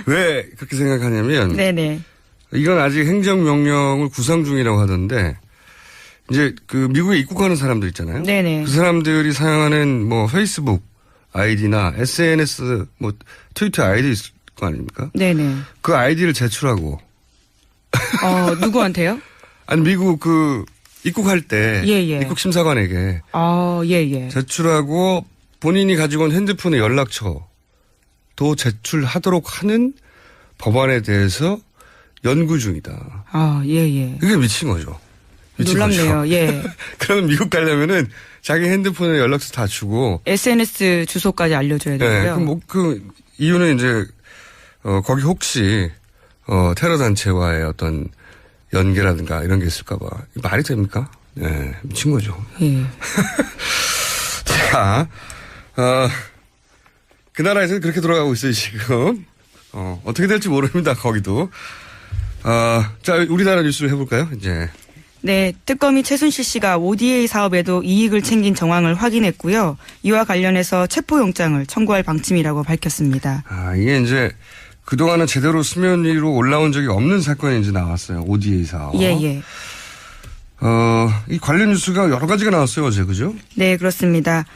왜 그렇게 생각하냐면 네네. 이건 아직 행정명령을 구상 중이라고 하던데 이제 그 미국에 입국하는 사람들 있잖아요. 네네. 그 사람들이 사용하는 뭐 페이스북 아이디나 SNS 뭐 트위터 아이디 있을 거 아닙니까? 네네. 그 아이디를 제출하고. 누구한테요? 아니 미국 그 입국할 때 예예. 입국 심사관에게 예예. 제출하고 본인이 가지고 온 핸드폰의 연락처도 제출하도록 하는 법안에 대해서 연구 중이다. 예예. 이게 미친 거죠. 놀랍네요. 예. 그러면 미국 가려면은 자기 핸드폰에 연락처 다 주고 SNS 주소까지 알려줘야 되고요. 네. 그럼 뭐 그 이유는 이제 거기 혹시 테러 단체와의 어떤 연계라든가 이런 게 있을까봐 말이 됩니까? 네, 미친 거죠. 예. 자, 그 나라에서는 그렇게 돌아가고 있어요 지금. 어떻게 될지 모릅니다. 거기도. 자, 우리나라 뉴스를 해볼까요? 이제. 네, 특검이 최순실 씨가 ODA 사업에도 이익을 챙긴 정황을 확인했고요. 이와 관련해서 체포영장을 청구할 방침이라고 밝혔습니다. 이게 이제 그동안은 제대로 수면 위로 올라온 적이 없는 사건이 이제 나왔어요. ODA 사업. 예. 이 관련 뉴스가 여러 가지가 나왔어요, 어제, 그죠? 네, 그렇습니다.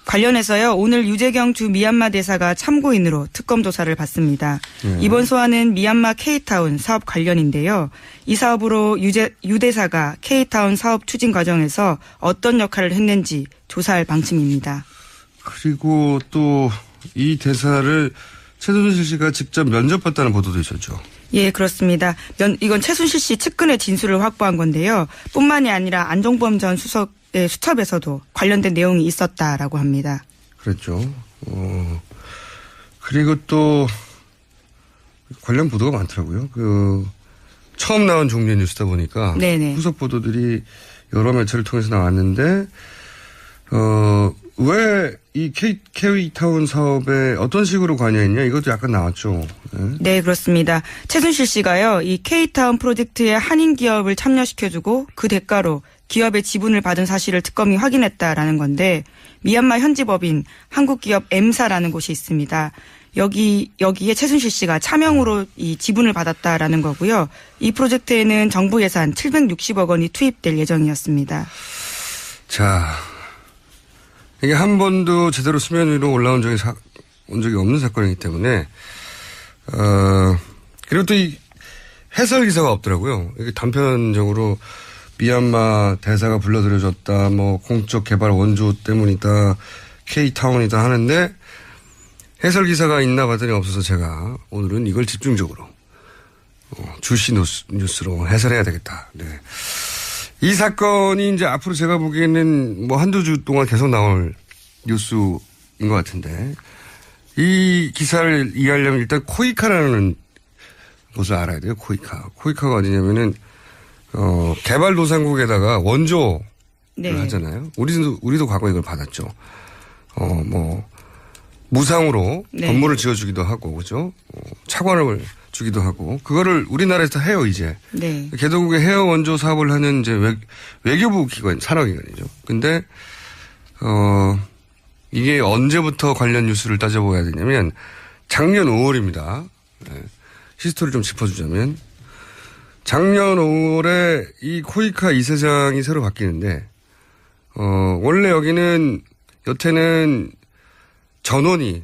관련해서요, 오늘 유재경 주 미얀마 대사가 참고인으로 특검 조사를 받습니다. 이번 소환은 미얀마 K타운 사업 관련인데요. 이 사업으로 유 대사가 K타운 사업 추진 과정에서 어떤 역할을 했는지 조사할 방침입니다. 그리고 또 이 대사를 최순실 씨가 직접 면접봤다는 보도도 있었죠. 예, 그렇습니다. 이건 최순실 씨 측근의 진술을 확보한 건데요. 뿐만이 아니라 안종범 전 수석의 수첩에서도 관련된 내용이 있었다라고 합니다. 그랬죠. 그리고 또 관련 보도가 많더라고요. 처음 나온 종류의 뉴스다 보니까 네네. 후속 보도들이 여러 매체를 통해서 나왔는데 왜 이 K타운 사업에 어떤 식으로 관여했냐 이것도 약간 나왔죠. 네, 그렇습니다. 최순실 씨가요, 이 K타운 프로젝트에 한인 기업을 참여시켜주고 그 대가로 기업의 지분을 받은 사실을 특검이 확인했다라는 건데 미얀마 현지 법인 한국 기업 M사라는 곳이 있습니다. 여기에 최순실 씨가 차명으로 이 지분을 받았다라는 거고요. 이 프로젝트에는 정부 예산 760억 원이 투입될 예정이었습니다. 자, 이게 한 번도 제대로 수면 위로 올라온 적이 없는 사건이기 때문에 그리고 또 이 해설 기사가 없더라고요. 이게 단편적으로 미얀마 대사가 불러들여졌다, 뭐 공적 개발 원조 때문이다, K타운이다 하는데 해설 기사가 있나 봤더니 없어서 제가 오늘은 이걸 집중적으로 주시 뉴스로 해설해야 되겠다. 네. 이 사건이 이제 앞으로 제가 보기에는 뭐 한두 주 동안 계속 나올 뉴스인 것 같은데 이 기사를 이해하려면 일단 코이카라는 곳을 알아야 돼요. 코이카가 어디냐면은 개발도상국에다가 원조를 하잖아요. 우리도 과거에 이걸 받았죠. 뭐 무상으로 건물을 지어주기도 하고 그죠? 차관을 주기도 하고 그거를 우리나라에서 해요 이제. 네. 개도국의 해외 원조 사업을 하는 이제 외교부 기관 산하기관이죠. 근데 이게 언제부터 관련 뉴스를 따져봐야 되냐면 작년 5월입니다. 네. 히스토리를 좀 짚어주자면 작년 5월에 이 코이카 이사장이 새로 바뀌는데 원래 여태는 전원이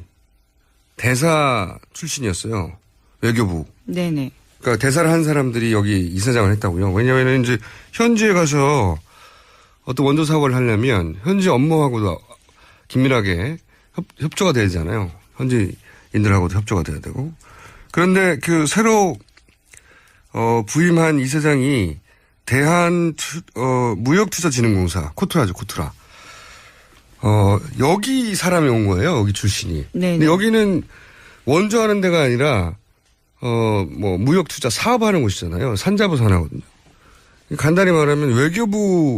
대사 출신이었어요. 외교부. 네네. 그러니까 대사를 한 사람들이 여기 이사장을 했다고요. 왜냐하면 이제 현지에 가서 어떤 원조 사업을 하려면 현지 업무하고도 긴밀하게 협조가 돼야 되잖아요. 현지인들하고도 협조가 돼야 되고. 그런데 새로 부임한 이사장이 무역투자진흥공사 코트라죠, 코트라. 여기 사람이 온 거예요. 여기 출신이. 네네. 근데 여기는 원조하는 데가 아니라 뭐 무역투자 사업하는 곳이잖아요. 산자부 산하거든요. 간단히 말하면 외교부